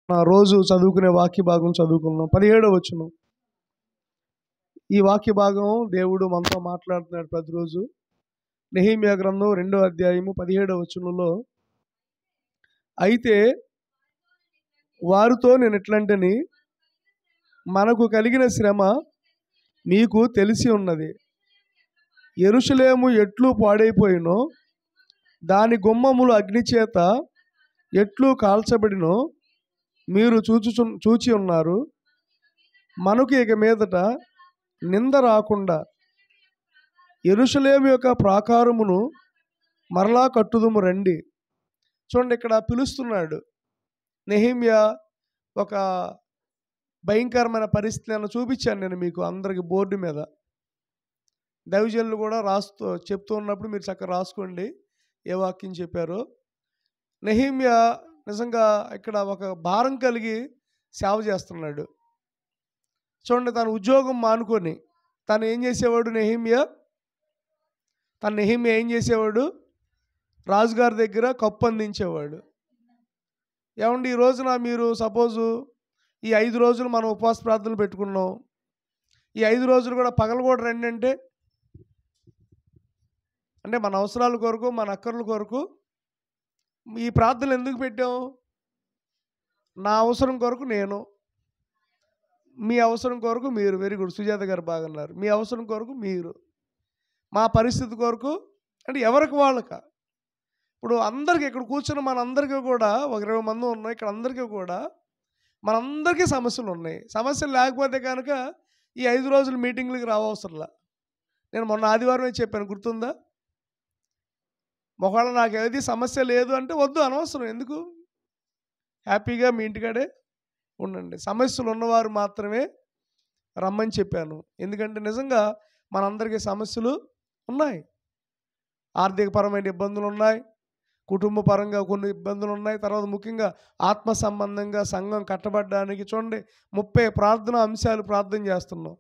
రోజు చదువుకునే వాక్య భాగం చదువుకున్నాం. 17వ వచనం. ఈ వాక్య భాగం దేవుడు మనతో మాట్లాడుతున్నాడు ప్రతిరోజు. నెహెమ్యా గ్రంథం 2వ అధ్యాయము 17వ వచనంలో, అయితే వారితో నేను ఎట్లంటని, మనకు కలిగిన శ్రమ మీకు తెలిసి ఉన్నది. యెరూషలేము ఎట్లు పాడైపోయినో, దాని గుమ్మములు అగ్నిచేత ఎట్లు కాల్చబడినో మీరు చూచి ఉన్నారు. మనకు ఇక మీదట నింద రాకుండా యెరూషలేము యొక్క ప్రాకారమును మరలా కట్టుదుము రండి. చూడండి, ఇక్కడ పిలుస్తున్నాడు నెహెమ్యా. ఒక భయంకరమైన పరిస్థితి చూపించాను నేను మీకు అందరికి బోర్డు మీద. దైవజనులు కూడా చెప్తూ ఉన్నప్పుడు మీరు చక్కగా రాసుకోండి ఏ వాక్యం చెప్పారో. నెహెమ్యా నిజంగా ఇక్కడ ఒక భారం కలిగి సేవ చేస్తున్నాడు. చూడండి, తన ఉద్యోగం మానుకొని తను ఏం చేసేవాడు నెహెమ్యా ఏం చేసేవాడు? రాజుగారి దగ్గర కప్పు అందించేవాడు. ఏమండి, ఈ రోజున మీరు సపోజు ఈ 5 రోజులు మనం ఉపవాస ప్రార్థనలు పెట్టుకున్నాం. ఈ 5 రోజులు కూడా పగలు కూడా రండి అంటే మన అవసరాల కొరకు, మన అక్కర్ల కొరకు ఈ ప్రార్థనలు ఎందుకు పెట్టాం? నా అవసరం కొరకు నేను, మీ అవసరం కొరకు మీరు. వెరీ గుడ్, సుజాత గారు బాగున్నారు. మీ అవసరం కొరకు మీరు, మా పరిస్థితి కొరకు, అంటే ఎవరికి వాళ్ళక. ఇప్పుడు అందరికీ ఇక్కడ కూర్చున్న మనందరికీ కూడా ఒక 20 మంది ఉన్నాయి. ఇక్కడ అందరికీ కూడా మనందరికీ సమస్యలు ఉన్నాయి. సమస్యలు లేకపోతే కనుక ఈ 5 రోజులు మీటింగ్లకి రావసరంలా. నేను మొన్న ఆదివారమే చెప్పాను, గుర్తుందా? ఒకవేళ నాకు ఏది సమస్య లేదు అంటే వద్దు, అనవసరం, ఎందుకు, హ్యాపీగా మీ ఇంటికాడే ఉండండి. సమస్యలు ఉన్నవారు మాత్రమే రమ్మని చెప్పాను. ఎందుకంటే నిజంగా మనందరికీ సమస్యలు ఉన్నాయి. ఆర్థికపరమైన ఇబ్బందులు ఉన్నాయి, కుటుంబ పరంగా కొన్ని ఇబ్బందులు ఉన్నాయి. తర్వాత ముఖ్యంగా ఆత్మ సంబంధంగా సంఘం కట్టబడడానికి చూడండి 30 ప్రార్థన అంశాలు ప్రార్థన చేస్తున్నాం.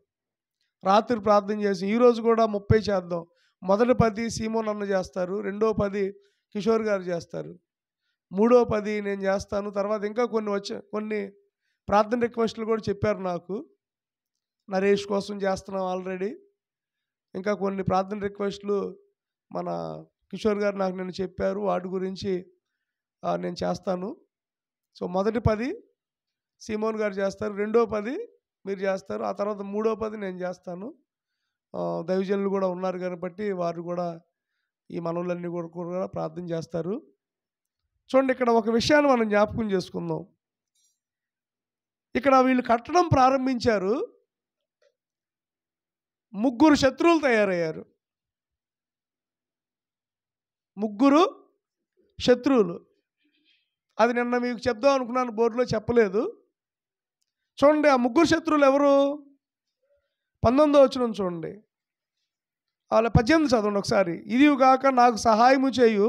రాత్రి ప్రార్థన చేసి ఈరోజు కూడా 30 చేద్దాం. మొదటి 10 సీమోన్ అన్న చేస్తారు, రెండో 10 కిషోర్ గారు చేస్తారు, మూడో 10 నేను చేస్తాను. తర్వాత ఇంకా కొన్ని ప్రార్థన రిక్వెస్ట్లు కూడా చెప్పారు నాకు. నరేష్ కోసం చేస్తున్నాం ఆల్రెడీ. ఇంకా కొన్ని ప్రార్థన రిక్వెస్ట్లు మన కిషోర్ గారు నాకు నేను చెప్పారు, వాటి గురించి నేను చేస్తాను. సో మొదటి 10 సీమోన్ గారు చేస్తారు, రెండో 10 మీరు చేస్తారు, ఆ తర్వాత మూడో 10 నేను చేస్తాను. దైవజనులు కూడా ఉన్నారు కాబట్టి వారు కూడా ఈ మనవులన్నీ కూడా ప్రార్థన చేస్తారు. చూడండి, ఇక్కడ ఒక విషయాన్ని మనం జ్ఞాపకం చేసుకుందాం. ఇక్కడ వీళ్ళు కట్టడం ప్రారంభించారు, 3 శత్రువులు తయారయ్యారు. 3 శత్రువులు. అది నిన్న మీకు చెప్దాం అనుకున్నాను, బోర్డులో చెప్పలేదు. చూడండి, ఆ 3 శత్రువులు ఎవరు? 19వ వచనం చూడండి, వాళ్ళ 18 చదవండి ఒకసారి. ఇదిగాక నాకు సహాయము చేయు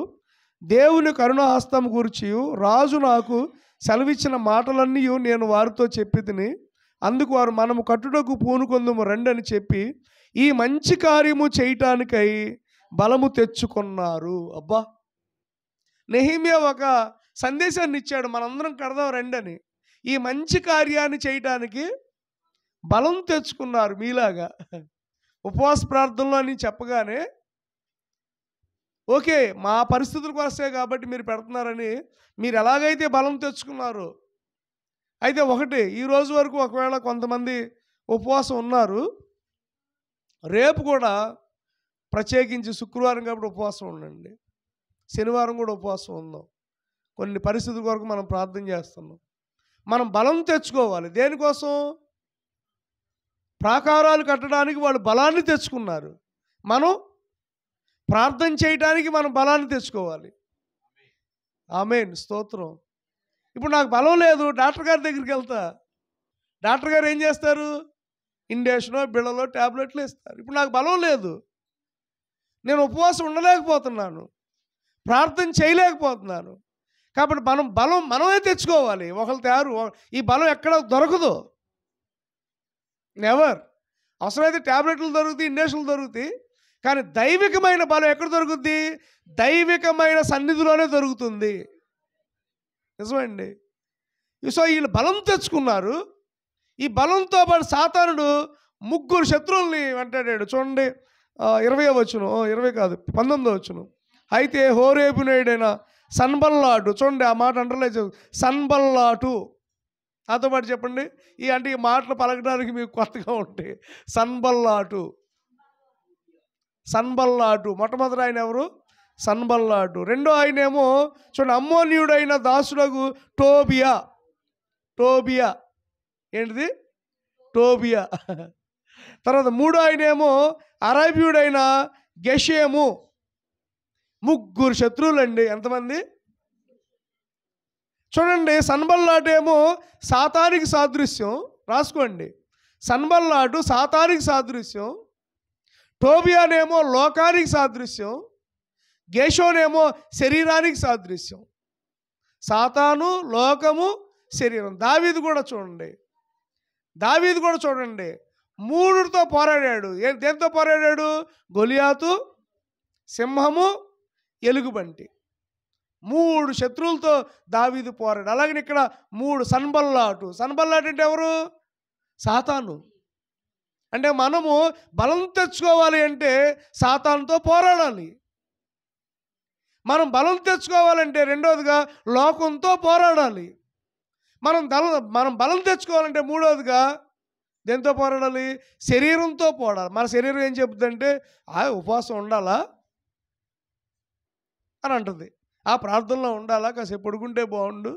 దేవుని కరుణాహస్తం గూర్చియు రాజు నాకు సెలవిచ్చిన మాటలన్నీ నేను వారితో చెప్పి తిని, అందుకు వారు మనము కట్టుటకు పూనుకొందుము రండి అని చెప్పి ఈ మంచి కార్యము చేయటానికై బలము తెచ్చుకున్నారు. అబ్బా, నెహెమ్యా ఒక సందేశాన్ని ఇచ్చాడు, మనందరం కడదాం రండి అని. ఈ మంచి కార్యాన్ని చేయటానికి బలం తెచ్చుకున్నారు. మీలాగా ఉపవాస ప్రార్థనలో అని చెప్పగానే ఓకే, మా పరిస్థితులకు వస్తాయి కాబట్టి మీరు పెడుతున్నారని మీరు ఎలాగైతే బలం తెచ్చుకున్నారు. అయితే ఒకటి, ఈ రోజు వరకు ఒకవేళ కొంతమంది ఉపవాసం ఉన్నారు, రేపు కూడా ప్రత్యేకించి శుక్రవారం కాబట్టి ఉపవాసం ఉండండి, శనివారం కూడా ఉపవాసం ఉందాం. కొన్ని పరిస్థితుల కొరకు మనం ప్రార్థన చేస్తున్నాం. మనం బలం తెచ్చుకోవాలి. దేనికోసం? ప్రాకారాలు కట్టడానికి వాళ్ళు బలాన్ని తెచ్చుకున్నారు. మనం ప్రార్థన చేయడానికి మనం బలాన్ని తెచ్చుకోవాలి. ఆమేన్, స్తోత్రం. ఇప్పుడు నాకు బలం లేదు, డాక్టర్ గారి దగ్గరికి వెళ్తా. డాక్టర్ గారు ఏం చేస్తారు? ఇండేషనో బిళ్ళలో ట్యాబ్లెట్లు ఇస్తారు. ఇప్పుడు నాకు బలం లేదు, నేను ఉపవాసం ఉండలేకపోతున్నాను, ప్రార్థన చేయలేకపోతున్నాను. కాబట్టి బలం మనమే తెచ్చుకోవాలి. ఒకళ్ళు తయారు, ఈ బలం ఎక్కడ దొరకదు, నెవర్. అవసరమైతే ట్యాబ్లెట్లు దొరుకుతాయి, ఇండేషన్లు దొరుకుతాయి, కానీ దైవికమైన బలం ఎక్కడ దొరుకుతుంది? దైవికమైన సన్నిధిలోనే దొరుకుతుంది. నిజమండి. సో వీళ్ళు బలం తెచ్చుకున్నారు. ఈ బలంతో పాటు సాతానుడు 3 శత్రువుల్ని వెంటాడాడు. చూడండి 20వ వచనం, 20 కాదు 19వ వచనం. అయితే హోరేబునేయుడైన సన్బల్లాటు, చూడండి ఆ మాట అంటర్లైన్ సన్బల్లాటు. నాతో పాటు చెప్పండి. అంటే ఈ మాటలు పలకడానికి మీకు కొత్తగా ఉంటాయి. సన్బల్లాటు, సన్బల్లాటు. మొట్టమొదటి ఆయన ఎవరు? సన్బల్లాటు. రెండో ఆయనేమో చూడండి అమ్మోనీయుడైన దాసుడగు టోబియా. టోబియా ఏంటిది? టోబియా. తర్వాత మూడో ఆయనేమో అరేబియుడైన గెషేము. 3 శత్రువులండి. ఎంతమంది చూడండి. సన్బల్లాటేమో సాతానికి సాదృశ్యం, రాసుకోండి. సన్బల్లాటు సాతానికి సాదృశ్యం, టోబియానేమో లోకానికి సాదృశ్యం, గేషోనేమో శరీరానికి సాదృశ్యం. సాతాను, లోకము, శరీరం. దావీదు కూడా చూడండి. దావీదు కూడా చూడండి 3తో పోరాడాడు. దేంతో పోరాడాడు? గొలియాతు, సింహము, ఎలుగుబంటి. 3 శత్రువులతో దావీదు పోరాడు. అలాగే ఇక్కడ 3 సన్బల్లాటు. సన్బల్లాటు అంటే ఎవరు? సాతాను. అంటే మనము బలం తెచ్చుకోవాలి అంటే సాతానుతో పోరాడాలి. మనం బలం తెచ్చుకోవాలంటే రెండోదిగా లోకంతో పోరాడాలి. మనం బలం తెచ్చుకోవాలంటే మూడోదిగా దేంతో పోరాడాలి? శరీరంతో పోరాడాలి. మన శరీరం ఏం చెబుతుందంటే ఉపవాసం ఉండాలా అని అంటుంది. ప్రార్థనలో ఉండాలా, కాసేపు పడుకుంటే బాగుండు,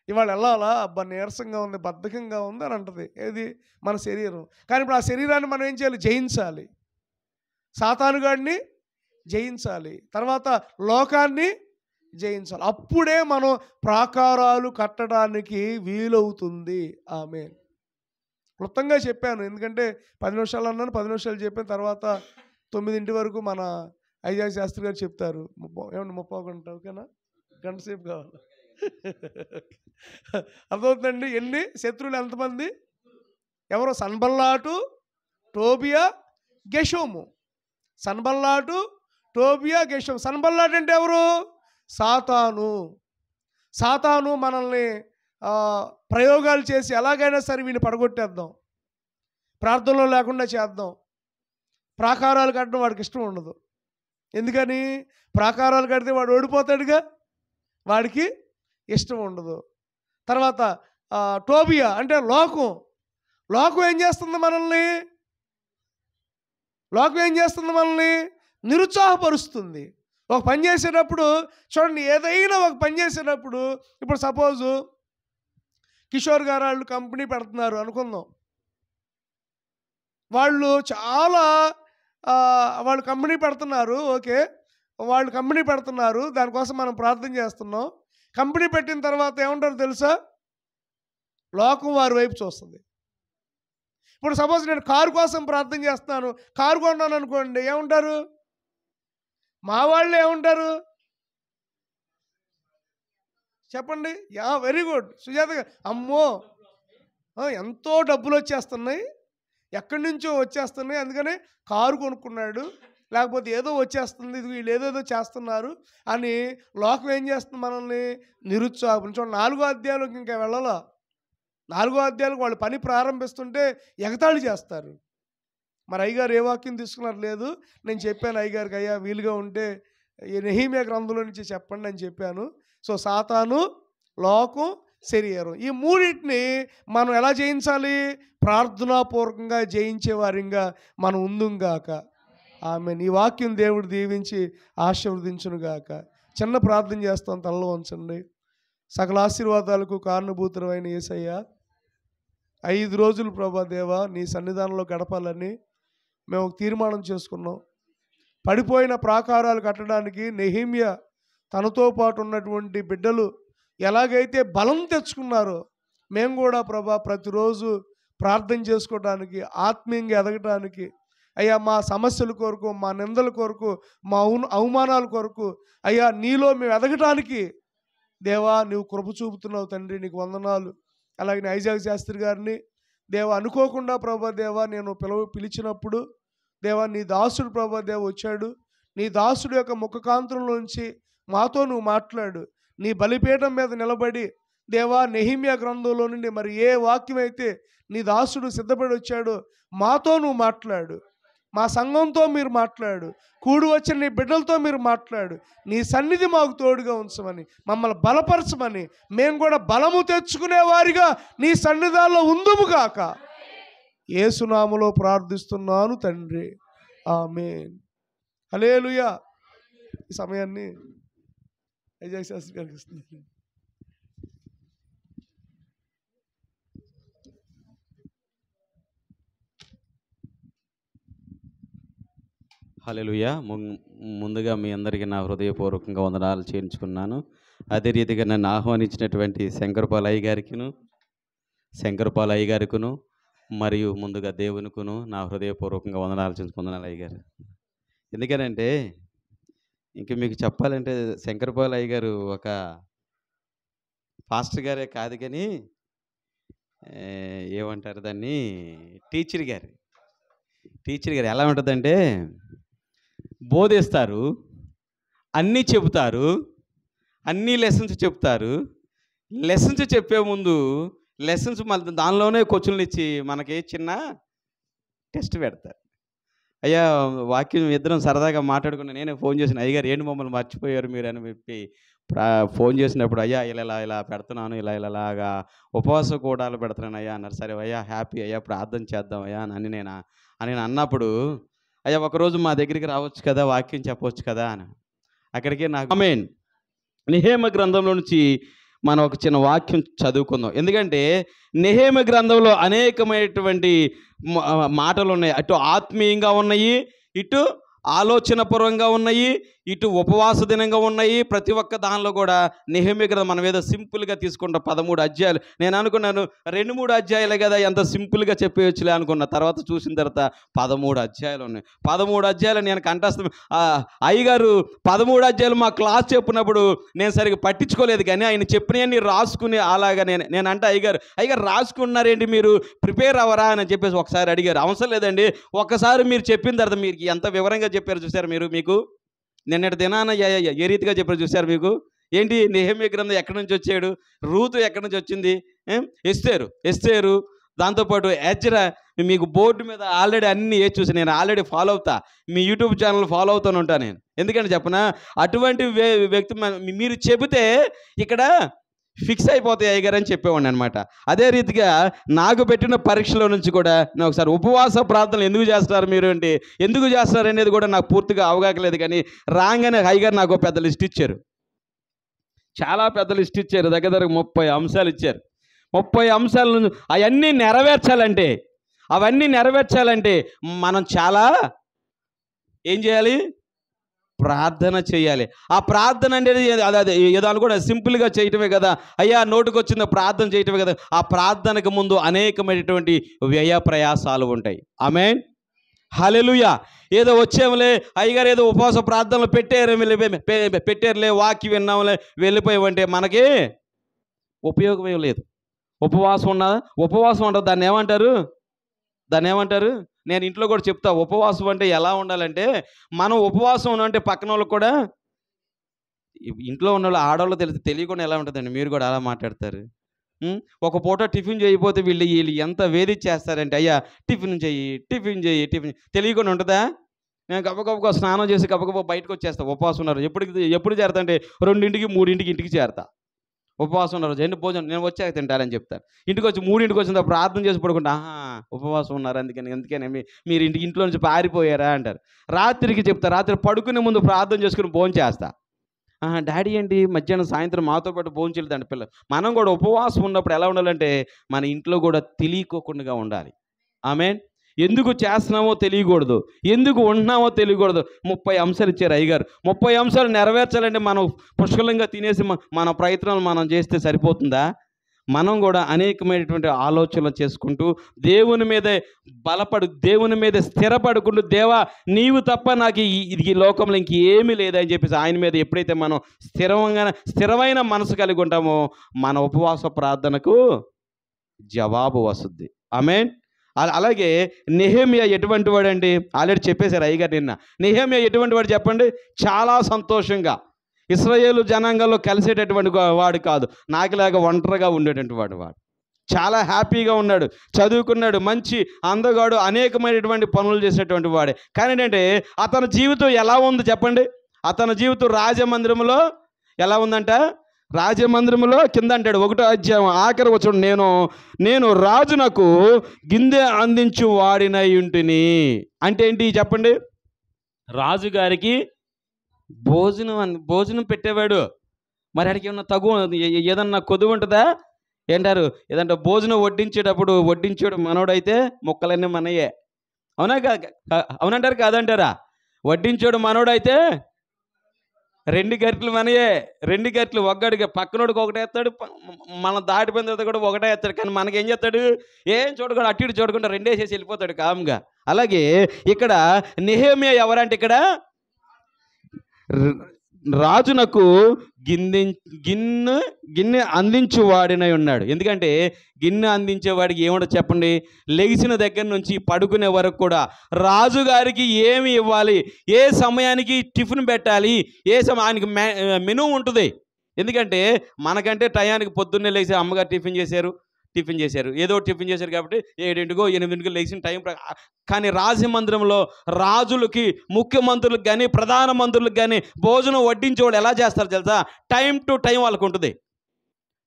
ఇవాళ వెళ్ళాలా, అబ్బా నీరసంగా ఉంది, బద్ధకంగా ఉంది అని అంటుంది. ఏది? మన శరీరం. కానీ ఇప్పుడు ఆ శరీరాన్ని మనం ఏం చేయాలి? జయించాలి. సాతానుగాడిని జయించాలి, తర్వాత లోకాన్ని జయించాలి. అప్పుడే మనం ప్రాకారాలు కట్టడానికి వీలవుతుంది. ఆమేన్. క్లుప్తంగా చెప్పాను, ఎందుకంటే 10 నిమిషాలు అన్నాను, 10 నిమిషాలు చెప్పిన తర్వాత 9 వరకు మన ఐజాక్ శాస్త్రి గారు చెప్తారు. ఏమన్నా 30 గంట, ఓకేనా? గంట సేపు కావాలి. అర్థమవుతుందండి? ఎన్ని శత్రువులు, ఎంతమంది? ఎవరో? సన్బల్లాటు, టోబియా, గెషోము. సన్బల్లాటు, టోబియా, గెషోము. సన్బల్లాటు అంటే ఎవరు? సాతాను. సాతాను మనల్ని ప్రయోగాలు చేసి ఎలాగైనా సరే వీడిని పడగొట్టేద్దాం, ప్రార్థనలో లేకుండా చేద్దాం. ప్రాకారాలు కట్టడం వాడికి ఇష్టం ఉండదు. ఎందుకని? ప్రాకారాలు కడితే వాడు ఓడిపోతాడుగా, వాడికి ఇష్టం ఉండదు. తర్వాత టోబియా అంటే లోకం. లోకం ఏం చేస్తుంది మనల్ని? లోకం ఏం చేస్తుంది మనల్ని? నిరుత్సాహపరుస్తుంది. ఒక పని చేసేటప్పుడు చూడండి, ఏదైనా ఒక పని చేసేటప్పుడు, ఇప్పుడు సపోజు కిషోర్ గారు వాళ్ళు కంపెనీ పెడుతున్నారు అనుకుందాం. వాళ్ళు చాలా వాళ్ళు కంపెనీ పెడుతున్నారు, ఓకే, వాళ్ళు కంపెనీ పెడుతున్నారు, దానికోసం మనం ప్రార్థన చేస్తున్నాం. కంపెనీ పెట్టిన తర్వాత ఏమంటారు తెలుసా? లోకం వారి వైపు చూస్తుంది. ఇప్పుడు సపోజ్ నేను కారు కోసం ప్రార్థన చేస్తున్నాను, కారు కొన్నాను అనుకోండి, ఏమంటారు? మా వాళ్ళు ఏమంటారు చెప్పండి? వెరీ గుడ్ సుజాత గారు. అమ్మో ఎంతో డబ్బులు వచ్చేస్తున్నాయి, ఎక్కడి నుంచో వచ్చేస్తున్నాయి, అందుకని కారు కొనుక్కున్నాడు, లేకపోతే ఏదో వచ్చేస్తుంది, ఇది వీళ్ళు ఏదేదో చేస్తున్నారు అని లోకం ఏం చేస్తుంది? మనల్ని నిరుత్సాహం. చూడండి 4వ అధ్యాయంలోకి ఇంకా వెళ్ళాలా. 4వ అధ్యాయంలో వాళ్ళు పని ప్రారంభిస్తుంటే ఎగతాళి చేస్తారు. మరి అయ్యగారు ఏ వాక్యం తీసుకున్నారు? లేదు, నేను చెప్పాను అయ్యగారికి, అయ్యా వీలుగా ఉంటే ఈ నెహెమ్యా గ్రంథంలో నుంచి చెప్పండి అని చెప్పాను. సో సాతాను, లోకం, శరీరం, ఈ మూడింటిని మనం ఎలా జయించాలి? ప్రార్థనాపూర్వకంగా జయించే వారిగా మనం ఉందుంగాక. ఆమేన్. ఈ వాక్యం దేవుడు దీవించి ఆశీర్వదించునుగాక. చిన్న ప్రార్థన చేస్తాం, తలలో ఉంచండి. సకల ఆశీర్వాదాలకు కారణభూతుడైన యేసయ్య, 5 రోజులు ప్రభా దేవా నీ సన్నిధానంలో గడపాలని మేము ఒక తీర్మానం చేసుకున్నాం. పడిపోయిన ప్రాకారాలు కట్టడానికి నెహెమ్యా తనతో పాటు ఉన్నటువంటి బిడ్డలు ఎలాగైతే బలం తెచ్చుకున్నారో, మేము కూడా ప్రభా ప్రతిరోజు ప్రార్థన చేసుకోవడానికి, ఆత్మీయంగా ఎదగటానికి, అయ్యా మా సమస్యల కొరకు, మా నిందల కొరకు, మా అవమానాల కొరకు, అయ్యా నీలో మేము ఎదగటానికి దేవా నువ్వు కృప చూపుతున్నావు తండ్రి, నీకు వందనాలు. అలాగే ఐజాక్ శాస్త్రి గారిని దేవా అనుకోకుండా ప్రభా దేవా నేను పిలిచినప్పుడు దేవా నీ దాసుడు ప్రభా దేవ వచ్చాడు, నీ దాసుడు యొక్క ముఖకాంతుల్లోంచి మాతో నువ్వు మాట్లాడు, నీ బలిపీఠం మీద నిలబడి దేవా, నెహెమ్యా గ్రంథంలో నుండి మరి ఏ వాక్యం అయితే నీ దాసుడు సిద్ధపడి వచ్చాడో మాతో నువ్వు మాట్లాడు, మా సంఘంతో మీరు మాట్లాడు, కూడి వచ్చిన నీ బిడ్డలతో మీరు మాట్లాడు, నీ సన్నిధి మాకు తోడుగా ఉంచమని, మమ్మల్ని బలపరచమని, మేము కూడా బలము తెచ్చుకునే వారిగా నీ సన్నిధానంలో ఉందుముగాక. యేసునామములో ప్రార్థిస్తున్నాను తండ్రి, ఆమేన్. హల్లెలూయా. ఈ సమయాన్ని అజయ్ శాస్త్రి గారికి ఇస్తున్నాను. హల్లెలూయా. ముందుగా మీ అందరికీ నా హృదయపూర్వకంగా వందనాలు చేయించుకున్నాను. అదే రీతిగా నన్ను ఆహ్వానించినటువంటి శంకరపాలయ్య గారికును మరియు ముందుగా దేవునికును నా హృదయపూర్వకంగా వందనాలు చేయించుకున్నాను అయ్య గారు. ఎందుకనంటే ఇంక మీకు చెప్పాలంటే శంకరపాలయ్య గారు ఒక పాస్టర్ గారే కాదు, కానీ ఏమంటారు దాన్ని, టీచర్ గారు ఎలా ఉంటుందంటే బోధిస్తారు, అన్నీ చెబుతారు, అన్నీ లెసన్స్ చెప్తారు. లెసన్స్ చెప్పే ముందు లెసన్స్ మళ్ళీ దానిలోనే క్వశ్చన్లు ఇచ్చి మనకి చిన్న టెస్ట్ పెడతారు. అయ్యా, వాక్యం ఇద్దరం సరదాగా మాట్లాడుకున్నా, నేనే ఫోన్ చేసిన, అయ్యగారు ఏంటి మమ్మల్ని మర్చిపోయారు మీరు అని చెప్పి ఫోన్ చేసినప్పుడు, అయ్యా ఇలా పెడుతున్నాను, ఇలాగా ఉపవాస కూడాలు పెడుతున్నాను అయ్యా అన్నారు. సరే అయ్యా, హ్యాపీ అయ్యా, ప్రార్థన చేద్దాం అయ్యా అని నేను అన్నప్పుడు, అయ్యా ఒకరోజు మా దగ్గరికి రావచ్చు కదా, వాక్యం చెప్పవచ్చు కదా అని. అక్కడికే నాకు ఆమేన్. నెహెమ్యా గ్రంథంలో నుంచి మనం ఒక చిన్న వాక్యం చదువుకుందాం. ఎందుకంటే నెహెమ్యా గ్రంథంలో అనేకమైనటువంటి మాటలు ఉన్నాయి. అటు ఆత్మీయంగా ఉన్నాయి, ఇటు ఆలోచనపూర్వంగా ఉన్నాయి, ఇటు ఉపవాస దినంగా ఉన్నాయి. ప్రతి ఒక్క దానిలో కూడా నెహెమ్యా గ్రంథం మనం ఏదో సింపుల్గా తీసుకుంటాం. 13 అధ్యాయాలు. నేను అనుకున్నాను 2-3 అధ్యాయాలే కదా, ఎంత సింపుల్గా చెప్పేయచ్చులే అనుకున్నా. తర్వాత చూసిన తర్వాత 13 అధ్యాయాలు ఉన్నాయి. 13 అధ్యాయాలు నేను కంఠస్థం. అయ్యగారు 13 అధ్యాయాలు మా క్లాస్ చెప్పినప్పుడు నేను సరిగ్గా పట్టించుకోలేదు, కానీ ఆయన చెప్పినవన్నీ రాసుకుని అలాగా నేను అంటే అయ్యగారు రాసుకున్నారేంటి, మీరు ప్రిపేర్ అవ్వరా అని చెప్పేసి ఒకసారి అడిగారు. అవసరం లేదండి, ఒకసారి మీరు చెప్పిన తర్వాత మీరు ఎంత వివరంగా చెప్పారు చూసారు. మీకు నిన్నటి దినాన ఏ రీతిగా చెప్పారు చూసారు. మీకు ఏంటి, నెహెమ్యా గ్రంథం ఎక్కడి నుంచి వచ్చాడు, రూతు ఎక్కడి నుంచి వచ్చింది, ఎస్తేరు, దాంతోపాటు ఎజ్రా. మీకు బోర్డు మీద ఆల్రెడీ అన్నీ చూసి నేను ఆల్రెడీ ఫాలో అవుతా, మీ యూట్యూబ్ ఛానల్ ఫాలో అవుతాను ఉంటాను నేను. ఎందుకంటే చెప్పనా, అటువంటి వ్యక్తి మీరు చెబితే ఇక్కడ ఫిక్స్ అయిపోతాయి అయ్యగారు అని చెప్పేవాడిని అనమాట. అదే రీతిగా నాకు పెట్టిన పరీక్షలో నుంచి కూడా నేను ఒకసారి ఉపవాస ప్రార్థనలు ఎందుకు చేస్తారు మీరు అంటే, ఎందుకు చేస్తారు అనేది కూడా నాకు పూర్తిగా అవగాహలేదు. కానీ రాగానే అయ్యగారు నాకు పెద్ద లిస్ట్ ఇచ్చారు, చాలా పెద్ద లిస్ట్ ఇచ్చారు. దగ్గర 30 అంశాలు ఇచ్చారు. 30 అంశాలను అవన్నీ నెరవేర్చాలంటే మనం చాలా ఏం చేయాలి, ప్రార్థన చేయాలి. ఆ ప్రార్థన అనేది అదే ఏదో కూడా సింపుల్గా చేయటమే కదా, అయ్యా నోటికి వచ్చింది ప్రార్థన చేయటమే కదా. ఆ ప్రార్థనకు ముందు అనేకమైనటువంటి వ్యయ ప్రయాసాలు ఉంటాయి. ఆమేన్. హల్లెలూయా. ఏదో వచ్చేములే అయ్యగారు ఏదో ఉపవాస ప్రార్థనలు పెట్టారులే వాక్యం విన్నాములే వెళ్ళిపోయామంటే మనకి ఉపయోగమే లేదు. ఉపవాసం ఉండదు. దాన్ని ఏమంటారు నేను ఇంట్లో కూడా చెప్తా. ఉపవాసం అంటే ఎలా ఉండాలంటే, మనం ఉపవాసం ఉన్నామంటే పక్కన వాళ్ళకి కూడా, ఇంట్లో ఉన్న వాళ్ళు ఆడవాళ్ళు తెలియకుండా ఎలా ఉంటుందండి, మీరు కూడా అలా మాట్లాడతారు. ఒక పూట టిఫిన్ చేయకపోతే వీళ్ళు ఎంత వేధించేస్తారంటే, అయ్యా టిఫిన్ చెయ్యి తెలియకుండా ఉంటుందా. నేను గబగబగా స్నానం చేసి గబగబా బయటకు వచ్చేస్తా. ఉపవాసం ఉన్నారు ఎప్పుడు చేరతా అంటే 2-3 ఇంటికి చేరతా. ఉపవాసం ఉన్నారు, జైన్ భోజనం నేను వచ్చాక తింటారని చెప్తారు. ఇంటికి వచ్చి 3 వచ్చిన ప్రార్థన చేసి పడుకుంటా, ఉపవాసం ఉన్నారు అందుకనే మీరు ఇంట్లో నుంచి పారిపోయారా అంటారు. రాత్రికి చెప్తా, రాత్రి పడుకునే ముందు ప్రార్థన చేసుకుని భోజనం చేస్తా. డాడీ ఏంటి మధ్యాహ్నం సాయంత్రం మాతో పాటు భోజనం చేయలేదండి పిల్లలు. మనం కూడా ఉపవాసం ఉన్నప్పుడు ఎలా ఉండాలంటే, మన ఇంట్లో కూడా తెలియకోకుండా ఉండాలి. ఆమేన్. ఎందుకు చేస్తున్నామో తెలియకూడదు, ఎందుకు ఉంటున్నామో తెలియకూడదు. 30 అంశాలు ఇచ్చారు అయ్యగారు. 30 అంశాలు నెరవేర్చాలంటే మనం పుష్కలంగా తినేసి మన ప్రయత్నాలు మనం చేస్తే సరిపోతుందా? మనం కూడా అనేకమైనటువంటి ఆలోచనలు చేసుకుంటూ దేవుని మీద స్థిరపడుకుంటూ, దేవా నీవు తప్ప నాకు ఈ లోకంలో ఇంకేమీ లేదని చెప్పేసి ఆయన మీద ఎప్పుడైతే మనం స్థిరమైన మనసు కలిగి ఉంటామో, మన ఉపవాస ప్రార్థనకు జవాబు వస్తుంది. ఆమేన్. అలాగే నెహెమ్యా ఎటువంటి వాడు అండి, ఆల్రెడీ చెప్పేశారు అయ్యగారు నిన్న. నెహెమ్యా ఎటువంటి వాడు చెప్పండి, చాలా సంతోషంగా ఇశ్రాయేలు జనాంగంలో కలిసేటటువంటి వాడు కాదు, నాకులాగా ఒంటరిగా ఉండేటటువంటి వాడు. చాలా హ్యాపీగా ఉన్నాడు, చదువుకున్నాడు, మంచి అందగాడు, అనేకమైనటువంటి పనులు చేసేటువంటి వాడే. కానీ ఏంటంటే అతని జీవితం ఎలా ఉంది చెప్పండి? అతని జీవితం రాజమందిరంలో ఎలా ఉందంట? రాజమందిరంలో కింద అంటాడు 1వ అధ్యాయం ఆఖరి వచనం, నేను రాజునకు గిందె అందించు వాడినై ఉంటిని. అంటే ఏంటి చెప్పండి? రాజుగారికి భోజనం పెట్టేవాడు. మరి అడిగి ఏమన్నా ఏదన్నా కొదువు ఉంటుందా? ఏంటారు ఏదంటే భోజనం వడ్డించేడు మనోడైతే ముక్కలన్నీ మనయే. అవునంటారు కాదంటారా? వడ్డించేడు మనోడైతే 2 గరిటెలు మనయే. 2 గరిటెలు ఒక్కడికి పక్కనోడికి ఒకటే ఎత్తాడు, మన దాటిపోయిన తర్వాత కూడా ఒకటే ఎత్తాడు. కానీ మనకేం చేస్తాడు? ఏం చూడకుండా అటు ఇటు చూడకుండా 2 వేసేసి వెళ్ళిపోతాడు కామ్గా. అలాగే ఇక్కడ నెహెమ్యా ఎవరంటే ఇక్కడ రాజునకు గిన్నె అందించువాడినై ఉన్నాడు. ఎందుకంటే గిన్నె అందించేవాడికి ఏముండదు చెప్పండి? లెగిసిన దగ్గర నుంచి పడుకునే వరకు కూడా రాజుగారికి ఏమి ఇవ్వాలి, ఏ సమయానికి టిఫిన్ పెట్టాలి, ఏ సమయానికి మెనూ ఉంటుంది. ఎందుకంటే మనకంటే టయానికి పొద్దున్నే లేచి అమ్మగారు టిఫిన్ చేశారు ఏదో టిఫిన్ చేశారు కాబట్టి 7 8 లేచిన టైం. కానీ రాజమందిరంలో రాజులకి, ముఖ్యమంత్రులకు కానీ, ప్రధానమంత్రులకు కానీ భోజనం వడ్డించేవాళ్ళు ఎలా చేస్తారు తెలుసా? టైం టు టైం వాళ్ళకు ఉంటుంది.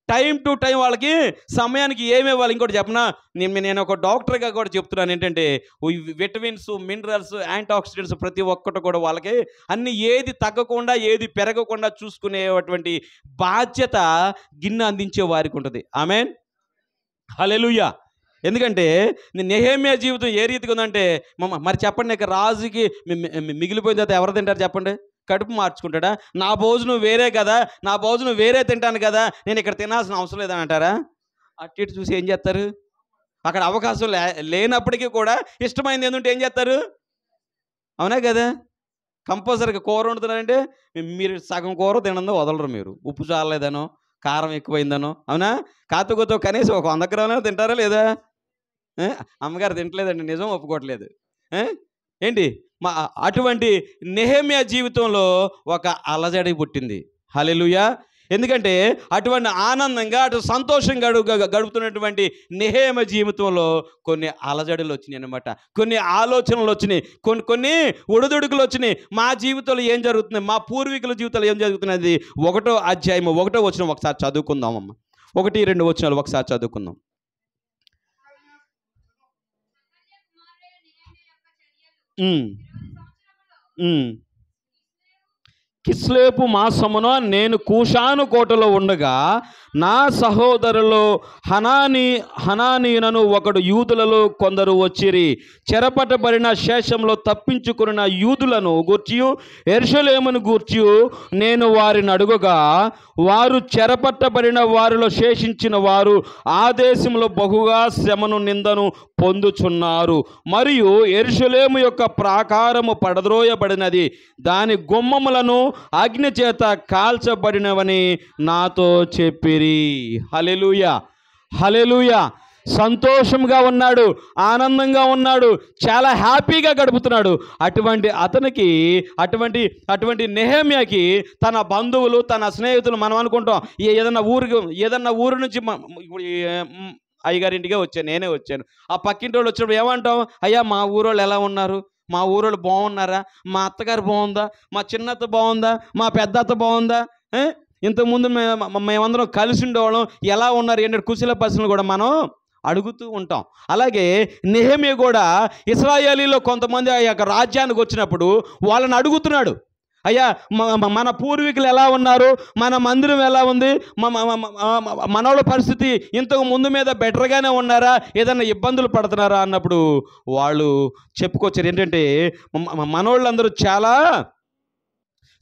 టైం టు టైం వాళ్ళకి సమయానికి ఏమి ఇవ్వాలి. ఇంకోటి చెప్పనా, నేను ఒక డాక్టర్గా కూడా చెప్తున్నాను ఏంటంటే విటమిన్స్, మినరల్స్, యాంటీ ఆక్సిడెంట్స్ ప్రతి ఒక్కటి కూడా వాళ్ళకి అన్ని ఏది తగ్గకుండా ఏది పెరగకుండా చూసుకునేటువంటి బాధ్యత గిన్నె అందించే వారికి ఉంటుంది. ఆమేన్, హల్లెలూయా. ఎందుకంటే నెహెమ్యా జీవితం ఏ రీతిగా ఉందంటే, మరి చెప్పండి, ఇక రాజుకి మిగిలిపోయిన తర్వాత ఎవరు తింటారు చెప్పండి? కడుపు మార్చుకుంటాడా? నా భోజనం వేరే కదా, నా భోజనం వేరే తింటాను కదా, నేను ఇక్కడ తినాల్సిన అవసరం లేదని అంటారా? అటు ఇటు చూసి ఏం చేస్తారు? అక్కడ అవకాశం లేనప్పటికీ కూడా ఇష్టమైంది ఏంటంటే ఏం చేస్తారు? అవునా కదా? కంపల్సరీగా కూర వండుతున్నారంటే మీరు సగం కూర తినందో వదలరు. మీరు ఉప్పు చాలలేదనో, కారం ఎక్కువైందనో, అవునా? కాతుకతో కనీసం ఒక 100 గ్రాములు తింటారా లేదా? అమ్మగారు తింటలేదండి, నిజం ఒప్పుకోవట్లేదు. ఏంటి అటువంటి నెహెమ్యా జీవితంలో ఒక అలజడి పుట్టింది. హల్లెలూయా. ఎందుకంటే అటువంటి ఆనందంగా, అటు సంతోషంగా గడుపుతున్నటువంటి నెహెమ్యా జీవితంలో కొన్ని అలజడులు వచ్చినాయి అన్నమాట. కొన్ని ఆలోచనలు వచ్చినాయి, కొన్ని ఒడిదుడుకులు వచ్చినాయి. మా జీవితంలో ఏం జరుగుతుంది, మా పూర్వీకుల జీవితంలో ఏం జరుగుతున్నది? 1వ అధ్యాయం 1వ వచనం ఒకసారి చదువుకుందామమ్మ. 1, 2 వచనాలు ఒకసారి చదువుకుందాం. కిస్లేపు మాసమున నేను కూషాను కోటలో ఉండగా నా సహోదరులు హనానీనను ఒకడు యూదులలో కొందరు వచ్చిరి. చెరపట్టబడిన శేషంలో తప్పించుకున్న యూదులను గూర్చి యెరూషలేమును గూర్చి నేను వారిని అడుగగా, వారు చెరపట్టబడిన వారిలో శేషించిన వారు ఆ దేశంలో బహుగా శ్రమను నిందను పొందుచున్నారు. మరియు యెరూషలేము యొక్క ప్రాకారము పడద్రోయబడినది, దాని గుమ్మములను అగ్ని చేత కాల్చబడినవని నాతో చెప్పిరి. హల్లెలూయా, హల్లెలూయా. సంతోషంగా ఉన్నాడు, ఆనందంగా ఉన్నాడు, చాలా హ్యాపీగా గడుపుతున్నాడు. అటువంటి నెహెమ్యాకి తన బంధువులు, తన స్నేహితులు, మనం అనుకుంటాం ఏదన్నా ఊరు నుంచి అయ్యగారింటికే వచ్చాను, నేనే వచ్చాను. ఆ పక్కింటి వాళ్ళు వచ్చినప్పుడు ఏమంటాం? అయ్యా మా ఊరోళ్ళు ఎలా ఉన్నారు, మా ఊరోళ్ళు బాగున్నారా, మా అత్తగారు బాగుందా, మా చిన్నత్త బాగుందా, మా పెద్దత్త బాగుందా, ఇంతకుముందు మేమందరం కలిసి ఉండేవాళ్ళం, ఎలా ఉన్నారు ఏంటంటే కుశల పరిస్థితులు కూడా మనం అడుగుతూ ఉంటాం. అలాగే నెహెమ్యా కూడా ఇశ్రాయేలీలో కొంతమంది ఆ యొక్క రాజ్యానికి వచ్చినప్పుడు వాళ్ళని అడుగుతున్నాడు, అయ్యా మన పూర్వీకులు ఎలా ఉన్నారు, మన మందిరం ఎలా ఉంది, మనోళ్ళ పరిస్థితి ఇంతకు ముందు మీద బెటర్గానే ఉన్నారా, ఏదైనా ఇబ్బందులు పడుతున్నారా అన్నప్పుడు వాళ్ళు చెప్పుకొచ్చారు ఏంటంటే మనోళ్ళందరూ చాలా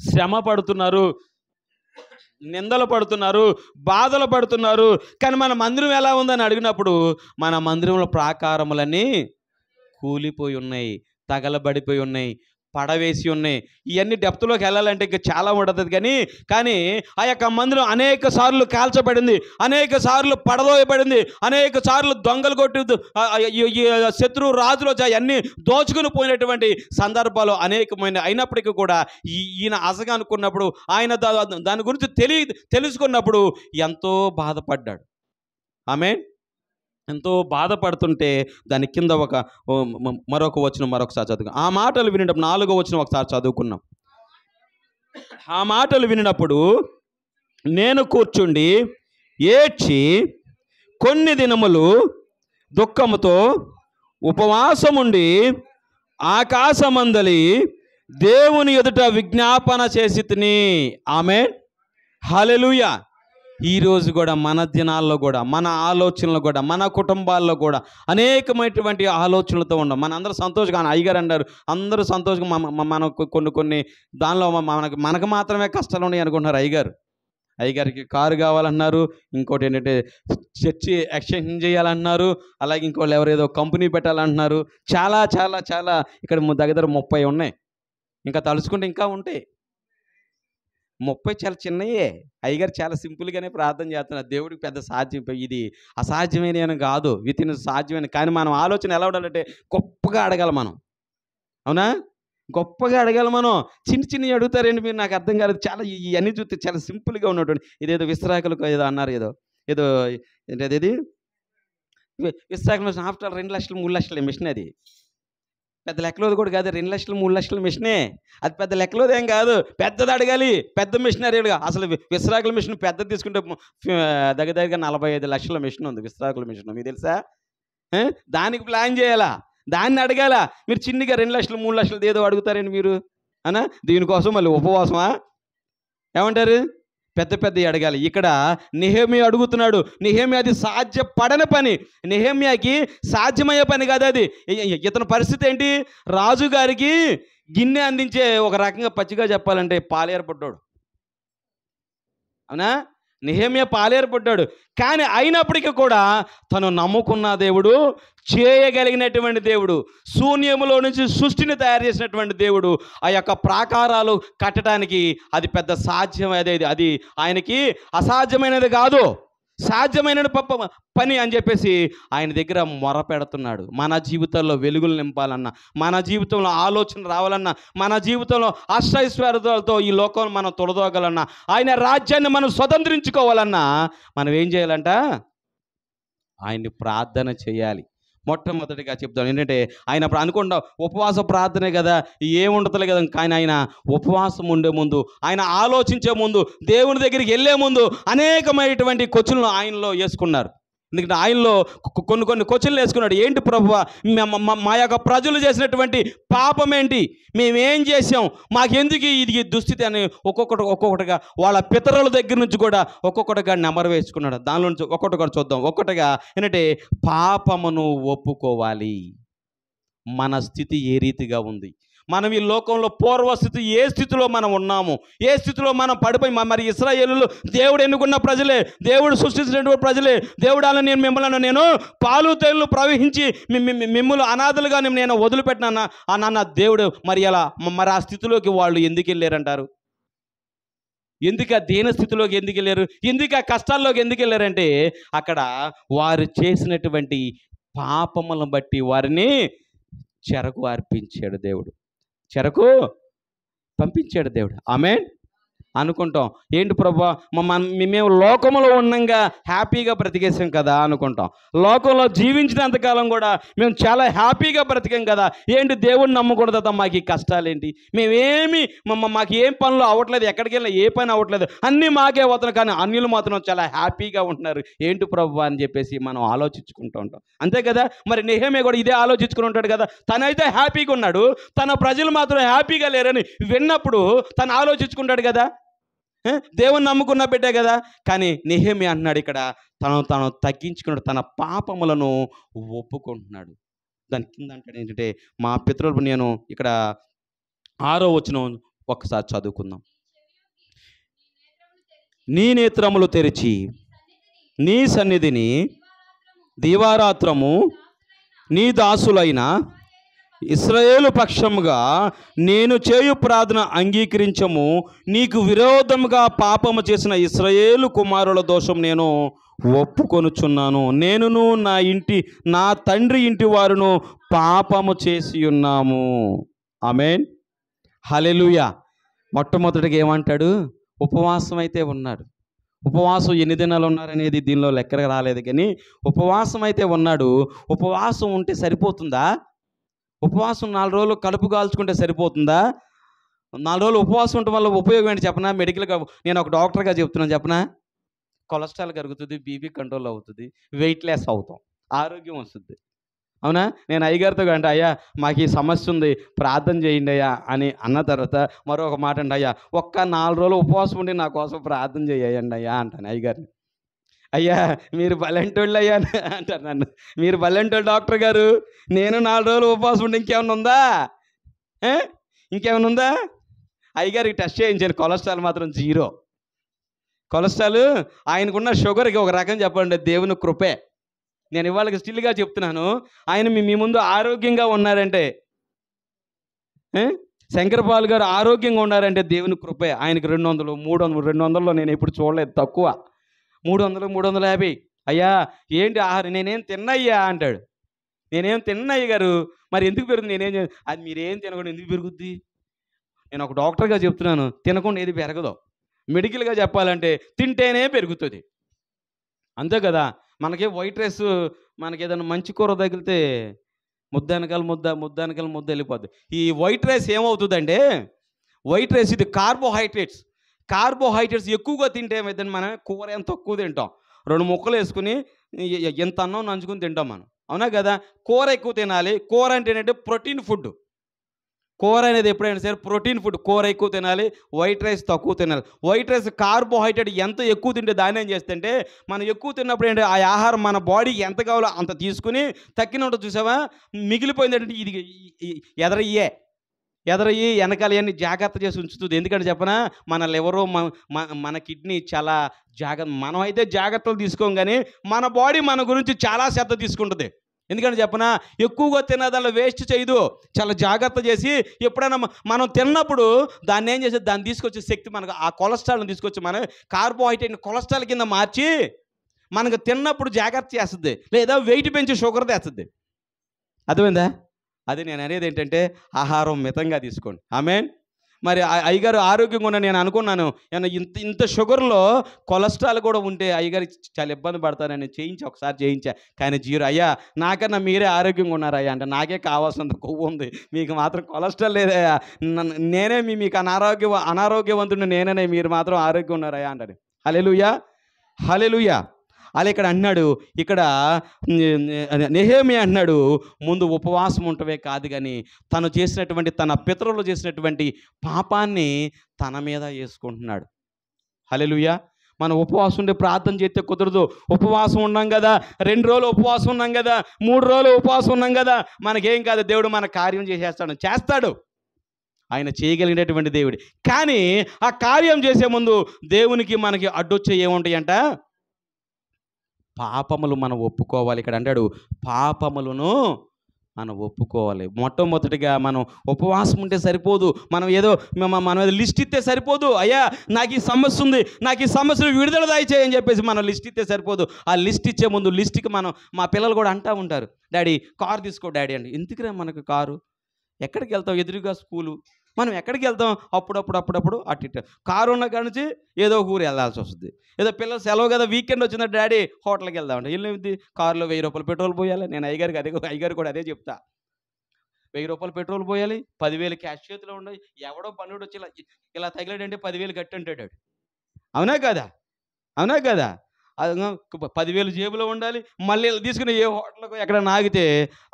శ్రమ పడుతున్నారు, నిందలు పడుతున్నారు, బాధలు పడుతున్నారు. కానీ మన మందిరం ఎలా ఉందని అడిగినప్పుడు మన మందిరంలో ప్రాకారములన్నీ కూలిపోయి ఉన్నాయి, తగలబడిపోయి ఉన్నాయి, పడవేసి ఉన్నాయి. ఇవన్నీ డెప్త్లోకి వెళ్ళాలంటే ఇంకా చాలా ఉంటుంది. కానీ ఆ యొక్క మందిరం అనేక సార్లు కాల్చబడింది, అనేక సార్లు పడదోయబడింది, అనేక సార్లు దొంగలు కొట్టి ఈ శత్రు రాజులు అన్నీ దోచుకుని పోయినటువంటి సందర్భాలు అనేకమైన. అయినప్పటికీ కూడా ఈయన అసగా అనుకున్నప్పుడు, ఆయన దాని గురించి తెలుసుకున్నప్పుడు ఎంతో బాధపడ్డాడు. ఆమేన్. ఎంతో బాధపడుతుంటే దాని కింద మరొక వచనం మరొకసారి చదువుకున్నాం. ఆ మాటలు వినేటప్పుడు 4వ వచనం ఒకసారి చదువుకున్నాం. ఆ మాటలు వినినప్పుడు నేను కూర్చుండి ఏడ్చి కొన్ని దినములు దుఃఖముతో ఉపవాసముండి ఆకాశమందలి దేవుని ఎదుట విజ్ఞాపన చేసి తిని. ఆమేన్. హల్లెలూయా. ఈరోజు కూడా మన దినాల్లో కూడా, మన ఆలోచనలు కూడా, మన కుటుంబాల్లో కూడా అనేకమైనటువంటి ఆలోచనలతో ఉన్నాం. మన అందరూ సంతోషంగా, అయ్యగారు అన్నారు, అందరూ సంతోషంగా మనకు కొన్ని దానిలో మనకు మాత్రమే కష్టాలు ఉన్నాయి అనుకుంటున్నారు. అయ్యగారికి కారు కావాలన్నారు, ఇంకోటి ఏంటంటే చర్చి ఎక్స్టెన్షన్ చేయాలన్నారు, అలాగే ఇంకోళ్ళు ఎవరేదో కంపెనీ పెట్టాలంటున్నారు. చాలా చాలా చాలా ఇక్కడ దగ్గర 30 ఉన్నాయి. ఇంకా తలుచుకుంటే ఇంకా ఉంటాయి. 30 చాలా చిన్నయే. అయ్యగారు చాలా సింపుల్గానే ప్రార్థన చేస్తున్నారు. దేవుడికి పెద్ద సాధ్యం, ఇది అసాధ్యమైన కాదు, వితిన్ సాధ్యమైన. కానీ మనం ఆలోచన ఎలా ఉండాలంటే గొప్పగా అడగాలి మనం. అవునా? గొప్పగా అడగాలి మనం. చిన్నవి అడుగుతారండి మీరు, నాకు అర్థం కాలేదు. చాలా ఇవన్నీ చూస్తే చాలా సింపుల్గా ఉన్నటువంటి, ఇదేదో విశ్రాకులకు ఏదో అన్నారు, ఏదో ఏంటది, ఇది విశ్రాకులు ఆఫ్టర్ 2 లక్షలు 3 లక్షల మిషన్. అది పెద్ద లెక్కలోది కూడా కాదు, 2 లక్షలు 3 లక్షల మిషనే. అది పెద్ద లెక్కలోది ఏం కాదు, పెద్దది అడగాలి, పెద్ద మిషనరీగా. అసలు విశ్రాకుల మిషన్ పెద్దది తీసుకుంటే దగ్గరగా 45 లక్షల మిషన్ ఉంది, విశ్రాకుల మిషన్. మీకు తెలుసా? దానికి ప్లాన్ చేయాలా, దాన్ని అడగాల. మీరు చిన్నగా 2 లక్షలు 3 లక్షలు ఏదో అడుగుతారండి మీరు అనా? దీనికోసం మళ్ళీ ఉపవాసమా? ఏమంటారు? పెద్ద అడగాలి. ఇక్కడ నెహెమ్యా అడుగుతున్నాడు. నెహెమ్యా అది సాధ్యపడని పని, నెహెమ్యాకి సాధ్యమయ్యే పని కాదు అది. ఇతని పరిస్థితి ఏంటి? రాజుగారికి గిన్నె అందించే, ఒక రకంగా పచ్చిగా చెప్పాలంటే పాలేరపడ్డాడు. అవునా? నెహెమ్యా పాలేరపడ్డాడు. కానీ అయినప్పటికీ కూడా తను నమ్ముకున్న దేవుడు, చేయగలిగినటువంటి దేవుడు, శూన్యములో నుంచి సృష్టిని తయారు చేసినటువంటి దేవుడు, ఆ యొక్క ప్రాకారాలు కట్టడానికి అది పెద్ద సాధ్యం. అది ఆయనకి అసాధ్యమైనది కాదు, సాధ్యమైన పని అని చెప్పేసి ఆయన దగ్గర మొర పెడుతున్నాడు. మన జీవితంలో వెలుగులు నింపాలన్నా, మన జీవితంలో ఆలోచన రావాలన్నా, మన జీవితంలో అష్టైశ్వర్యాలతో ఈ లోకం మనం తొలదోగాలన్నా, ఆయన రాజ్యాన్ని మనం స్వతంత్రించుకోవాలన్నా మనం ఏం చేయాలంట? ఆయన్ని ప్రార్థన చేయాలి. మొట్టమొదటిగా చెప్తాను ఏంటంటే, ఆయన అనుకుండా ఉపవాస ప్రార్థనే కదా, ఏముండతలే కదా. కానీ ఆయన ఉపవాసం ఉండే ముందు, ఆయన ఆలోచించే ముందు, దేవుని దగ్గరికి వెళ్ళే ముందు అనేకమైనటువంటి క్వశ్చన్లు ఆయనలో వేసుకున్నారు. ఎందుకంటే ఆయనలో కొన్ని క్వశ్చన్లు వేసుకున్నాడు. ఏంటి ప్రభువా, మా యొక్క ప్రజలు చేసినటువంటి పాపం ఏంటి, మేమేం చేసాం, మాకెందుకు ఇది దుస్థితి అని ఒక్కొక్కటిగా వాళ్ళ పితరుల దగ్గర నుంచి కూడా ఒక్కొక్కటిగా నెమరు వేసుకున్నాడు. దానిలో నుంచి ఒక్కొక్కటి చూద్దాం. ఒక్కటిగా ఏంటంటే, పాపమును ఒప్పుకోవాలి. మన స్థితి ఏ రీతిగా ఉంది, మనం ఈ లోకంలో పూర్వస్థితి ఏ స్థితిలో మనం ఉన్నాము, ఏ స్థితిలో మనం పడిపోయి. మరి ఇశ్రాయేలులు దేవుడు ఎన్నుకున్న ప్రజలే, దేవుడు సృష్టించినటువంటి ప్రజలే. దేవుడు అలా నేను పాలు తేళ్లు ప్రవహించి మిమ్మల్ని అనాథలుగా నేను వదిలిపెట్టినా అన్న దేవుడు మరి ఆ స్థితిలోకి వాళ్ళు ఎందుకు వెళ్ళారంటారు? ఎందుకు ఆ దీన స్థితిలోకి ఎందుకు వెళ్ళారు? ఎందుకు ఆ కష్టాల్లోకి ఎందుకు వెళ్ళారంటే, అక్కడ వారు చేసినటువంటి పాపములను బట్టి వారిని చెరకు అర్పించాడు దేవుడు, చెరకు పంపించాడు దేవుడు. ఆమేన్ అనుకుంటాం. ఏంటి ప్రభువా, మేము లోకంలో ఉన్నాగా హ్యాపీగా బ్రతికేసాం కదా అనుకుంటాం. లోకంలో జీవించినంతకాలం కూడా మేము చాలా హ్యాపీగా బ్రతికాం కదా, ఏంటి దేవుడిని నమ్మకూడదా, మాకు ఈ కష్టాలేంటి, మేమేమి మాకు ఏం పనులు అవ్వట్లేదు, ఎక్కడికి వెళ్ళినా ఏ పని అవ్వట్లేదు, అన్నీ మాకే అవుతున్నాయి, కానీ అన్యులు మాత్రం చాలా హ్యాపీగా ఉంటున్నారు, ఏంటి ప్రభువా అని చెప్పేసి మనం ఆలోచించుకుంటూ ఉంటాం. అంతే కదా? మరి నెహెమ్యా కూడా ఇదే ఆలోచించుకుని ఉంటాడు కదా. తనైతే హ్యాపీగా ఉన్నాడు, తన ప్రజలు మాత్రం హ్యాపీగా లేరని విన్నప్పుడు తను ఆలోచించుకుంటాడు కదా. దేవుని నమ్ముకున్న బిడ్డే కదా. కానీ నెహెమ్యా అంటున్నాడు ఇక్కడ, తను తగ్గించుకున్నాడు, తన పాపములను ఒప్పుకుంటున్నాడు. దాని కింద అంటాడు ఏంటంటే, మా పితరులు, నేను ఇక్కడ 6వ వచనం ఒక్కసారి చదువుకుందాం. నీ నేత్రములు తెరిచి నీ సన్నిధిని దివారాత్రము నీ దాసులైన ఇశ్రాయేలు పక్షముగా నేను చేయు ప్రార్థన అంగీకరించము. నీకు విరోధముగా పాపము చేసిన ఇశ్రాయేలు కుమారుల దోషం నేను ఒప్పుకొనుచున్నాను. నేనును నా తండ్రి ఇంటి వారును పాపము చేసి ఉన్నాము. ఆమేన్, హల్లెలూయా. మొట్టమొదటిగా ఏమంటాడు? ఉపవాసం అయితే ఉన్నాడు. ఉపవాసం ఎన్ని దినాలు ఉన్నారనేది దీనిలో లెక్కగా రాలేదు, కానీ ఉపవాసం అయితే ఉన్నాడు. ఉపవాసం ఉంటే సరిపోతుందా? ఉపవాసం 4 రోజులు కడుపు కాల్చుకుంటే సరిపోతుందా? 4 రోజులు ఉపవాసం ఉండటం వల్ల ఉపయోగం ఏంటి చెప్పనా? మెడికల్గా నేను ఒక డాక్టర్గా చెప్తున్నాను చెప్పనా? కొలెస్ట్రాల్ కరుగుతుంది, బీపీ కంట్రోల్ అవుతుంది, వెయిట్ లెస్ అవుతాం, ఆరోగ్యం వస్తుంది. అవునా? నేను అయ్యగారితో అంటే అయ్యా మాకు ఈ సమస్య ఉంది ప్రార్థన చేయండి అయ్యా అని అన్న తర్వాత మరొక మాట అండి, అయ్యా ఒక్క 4 రోజులు ఉపవాసం ఉండి నా కోసం ప్రార్థన చేయండి అయ్యా అంటాను అయ్యగారిని. అయ్యా మీరు బలెంటోళ్ళు అయ్యా అంటారు నన్ను. మీరు బలెంటోళ్ళు డాక్టర్ గారు, నేను 4 రోజులు ఉపవాసం ఉండి ఇంకేమైనా ఉందా? ఇంకేమైనా ఉందా? అయ్యగారికి టెస్ట్ చేయించాను, కొలెస్ట్రాల్ మాత్రం 0. కొలెస్ట్రాల్ ఆయనకున్న షుగర్కి ఒక రకం చెప్పండి, దేవుని కృపే. నేను ఇవాళకి స్టిల్గా చెప్తున్నాను, ఆయన మీ ముందు ఆరోగ్యంగా ఉన్నారంటే, శంకరపాల్ గారు ఆరోగ్యంగా ఉన్నారంటే దేవుని కృపే. ఆయనకి 200, 300, 200లో నేను ఎప్పుడు చూడలేదు, తక్కువ 300, 350. అయ్యా ఏంటి ఆహారం? నేనేం తిన్నయ్యా అంటాడు. నేనేం తిన్నయ్య గారు. మరి ఎందుకు పెరుగుతుంది? అది మీరేం తినకుండా ఎందుకు పెరుగుద్ది? నేను ఒక డాక్టర్గా చెప్తున్నాను, తినకుండా ఏది పెరగదు. మెడికల్గా చెప్పాలంటే తింటేనే పెరుగుతుంది, అంతే కదా. మనకి వైట్ రైస్, మనకి ఏదైనా మంచి కూర తగిలితే ముద్ద వెళ్ళిపోద్ది. ఈ వైట్ రైస్ ఏమవుతుందంటే, వైట్ రైస్ ఇది కార్బోహైడ్రేట్స్ ఎక్కువగా తింటే ఏమైందని, మనం కూర ఎంత తక్కువ తింటాం, 2 ముక్కలు వేసుకుని ఎంత అన్నం నంచుకుని తింటాం మనం, అవునా కదా. కూర ఎక్కువ తినాలి. కూర అంటే ఏంటంటే ప్రోటీన్ ఫుడ్. కూర అనేది ఎప్పుడైనా సరే ప్రోటీన్ ఫుడ్. కూర ఎక్కువ తినాలి, వైట్ రైస్ తక్కువ తినాలి. వైట్ రైస్ కార్బోహైడ్రేట్ ఎంత ఎక్కువ తింటే దాన్ని ఏం చేస్తుంటే, మనం ఎక్కువ తిన్నప్పుడు ఏంటంటే ఆ ఆహారం మన బాడీకి ఎంత కావాలో అంత తీసుకుని తక్కిన ఉంటుంది చూసావా, మిగిలిపోయింది ఏంటంటే ఇది ఎదరయ్యి వెనకాల అన్ని జాగ్రత్త చేసి ఉంచుతుంది. ఎందుకంటే చెప్పనా, మన లివరు మన కిడ్నీ చాలా మనం అయితే జాగ్రత్తలు తీసుకోం, కానీ మన బాడీ మన గురించి చాలా శ్రద్ధ తీసుకుంటుంది. ఎందుకంటే చెప్పనా, ఎక్కువగా తిన్నదానిలో వేస్ట్ చేయదు, చాలా జాగ్రత్త చేసి ఎప్పుడైనా మనం తిన్నప్పుడు దాన్ని ఏం చేసేది, దాన్ని తీసుకొచ్చే శక్తి మనకు, ఆ కొలెస్ట్రాల్ని తీసుకొచ్చి మన కార్బోహైడ్రేట్ని కొలెస్ట్రాల్ కింద మార్చి మనకు తిన్నప్పుడు జాగ్రత్త చేస్తుంది, లేదా వెయిట్ పెంచి షుగర్ తెస్తుంది. అర్థమైందా? అది నేను అనేది ఏంటంటే, ఆహారం మితంగా తీసుకోండి. ఆమేన్. మరి అయ్యగారు ఆరోగ్యంగా ఉన్న నేను అనుకున్నాను, ఇంత షుగర్లో కొలెస్ట్రాల్ కూడా ఉంటే అయ్యగారు చాలా ఇబ్బంది పడతానని ఒకసారి చేయించా, కానీ 0. అయ్యా నాకన్నా మీరే ఆరోగ్యంగా ఉన్నారయ్యా అంటే, నాకే కావాల్సినంత కొవ్వు ఉంది, మీకు మాత్రం కొలెస్ట్రాల్ లేదయ్యా, నేనే మీకు అనారోగ్యవంతుడిని నేనే, మీరు మాత్రం ఆరోగ్యం ఉన్నారయ్యా అంటారు. హల్లెలూయా, హల్లెలూయా. అలా ఇక్కడ అన్నాడు, ఇక్కడ నెహెమ్యా అన్నాడు, ముందు ఉపవాసం ఉండటమే కాదు కానీ తను చేసినటువంటి, తన పితరులు చేసినటువంటి పాపాన్ని తన మీద వేసుకుంటున్నాడు. హల్లెలూయా. మనం ఉపవాసం ఉండి ప్రార్థన చేస్తే కుదరదు. ఉపవాసం ఉన్నాం కదా, 2 రోజులు ఉపవాసం ఉన్నాం కదా, 3 రోజులు ఉపవాసం ఉన్నాం కదా, మనకేం కాదు, దేవుడు మన కార్యం చేస్తాడు. ఆయన చేయగలిగినటువంటి దేవుడు. కానీ ఆ కార్యం చేసే ముందు దేవునికి మనకి అడ్డొచ్చే ఏముంటాయంట? పాపములు మనం ఒప్పుకోవాలి. ఇక్కడ అంటాడు పాపములను మనం ఒప్పుకోవాలి. మొట్టమొదటిగా మనం ఉపవాసం ఉంటే సరిపోదు, మనం ఏదో లిస్ట్ ఇస్తే సరిపోదు. అయ్యా నాకు ఈ సమస్య ఉంది, నాకు ఈ సమస్యను విడుదల దయచేయని చెప్పేసి మనం లిస్ట్ ఇస్తే సరిపోదు. ఆ లిస్ట్ ఇచ్చే ముందు లిస్ట్కి మా పిల్లలు కూడా అంటూ ఉంటారు, డాడీ కారు తీసుకో డాడీ అండి. ఎందుకురా మనకు కారు? ఎక్కడికి వెళ్తాం? ఎదురుగా స్కూలు, మనం ఎక్కడికి వెళ్తాం? అప్పుడప్పుడు అటు కారు ఉన్న కాడ నుంచి ఏదో ఒక ఊరు వెళ్ళాల్సి వస్తుంది. ఏదో పిల్లలు సెలవు కదా, వీకెండ్ వచ్చిందా డాడీ హోటల్కి వెళ్దామంటే, వెళ్ళి కారులో 1000 రూపాయలు పెట్రోల్ పోయాలి. నేను అయ్యగారు కూడా అదే చెప్తా, 1000 రూపాయలు పెట్రోల్ పోయాలి, 10,000 క్యాష్ చేతిలో ఉండాలి. ఎవడో పన్నుడు వచ్చి ఇలా తగిలాడంటే 10,000 కట్టి అంటాడు. అవునా కదా? 10,000 జేబులో ఉండాలి. మళ్ళీ తీసుకుని ఏ హోటల్కు ఎక్కడ నాగితే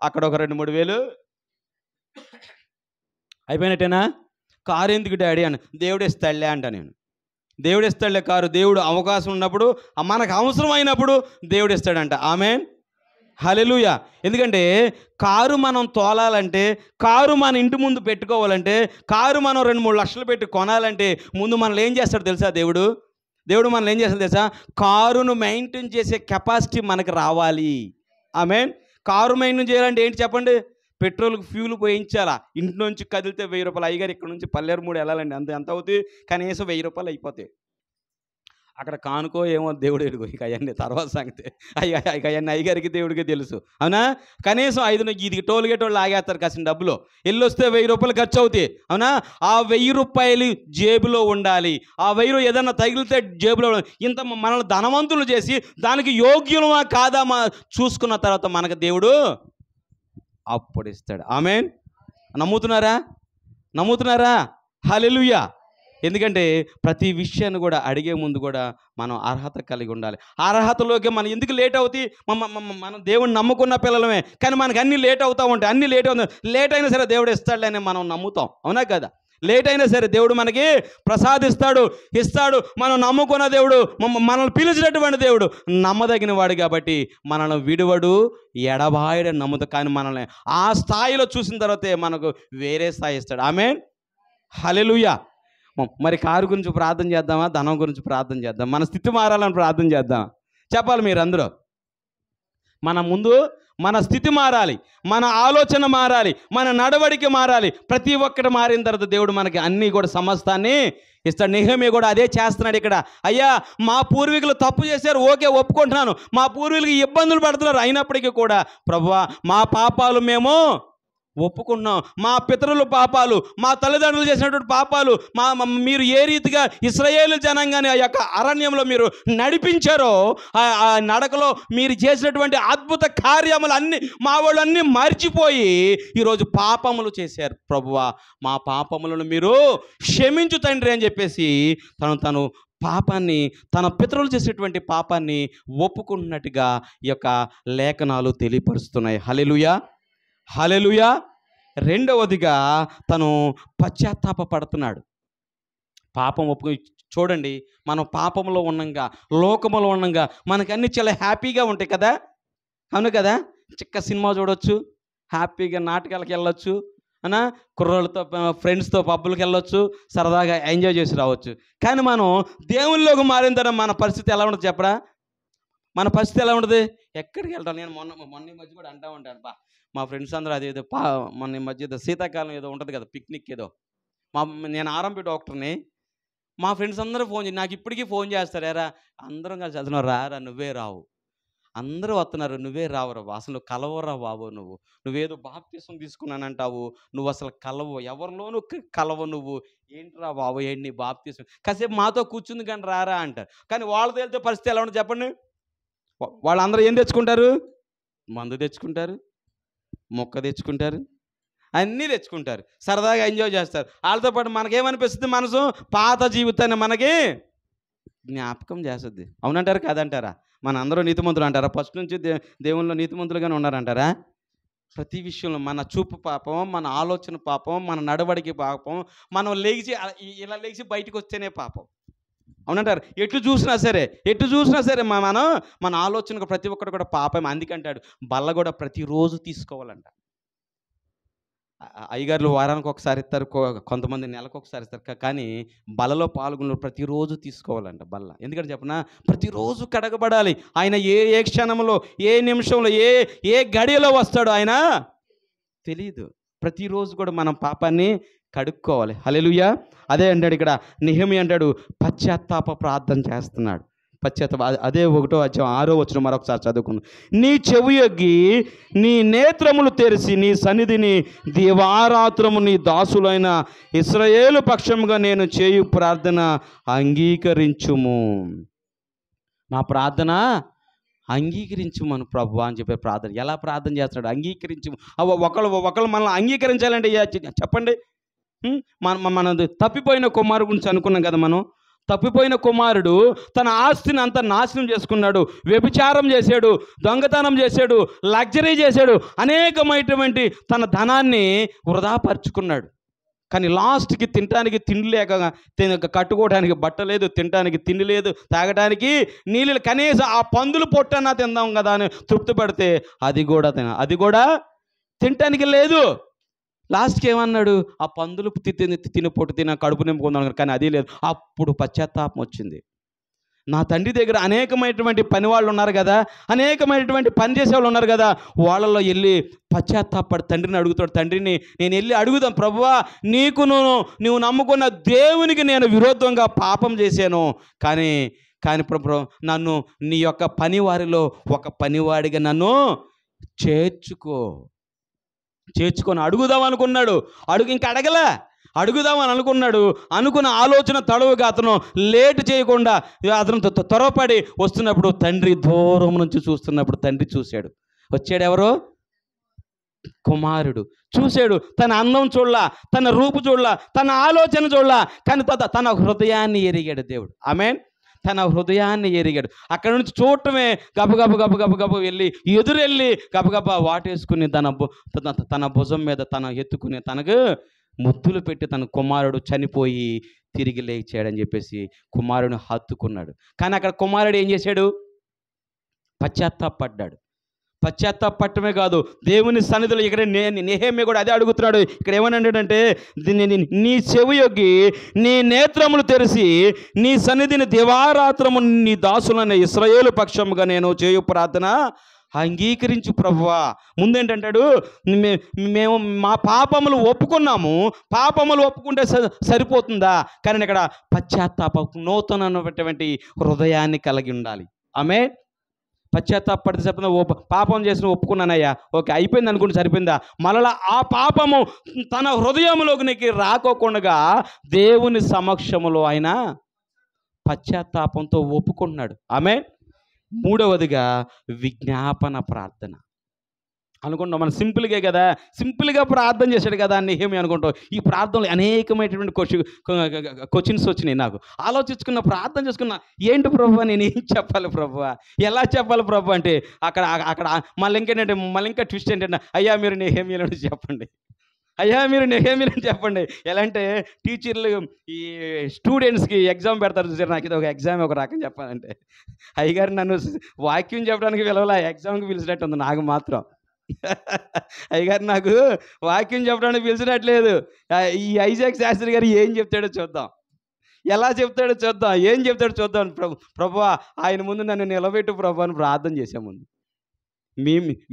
అక్కడ ఒక 2-3 వేలు అయిపోయినట్టేనా? కారు ఎందుకు డాడీ అని, దేవుడు ఇస్తాడులే అంట. నేను దేవుడు ఇస్తాడులే కారు, దేవుడు అవకాశం ఉన్నప్పుడు, మనకు అవసరం అయినప్పుడు దేవుడు ఇస్తాడంట. ఆమేన్, హల్లెలూయా. ఎందుకంటే కారు మనం తోలాలంటే, కారు మన ఇంటి ముందు పెట్టుకోవాలంటే, కారు మనం 2-3 లక్షలు పెట్టి కొనాలంటే ముందు మనల్ని ఏం చేస్తాడు తెలుసా? దేవుడు మనల్ని ఏం చేస్తాడు తెలుసా? కారును మెయింటైన్ చేసే కెపాసిటీ మనకు రావాలి. ఆమేన్. కారు మెయింటైన్ చేయాలంటే ఏంటి చెప్పండి? పెట్రోల్కి ఫ్యూల్ పోయించాలా, ఇంటి నుంచి కదిలితే 1000 రూపాయలు. అయ్యగారు ఇక్కడ నుంచి పల్లెరుమూడు వెళ్ళాలండి, అంత ఎంత అవుతుంది? కనీసం 1000 రూపాయలు అయిపోతాయి. అక్కడ కానుకో ఏమో దేవుడు ఎడుగు, ఇక అవన్నీ తర్వాత సంగతి. ఇక అవన్నీ అయ్యగారికి దేవుడికి తెలుసు, అవునా? కనీసం 5 ఇది టోల్ గేట్ వాళ్ళు ఆగేస్తారు కాసిన డబ్బులు, వెళ్ళొస్తే 1000 రూపాయలు ఖర్చు అవుతాయి, అవునా? ఆ 1000 రూపాయలు జేబులో ఉండాలి. ఆ 1000 ఏదన్నా తగిలితే జేబులో ఇంత మనల్ని ధనవంతులు చేసి దానికి యోగ్యులమా కాదా చూసుకున్న తర్వాత మనకు దేవుడు అప్పుడు ఇస్తాడు. ఆమేన్. నమ్ముతున్నారా? హల్లెలూయా. ఎందుకంటే ప్రతి విషయాన్ని కూడా అడిగే ముందు కూడా మనం అర్హత కలిగి ఉండాలి. అర్హతలోకి మనం ఎందుకు లేట్ అవుతాయి? మనం దేవుడిని నమ్ముకున్న పిల్లలమే, కానీ మనకు అన్నీ లేట్ అవుతూ ఉంటాయి. అన్నీ లేట్ అవుతుంది. లేట్ అయినా సరే దేవుడు ఇస్తాడులే మనం నమ్ముతాం, అవునా కదా? లేట్ అయినా సరే దేవుడు మనకి ప్రసాదిస్తాడు, ఇస్తాడు. మనం నమ్ముకున్న దేవుడు, మనల్ని పిలిచినటువంటి దేవుడు నమ్మదగిన వాడు కాబట్టి మనల్ని విడువడు, ఎడబాయడని నమ్ముతాం. కానీ మనల్ని ఆ స్థాయిలో చూసిన తర్వాతే మనకు వేరే స్థాయి ఇస్తాడు. ఆమేన్. హల్లెలూయా. మరి కారు గురించి ప్రార్థన చేద్దామా? ధనం గురించి ప్రార్థన చేద్దాం? మన స్థితి మారాలని ప్రార్థన చేద్దామా? చెప్పాలి మీరు అందరూ. మన స్థితి మారాలి, మన ఆలోచన మారాలి, మన నడవడిక మారాలి. ప్రతి ఒక్కటి మారిన తర్వాత దేవుడు మనకి అన్నీ కూడా సమస్తాన్ని ఇస్తాడు. నెహెమీయా కూడా అదే చేస్తున్నాడు ఇక్కడ. అయ్యా, మా పూర్వీకులు తప్పు చేశారు, ఓకే, ఒప్పుకుంటున్నాను. మా పూర్వీకులకి ఇబ్బందులు పడుతున్నారు, అయినప్పటికీ కూడా ప్రభువా మా పాపాలు మేము ఒప్పుకున్నాం. మా పితరుల పాపాలు, మా తల్లిదండ్రులు చేసినటువంటి పాపాలు, మీరు ఏ రీతిగా ఇశ్రాయేలు జనాంగాన్ని ఆ యొక్క అరణ్యంలో మీరు నడిపించారో, ఆ నడకలో మీరు చేసినటువంటి అద్భుత కార్యములు అన్నీ మా వాళ్ళన్నీ మర్చిపోయి ఈరోజు పాపములు చేశారు. ప్రభువా మా పాపములను మీరు క్షమించు తండ్రి అని చెప్పేసి తను పాపాన్ని, తన పితరులు చేసేటువంటి పాపాన్ని ఒప్పుకుంటున్నట్టుగా ఈ యొక్క లేఖనాలు తెలియపరుస్తున్నాయి. హల్లెలూయా. రెండవదిగా తను పశ్చాత్తాప పడుతున్నాడు. పాపం ఒప్పుకొని చూడండి, మనం పాపంలో ఉండంగా, లోకములో ఉండంగా మనకన్నీ చాలా హ్యాపీగా ఉంటాయి కదా, అవును కదా? చిక్క సినిమా చూడొచ్చు, హ్యాపీగా నాటకాలకు వెళ్ళొచ్చు, అనా కుర్రోళ్ళతో ఫ్రెండ్స్తో పబ్బులకు వెళ్ళొచ్చు, సరదాగా ఎంజాయ్ చేసి రావచ్చు. కానీ మనం దేవుళ్ళలోకి మారిన తర్వాత మన పరిస్థితి ఎలా ఉంటుంది చెప్పరా? మన పరిస్థితి ఎలా ఉంటుంది? ఎక్కడికి వెళ్తాను? నేను మొన్న మధ్య కూడా అంటూ ఉంటాను, మా ఫ్రెండ్స్ అందరూ అదేదో మొన్న మధ్య శీతాకాలం ఏదో ఉంటుంది కదా, పిక్నిక్ ఏదో. నేను ఆర్ఎంపీ డాక్టర్ని. మా ఫ్రెండ్స్ అందరూ ఫోన్ చేసి నాకు ఇప్పటికీ ఫోన్ చేస్తారు, ఎరా అందరం కలిసి వెళ్తున్నావు, రారా, నువ్వే రావు. అందరూ వస్తున్నారు, నువ్వే రావురా, అసలు కలవరా బాబు, నువ్వేదో బాప్తిసం తీసుకున్నానంటావు, నువ్వు అసలు కలవు, ఎవరిలోనూ కలవు, నువ్వు ఏంట్రా బాబు, ఏంటి బాప్తిసం, కాసేపు మాతో కూర్చుంది కానీ రారా అంటారు. కానీ వాళ్ళతో వెళ్తే పరిస్థితి ఎలా ఉంటుంది చెప్పండి? వాళ్ళందరూ ఏం తెచ్చుకుంటారు? మందు తెచ్చుకుంటారు, మొక్క తెచ్చుకుంటారు, అన్నీ తెచ్చుకుంటారు, సరదాగా ఎంజాయ్ చేస్తారు. వాళ్ళతో పాటు మనకేమనిపిస్తుంది? మనసు పాత జీవితాన్ని మనకి జ్ఞాపకం చేస్తుంది. అవునంటారు కాదంటారా? మన అందరూ నీతిమంతులు అంటారా? ఫస్ట్ నుంచి దేవుల్లో నీతిమంతులుగానే ఉన్నారంటారా? ప్రతి విషయంలో మన చూపు పాపం, మన ఆలోచన పాపం, మన నడవడికి పాపం, మనం ఇలా లేచి బయటకు వస్తేనే పాపం, అవునంటారు? ఎటు చూసినా సరే మన ఆలోచనకు ప్రతి ఒక్కటి కూడా పాపం. అందుకంటాడు బల్ల కూడా ప్రతిరోజు తీసుకోవాలంట. అయ్యగారులు వారానికి ఒకసారి ఇస్తారు, కొంతమంది నెలకు ఒకసారి ఇస్తారు, కానీ బలలో పాల్గొన్న ప్రతిరోజు తీసుకోవాలంట బల్ల. ఎందుకంటే చెప్పనా, ప్రతిరోజు కడగబడాలి. ఆయన ఏ క్షణంలో, ఏ నిమిషంలో, ఏ గడియలో వస్తాడో ఆయన తెలియదు. ప్రతిరోజు కూడా మనం పాపాన్ని కడుక్కోవాలి. హల్లెలూయా. అదే అంటాడు ఇక్కడ నెహెమీయా, అంటాడు పశ్చాత్తాప ప్రార్థన చేస్తున్నాడు. అదే 1వ అధ్యాయం 6వ వచనం మరొకసారి చదువుకుందాం. నీ చెవి యొగ్గి నీ నేత్రములు తెరిచి నీ సన్నిధిని దివారాత్రము నీ దాసులైన ఇశ్రాయేలు పక్షముగా నేను చేయు ప్రార్థన అంగీకరించుము. మా ప్రార్థన అంగీకరించుమను ప్రభు అని చెప్పే ప్రార్థన. ఎలా ప్రార్థన చేస్తాడు? అంగీకరించుము. ఒకళ్ళు మనల్ని అంగీకరించాలంటే చెప్పండి. మన తప్పిపోయిన కుమారుడు గురించి అనుకున్నాం కదా. మనం తప్పిపోయిన కుమారుడు తన ఆస్తిని అంతా నాశనం చేసుకున్నాడు, వ్యభిచారం చేశాడు, దొంగతనం చేశాడు, లగ్జరీ చేశాడు, అనేకమైనటువంటి తన ధనాన్ని వృధాపరుచుకున్నాడు. కానీ లాస్ట్కి తినటానికి తిండి లేక, కట్టుకోవడానికి బట్ట లేదు, తినటానికి తిండి లేదు, తాగడానికి నీళ్ళు, కనీసం ఆ పందులు పొట్టన్నా తిందాం కదా అని తృప్తి పడితే అది కూడా తినటానికి లేదు. లాస్ట్కి ఏమన్నాడు? ఆ పందులు తిని పొట్టు తిన కడుపు నింపుకుందాం, కానీ అది లేదు. అప్పుడు పశ్చాత్తాపం వచ్చింది. నా తండ్రి దగ్గర అనేకమైనటువంటి పని వాళ్ళు ఉన్నారు కదా, అనేకమైనటువంటి పని చేసేవాళ్ళు ఉన్నారు కదా, వాళ్ళల్లో వెళ్ళి పశ్చాత్తాపడి తండ్రిని అడుగుతాడు. తండ్రిని నేను వెళ్ళి అడుగుదాం, ప్రభువా నువ్వు నమ్ముకున్న దేవునికి నేను విరోధంగా పాపం చేశాను, కానీ ప్రభు నన్ను నీ యొక్క పనివారిలో ఒక పనివాడిగా నన్ను చేర్చుకొని అడుగుదాం అనుకున్నాడు. ఇంకా అడుగుదామని అనుకున్నాడు. అనుకున్న ఆలోచన తడవుగా అతను లేట్ చేయకుండా అతను త్వరపడి వస్తున్నప్పుడు తండ్రి దూరం నుంచి చూస్తున్నప్పుడు తండ్రి చూశాడు. వచ్చాడు ఎవరో? కుమారుడు చూశాడు. తన అందం చూడలా, తన రూపు చూడలా, తన ఆలోచన చూడలా, కానీ తన హృదయాన్ని ఎరిగాడు దేవుడు. ఆమేన్. తన హృదయాన్ని ఎరిగాడు. అక్కడ నుంచి చూడటమే గబగబ వెళ్ళి ఎదురెళ్ళి గబగబా వాటేసుకుని తన భుజం మీద తన ఎత్తుకుని తనకు ముద్దులు పెట్టి తన కుమారుడు చనిపోయి తిరిగి లేచాడని చెప్పేసి కుమారుని హత్తుకున్నాడు. కానీ అక్కడ కుమారుడు ఏం చేశాడు? పశ్చాత్తాపడటమే కాదు, దేవుని సన్నిధిలో ఇక్కడ నెహెమ్యా కూడా అదే అడుగుతున్నాడు. ఇక్కడ ఏమన్నాడంటే, నీ చెవియొగ్గి నీ నేత్రములు తెరిచి నీ సన్నిధిని దివారాత్రము నీ దాసులైన ఇశ్రాయేలు పక్షముగా నేను చేయు ప్రార్థన అంగీకరించు ప్రభువా. ముందేంటంటాడు, మేము మా పాపములు ఒప్పుకున్నాము, పాపములు ఒప్పుకుంటే సరిపోతుందా? కానీ ఇక్కడ పశ్చాత్తాప నూతనమైనటువంటి హృదయాన్ని కలిగి ఉండాలి. ఆమె పశ్చాత్తాపడితే చెప్పిన పాపం చేసిన ఒప్పుకున్నానయ్యా, ఓకే అయిపోయింది అనుకుంటే సరిపోయిందా? మళ్ళా ఆ పాపము తన హృదయంలోకి రాకోకుండా దేవుని సమక్షములో ఆయన పశ్చాత్తాపంతో ఒప్పుకుంటున్నాడు. ఆమె మూడవదిగా విజ్ఞాపన ప్రార్థన. అనుకుంటాం మనం సింపుల్గా ప్రార్థన చేశాడు కదా అని ఏమి అనుకుంటాం. ఈ ప్రార్థనలో అనేకమైనటువంటి క్వశ్చన్స్ వచ్చినాయి. నాకు ఆలోచించుకున్న, ప్రార్థన చేసుకున్నా, ఏంటి ప్రభు నేను ఏం చెప్పాలి ప్రభు, ఎలా చెప్పాలి ప్రభు అంటే అక్కడ మళ్ళీ ఇంకా ట్విస్ట్ ఏంటంటే, అయ్యా మీరు నెహెమ్యాను చెప్పండి, అయ్యా మీరు నెహెమ్యాను చెప్పండి. ఎలా అంటే టీచర్లు ఈ స్టూడెంట్స్కి ఎగ్జామ్ పెడతారు చూసారు, నాకు ఇది ఒక ఎగ్జామ్ ఒక రకం చెప్పాలంటే, అయ్యగారు నన్ను వాక్యం చెప్పడానికి పిలవలా, ఎగ్జామ్కి పిలిచినట్టు ఉంది నాకు మాత్రం. అయ్యగారు నాకు వాక్యం చెప్పడానికి పిలిచినట్లేదు. ఈ ఐజాక్ శాస్త్రి గారు ఏం చెప్తాడో చూద్దాం, ఎలా చెప్తాడో చూద్దాం, ఏం చెప్తాడో చూద్దాం. ప్రభువా ఆయన ముందు నన్ను నిలబెట్టు ప్రభు అని ప్రార్థన చేసే ముందు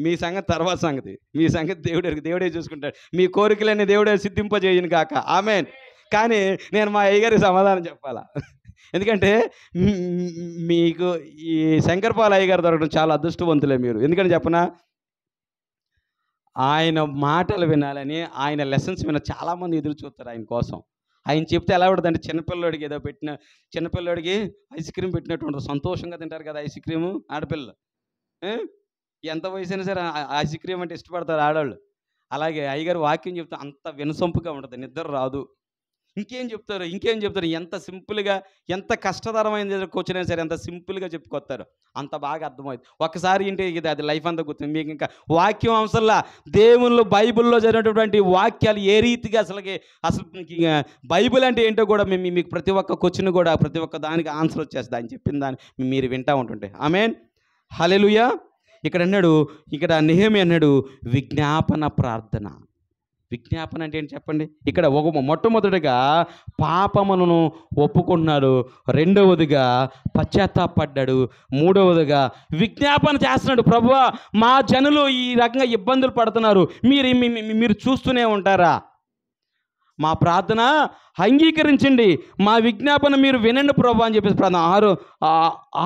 మీ సంగతి తర్వాత సంగతి, మీ సంగతి దేవుడే చూసుకుంటాడు. మీ కోరికలన్నీ దేవుడే సిద్ధింపజేయను కాక. ఆమేన్. కానీ నేను మా అయ్యగారికి సమాధానం చెప్పాలా, ఎందుకంటే మీకు ఈ శంకరపాల అయ్యగారు దొరకడం చాలా అదృష్టవంతులే మీరు. ఎందుకంటే చెప్పనా, ఆయన మాటలు వినాలని, ఆయన లెసన్స్ చాలామంది ఎదురు చూస్తారు ఆయన కోసం. ఆయన చెప్తే ఎలా ఉంటుంది, చిన్నపిల్లడికి ఏదో చిన్నపిల్లడికి ఐస్ క్రీమ్ పెట్టినట్టు ఉంటుంది, సంతోషంగా తింటారు కదా ఐస్ క్రీము ఆడపిల్లలు. ఎంత వయసు అయినా సరే ఐస్ క్రీమ్ అంటే ఇష్టపడతారు ఆడవాళ్ళు. అలాగే అయ్యగారు వాక్యం చెప్తే అంత వినసొంపుగా ఉంటుంది, నిద్ర రాదు. ఇంకేం చెప్తారు ఎంత సింపుల్గా, ఎంత కష్టతరమైన కూర్చున్నా సరే ఎంత సింపుల్గా చెప్పుకొస్తారు, అంత బాగా అర్థమవుతుంది. ఒక్కసారి ఇంటి అది లైఫ్ అంతా గుర్తుంది మీకు. ఇంకా వాక్యం అవసరంలా, దేవుళ్ళు బైబిల్లో జరిగినటువంటి వాక్యాలు ఏ రీతిగా అసలు బైబిల్ అంటే ఏంటో కూడా మీకు ప్రతి ఒక్క క్వశ్చన్ కూడా ప్రతి ఒక్క దానికి ఆన్సర్ వచ్చేస్తుంది ఆయన చెప్పిన దాన్ని మీరు వింటూ ఉంటుంటే. ఆమేన్. హల్లెలూయా. ఇక్కడ నెహెమ్యా అన్నాడు విజ్ఞాపన ప్రార్థన. విజ్ఞాపన అంటే ఏంటి చెప్పండి? ఇక్కడ మొట్టమొదటిగా పాపమును ఒప్పుకున్నాడు, రెండవదిగా పశ్చాత్తాపడ్డాడు, మూడవదిగా విజ్ఞాపన చేస్తున్నాడు. ప్రభువా మా జనులు ఈ రకంగా ఇబ్బందులు పడుతున్నారు, మీరు చూస్తూనే ఉంటారా? మా ప్రార్థన అంగీకరించండి, మా విజ్ఞాపన మీరు వినండి ప్రభు అని చెప్పేసి ప్రార్థన.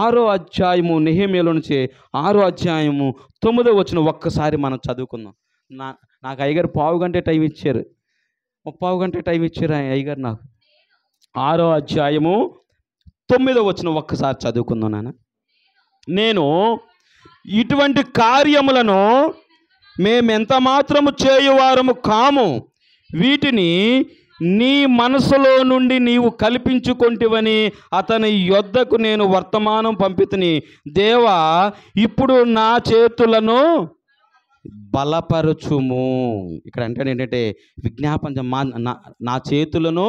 6వ అధ్యాయము నెహెమ్యాలో నుంచి 6వ అధ్యాయము 9వ వచనం ఒక్కసారి మనం చదువుకుందాం. నాకు అయ్యగారు పావు గంట టైం ఇచ్చారు అయ్యగారు నాకు. 6వ అధ్యాయము 9వ వచనం ఒక్కసారి చదువుకుందాం నాన్న. నేను ఇటువంటి కార్యములను మేమెంత మాత్రము చేయువారము కాము, వీటిని నీ మనసులో నుండి నీవు కల్పించుకొంటివని అతని యొద్దకు నేను వర్తమానం పంపితిని. దేవా ఇప్పుడు నా చేతులను బలపరచుము. ఇక్కడ అంటే ఏంటంటే విజ్ఞాపన, నా చేతులను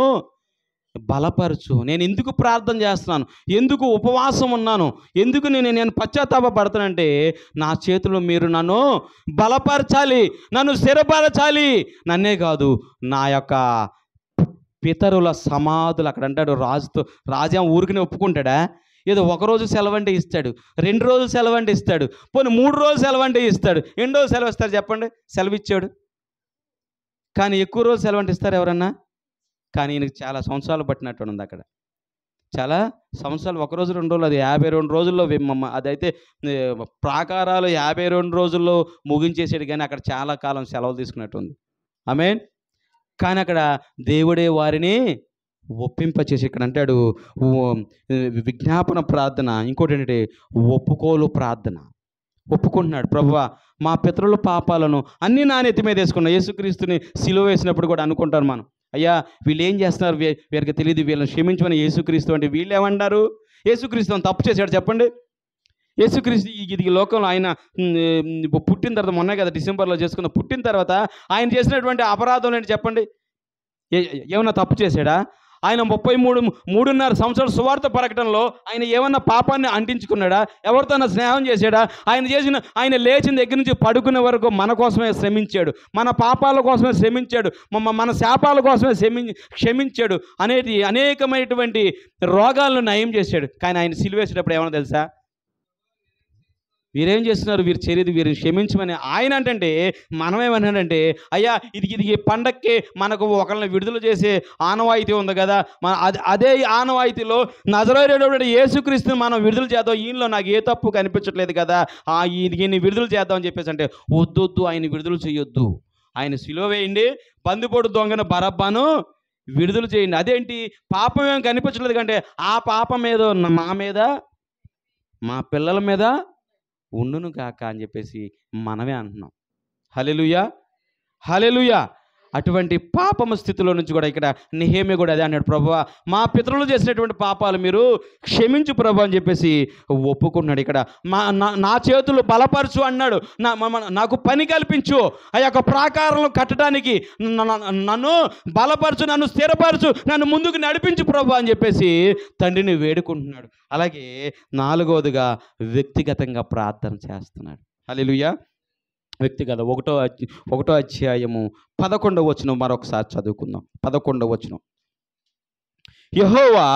బలపరచు. నేను ఎందుకు ప్రార్థన చేస్తున్నాను, ఎందుకు ఉపవాసం ఉన్నాను, ఎందుకు నేను పశ్చాత్తాపపడతానంటే నా చేతులు మీరు నన్ను బలపరచాలి, నన్ను స్థిరపరచాలి. నన్నే కాదు నా యొక్క పితరుల సమాధులు. అక్కడ అంటాడు రాజుతో, రాజా ఊరికినే ఒప్పుకుంటాడా? ఏదో ఒకరోజు సెలవు అంటే ఇస్తాడు, 2 రోజులు సెలవు అంటే ఇస్తాడు, పోనీ 3 రోజులు సెలవు అంటే ఇస్తాడు. ఎన్ని రోజులు సెలవు ఇస్తారు చెప్పండి? సెలవు ఇచ్చాడు. కానీ ఎక్కువ రోజులు సెలవు అంటే ఇస్తారు ఎవరన్నా? కానీ ఈయనకి చాలా సంవత్సరాలు పట్టినట్టు ఉంది అక్కడ. చాలా సంవత్సరాలు, 1 రోజు 2 రోజులు, అది 52 రోజుల్లో అదైతే ప్రాకారాలు 52 రోజుల్లో ముగించేసాడు. కానీ అక్కడ చాలా కాలం సెలవులు తీసుకున్నట్టుంది. ఆమేన్. కానీ అక్కడ దేవుడే వారిని ఒప్పింపచేసి, ఇక్కడ అంటాడు విజ్ఞాపన ప్రార్థన, ఇంకోటి ఏంటంటే ఒప్పుకోలు ప్రార్థన. ఒప్పుకుంటున్నాడు, ప్రభువా మా పితరుల పాపాలను అన్నీ నా నెత్తి మీద వేసుకున్నా. యేసుక్రీస్తుని సిలువ వేసినప్పుడు కూడా అనుకుంటారు మనం, అయ్యా వీళ్ళు ఏం చేస్తున్నారు, వీరికి తెలియదు, వీళ్ళని క్షమించమని యేసుక్రీస్తు అంటే వీళ్ళు ఏమన్నారు? యేసుక్రీస్తు తప్పు చేశాడు చెప్పండి? యేసుక్రీస్తు ఇది లోకంలో ఆయన పుట్టిన తర్వాత, మొన్నే కదా డిసెంబర్లో చేసుకున్న, పుట్టిన తర్వాత ఆయన చేసినటువంటి అపరాధం ఏంటి చెప్పండి? ఏమన్నా తప్పు చేశాడా? ఆయన 3.5 సంవత్సరాల సువార్త ప్రకటనలో ఆయన ఏమన్నా పాపాన్ని అంటించుకున్నాడా? ఎవరితో స్నేహం చేశాడా? ఆయన లేచిన దగ్గర నుంచి పడుకునే వరకు మన కోసమే శ్రమించాడు, మన పాపాల కోసమే శ్రమించాడు, మన శాపాల కోసమే క్షమించాడు, అనేకమైనటువంటి రోగాలను నయం చేశాడు. కానీ ఆయన సిలువేసేటప్పుడు ఏమన్నా తెలుసా? వీరేం చేస్తున్నారు, వీరు చేయలేదు, వీరిని క్షమించమని ఆయన అంటే, మనమేమన్నాడంటే, అయ్యా ఇది పండక్కి మనకు ఒకళ్ళని విడుదల చేసే ఆనవాయితీ ఉంది కదా, అదే ఆనవాయితీలో నజరేయుడైన యేసుక్రీస్తుని మనం విడుదల చేద్దాం, ఈయనలో నాకు ఏ తప్పు కనిపించట్లేదు కదా, ఈయన్ని విడుదల చేద్దాం అని చెప్పేసి అంటే, వద్దొద్దు, ఆయన విడుదల చేయొద్దు, ఆయన సిలువ వేయండి, బందిపోటు దొంగను బరబ్బాను విడుదల చేయండి. అదేంటి, పాపం ఏం కనిపించలేదు కంటే ఆ పాపం ఏదో మా మీద, మా పిల్లల మీద ఉండును కాక అని చెప్పేసి మనమే అంటున్నాం. హల్లెలూయా, హల్లెలూయా. అటువంటి పాపము స్థితిలో నుంచి కూడా ఇక్కడ నెహెమ్యా కూడా అదే అన్నాడు, ప్రభువా మా పితరులు చేసినటువంటి పాపాలు మీరు క్షమించు ప్రభు అని చెప్పేసి ఒప్పుకున్నాడు. ఇక్కడ నా చేతులు బలపరచు అన్నాడు, నాకు పని కల్పించు, ఆ యొక్క ప్రాకారాలను కట్టడానికి నన్ను బలపరచు, నన్ను స్థిరపరచు, నన్ను ముందుకు నడిపించు ప్రభు అని చెప్పేసి తండ్రిని వేడుకుంటున్నాడు. అలాగే 4వదిగా వ్యక్తిగతంగా ప్రార్థన చేస్తున్నాడు. హల్లెలూయా. వ్యక్తిగత 1వ అధ్యాయము 11వ వచనం మరొకసారి చదువుకుందాం. 11వ వచనం, యెహోవా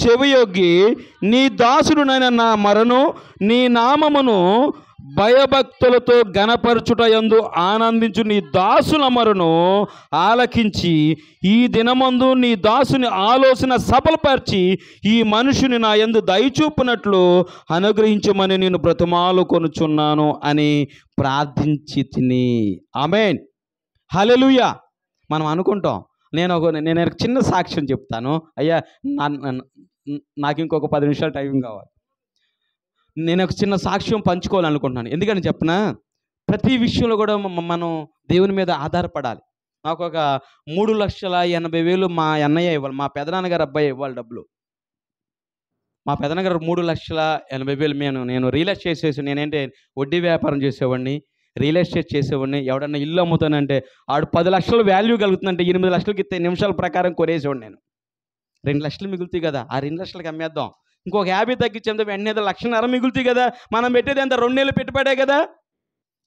చెవియొగ్గి నీ దాసుడునైన నా మరను నీ నామమును భయభక్తులతో గణపరచుటయందు ఆనందించు నీ దాసుల మరను ఆలకించి ఈ దినమందు నీ దాసుని ఆలోచన సఫలపరిచి ఈ మనుషుని నా యందు దయచూపునట్లు అనుగ్రహించమని నేను బ్రతిమాలు కొనుచున్నాను అని ప్రార్థించి తిని. ఆమేన్, హల్లెలూయా. మనం అనుకుంటాం, నేను చిన్న సాక్ష్యం చెప్తాను, అయ్యా నాకు ఇంకొక 10 నిమిషాలు టైం కావాలి, నేను ఒక చిన్న సాక్ష్యం పంచుకోవాలనుకుంటున్నాను. ఎందుకని చెప్పనా, ప్రతి విషయంలో కూడా మనం దేవుని మీద ఆధారపడాలి. నాకు ఒక 3,80,000 మా అన్నయ్య ఇవ్వాలి, మా పెదనాన్నగారు అబ్బాయి ఇవ్వాలి డబ్బులు. మా పెదనాన్నగారు 3,80,000 నేను రియల్ ఎస్టేట్ చేసి, నేనేంటే వడ్డీ వ్యాపారం చేసేవాడిని, రియల్ ఎస్టేట్ చేసేవాడిని. ఎవడన్నా ఇల్లు అమ్ముతానంటే ఆడు 10 లక్షలు వాల్యూ కలుగుతుందంటే 8 లక్షలకి ఇస్తే నిమిషాల ప్రకారం కొనేసేవాడు. నేను 2 లక్షలు మిగులుతాయి కదా, ఆ 2 లక్షలకి అమ్మేద్దాం, ఇంకొక 50 తగ్గించేంత వెంటనే 1,50,000 మిగులుతాయి కదా. మనం పెట్టేది ఎంత, 2 నెలలు పెట్టుబడే కదా,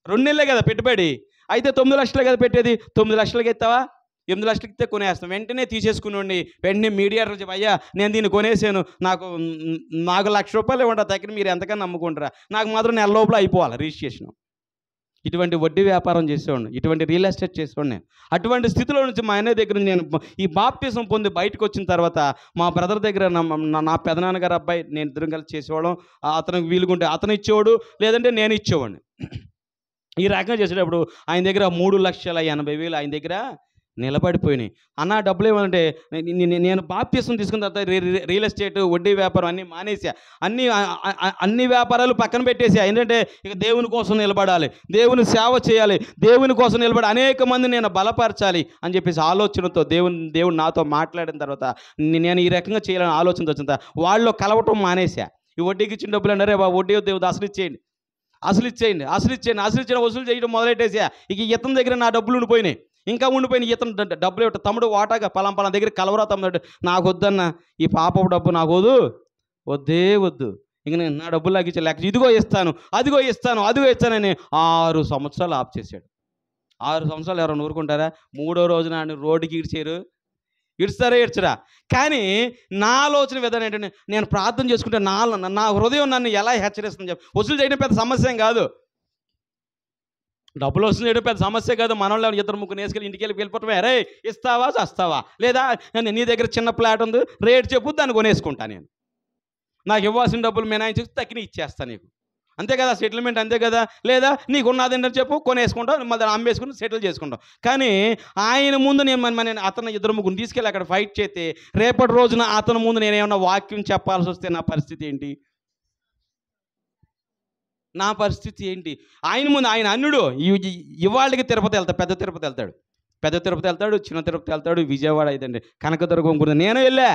2 నెలలే కదా పెట్టుబడి. అయితే 9 లక్షలే కదా పెట్టేది, 9 లక్షలకి ఎత్తావా, 8 లక్షలకి ఇస్తే కొనేస్తాం. వెంటనే తీసేసుకుని వెంటనే మీడియాటర్ చెప్పి, అయ్యా నేను దీన్ని కొనేసాను, నాకు ₹1,00,000 ఇవ్వండి, దగ్గర మీరు ఎంతకన్నా నమ్ముకుంటారా, నాకు మాత్రం నెల లోపల అయిపోవాలి రిజిస్ట్రేషన్. ఇటువంటి వడ్డీ వ్యాపారం చేసేవాడిని, ఇటువంటి రియల్ ఎస్టేట్ చేసేవాడిని నేను. అటువంటి స్థితిలో నుంచి మా అన్నయ్య దగ్గర నేను ఈ బాప్టిజం పొంది బయటకు వచ్చిన తర్వాత మా బ్రదర్ దగ్గర నా పెదనాన్నగారు అబ్బాయి నేను ఇద్దరం కలిసి చేసేవాళ్ళం. అతనికి వీలుకుంటే అతను ఇచ్చేవాడు, లేదంటే నేను ఇచ్చేవాడిని. ఈ రకంగా చేసేటప్పుడు ఆయన దగ్గర 3,80,000 ఆయన దగ్గర నిలబడిపోయినాయి. అన్న డబ్బులు ఏమంటే, నేను బాప్తిసం తీసుకున్న తర్వాత రియల్ ఎస్టేట్ వడ్డీ వ్యాపారం అన్నీ మానేసా, అన్ని వ్యాపారాలు పక్కన పెట్టేసా. ఏంటంటే ఇక దేవుని కోసం నిలబడాలి, దేవుని సేవ చేయాలి, దేవుని కోసం నిలబడి అనేక మంది నేను బలపరచాలి అని చెప్పేసి ఆలోచనతో దేవుడు నాతో మాట్లాడిన తర్వాత నేను ఈ రకంగా చేయాలని ఆలోచనతో వచ్చిన తర్వాత వాళ్ళు కలవటం మానేసా. ఈ వడ్డీకి ఇచ్చిన డబ్బులు అన్నారే వడ్డీ దేవుడు అసలు ఇచ్చేయండి, వసూలు చేయడం మొదలెట్టేసా. ఇక ఇతని దగ్గర నా డబ్బులు ఉండిపోయినాయి, ఇంకా ఉండిపోయినాయి. ఇతను డబ్బులు ఇవ్వటం, తమ్ముడు వాటాగా పలాంపలా దగ్గర కలవరా తమ్ముడు, నాకు వద్దన్న ఈ పాపపు డబ్బు నాకు వద్దు, ఇంక నేను నా డబ్బులు లాగించే లేక ఇదిగో ఇస్తాను అదిగో ఇస్తానని 6 సంవత్సరాలు ఆఫ్ చేశాడు. 6 సంవత్సరాలు ఎవరైనా ఊరుకుంటారా? 3వ రోజున రోడ్డుకి ఇడిచారు, ఇడుస్తారా ఏడ్చరా? కానీ నా ఆలోచన విధానం ఏంటంటే, నేను ప్రార్థన చేసుకుంటే నా హృదయం నన్ను ఎలా హెచ్చరిస్తుంది చెప్పి. వసూలు చేయడం పెద్ద సమస్య ఏం కాదు, డబ్బులు వసూలు చేయడం పెద్ద సమస్య కాదు. మనలో ఇద్దరు ముగ్గురు వేసుకెళ్ళి ఇంటికి వెళ్ళిపోవటమే. రే ఇస్తావా చస్తావా, లేదా నీ దగ్గర చిన్న ప్లాట్ ఉంది రేట్ చెప్పు దాన్ని కొనేసుకుంటా, నేను నాకు ఇవ్వాల్సిన డబ్బులు మినాయించి తక్కిన ఇచ్చేస్తాను నీకు, అంతే కదా సెటిల్మెంట్, అంతే కదా. లేదా నీకు ఉన్నది ఏంటని చెప్పు కొనేసుకుంటావు, మళ్ళీ అమ్మేసుకుని సెటిల్ చేసుకుంటావు. కానీ ఆయన ముందు నేను అతను ఇద్దరు ముగ్గురు తీసుకెళ్ళి అక్కడ ఫైట్ చేస్తే రేపటి రోజున అతని ముందు నేనేమన్నా వాక్యం చెప్పాల్సి వస్తే నా పరిస్థితి ఏంటి? నా పరిస్థితి ఏంటి? ఆయన ముందు ఆయన అన్నుడు. ఇవాళకి తిరుపతి వెళ్తాడు, పెద్ద తిరుపతి వెళ్తాడు, చిన్న తిరుపతి వెళ్తాడు, విజయవాడ ఇదండి కనకదుర్గం గుడి. నేను వెళ్ళా,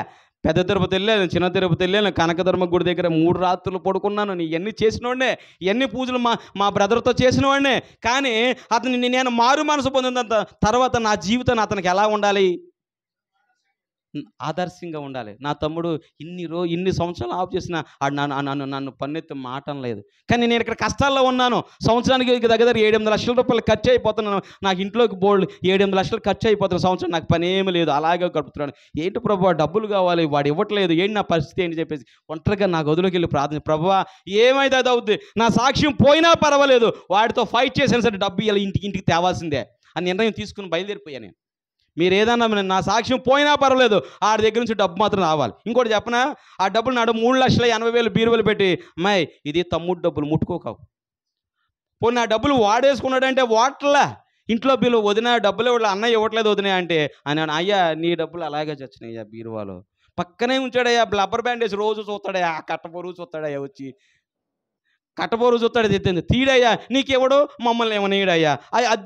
పెద్ద తిరుపతి వెళ్ళాను, చిన్న తిరుపతి వెళ్ళాను, కనకదుర్గ గుడి దగ్గర 3 రాత్రులు పడుకున్నాను. ఇవన్నీ చేసినవాడినే, ఇవన్నీ పూజలు మా బ్రదర్తో చేసినవాడినే. కానీ అతను నేను మారు మనసు పొందిన తర్వాత నా జీవితాన్ని అతనికి ఎలా ఉండాలి? ఆదర్శంగా ఉండాలి. నా తమ్ముడు ఇన్ని సంవత్సరాలు ఆఫ్ చేసిన నన్ను పన్నెత్తి మాటం లేదు. కానీ నేను ఇక్కడ కష్టాల్లో ఉన్నాను. సంవత్సరానికి దగ్గర 7-8 లక్షల రూపాయలు ఖర్చు అయిపోతున్నాను. నాకు ఇంట్లోకి బోల్డ్ 7-8 లక్షలు ఖర్చు అయిపోతున్నాను సంవత్సరం. నాకు పని ఏమి లేదు, అలాగే గడుపుతున్నాను. ఏంటి ప్రభువా డబ్బులు కావాలి, వాడు ఇవ్వట్లేదు, ఏంటి నా పరిస్థితి ఏంటి చెప్పేసి ఒంటరిగా నా గదిలోకి వెళ్ళి ప్రార్థన, ప్రభువా ఏమైతే అది అవుద్ది, నా సాక్ష్యం పోయినా పర్వాలేదు, వాడితో ఫైట్ చేసినా సరే డబ్బు ఇలా ఇంటికి తేవాల్సిందే అని నిర్ణయం తీసుకుని బయలుదేరిపోయాను నేను. మీరు ఏదన్నా నా సాక్ష్యం పోయినా పర్వాలేదు, ఆడి దగ్గర నుంచి డబ్బు మాత్రం రావాలి. ఇంకోటి చెప్పనా, ఆ డబ్బులు నాడు 3,80,000 బీరువలు పెట్టి, అమ్మాయి ఇది తమ్ముడు డబ్బులు ముట్టుకోకావు. పోనీ నా డబ్బులు వాడేసుకున్నాడంటే వాట్లా ఇంట్లో బిల్లు వదిన డబ్బులు ఇవ్వట్లే, అన్నయ్య ఇవ్వట్లేదు వదిన అంటే అని, అయ్యా నీ డబ్బులు అలాగే చచ్చినాయ్యా బీరువాలో. పక్కనే ఉంచాడయ్యా, రబ్బర్ బ్యాండ్ వేసి రోజు చూస్తాడయ్యా, కట్టపోరు చూస్తాడయ్యా, వచ్చి కట్టబోరు చూస్తాడు, తెచ్చింది తీడయ్యా, నీకెవడు మమ్మల్ని ఏమో నీడయ్యా,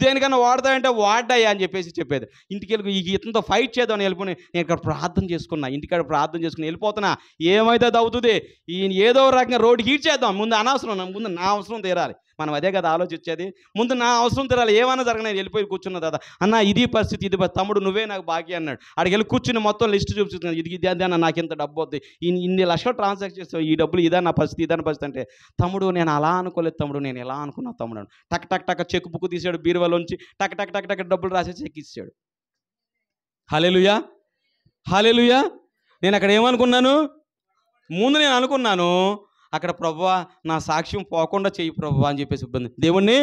దేనికన్నా వాడతాయంటే వాడ్డయ్యా అని చెప్పేది. ఇంటికి వెళ్ళి ఈ ఇతనితో ఫైట్ చేద్దామని వెళ్ళిపోయి నేను ఇక్కడ ప్రార్థన చేసుకున్నా, ఇంటికాడ ప్రార్థన చేసుకుని వెళ్ళిపోతున్నా. ఏమైతే అది అవుతుంది, ఈయన ఏదో రకంగా రోడ్డు హీట్ చేద్దాం, ముందు అనవసరం, ముందు నా అవసరం తీరాలి. మనం అదే కదా ఆలోచించేది, ముందు నా అవసరం తీరాలి. ఏమైనా జరగలేదు, వెళ్ళిపోయి కూర్చున్న దాదా అన్న ఇది పరిస్థితి, ఇది తమ్ముడు నువ్వే నాకు బాకీ అన్నాడు. అక్కడికి వెళ్ళి కూర్చుని మొత్తం లిస్ట్ చూపిస్తుంది, ఇది అన్న నాకు ఇంత డబ్బు వద్దు, ఇన్ని లక్షలు ట్రాన్సాక్షన్ చేస్తావు, ఈ డబ్బులు ఇదన్న పరిస్థితి అంటే, తమ్ముడు నేను అలా అనుకోలేదు తమ్ముడు, నేను ఎలా అనుకున్నా తమ్ముడు. టక్ చెక్ బుక్ తీసాడు బీరువాలోంచి, టక్ డబ్బులు రాసి చెక్ ఇచ్చాడు. హల్లెలూయా హల్లెలూయా. నేను అక్కడ ఏమనుకున్నాను, ముందు నేను అనుకున్నాను అక్కడ ప్రభువా నా సాక్ష్యం పోకుండా చెయ్యి ప్రభువా అని చెప్పేసి ఇబ్బంది దేవుణ్ణి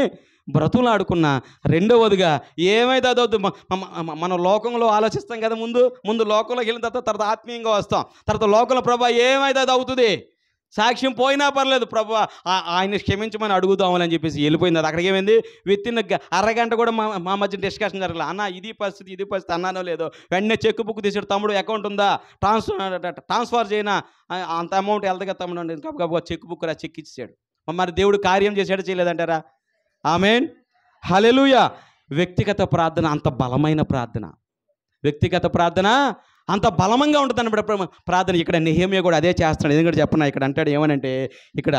బ్రతులు ఆడుకున్నా. రెండవదిగా ఏమైతే అదవుద్దు, మనం లోకంలో ఆలోచిస్తాం కదా, ముందు లోకంలోకి వెళ్ళిన తర్వాత ఆత్మీయంగా వస్తాం, తర్వాత లోకంలో ప్రభువా ఏమైతే అది అవుతుంది, సాక్ష్యం పోయినా పర్లేదు ప్రభువా ఆయన క్షమించమని అడుగుదామని చెప్పేసి వెళ్ళిపోయింది. అది అక్కడికి ఏమైంది, విత్తిన అరగంట కూడా మా మధ్య డిస్కషన్ జరగలేదు. అన్న ఇది పరిస్థితి అన్నానో లేదో, వెంటనే చెక్ బుక్ తీసాడు, తమ్ముడు అకౌంట్ ఉందా ట్రాన్స్ఫర్ చేయనా, అంత అమౌంట్ వెళ్తా కదా తమ్ముడు, గబగబా చెక్ బుక్ చెక్ ఇచ్చాడు. మరి దేవుడు కార్యం చేశాడు చేయలేదంటారా? ఆమేన్ హల్లెలూయా. వ్యక్తిగత ప్రార్థన అంత బలమైన ప్రార్థన, వ్యక్తిగత ప్రార్థన అంత బలమంగా ఉంటుంది అన్నప్పుడు ప్రార్థన. ఇక్కడ నెహెమ్యా కూడా అదే చేస్తున్నాడు. ఎందుకంటే చెప్పనా, ఇక్కడ అంటాడు ఏమనంటే, ఇక్కడ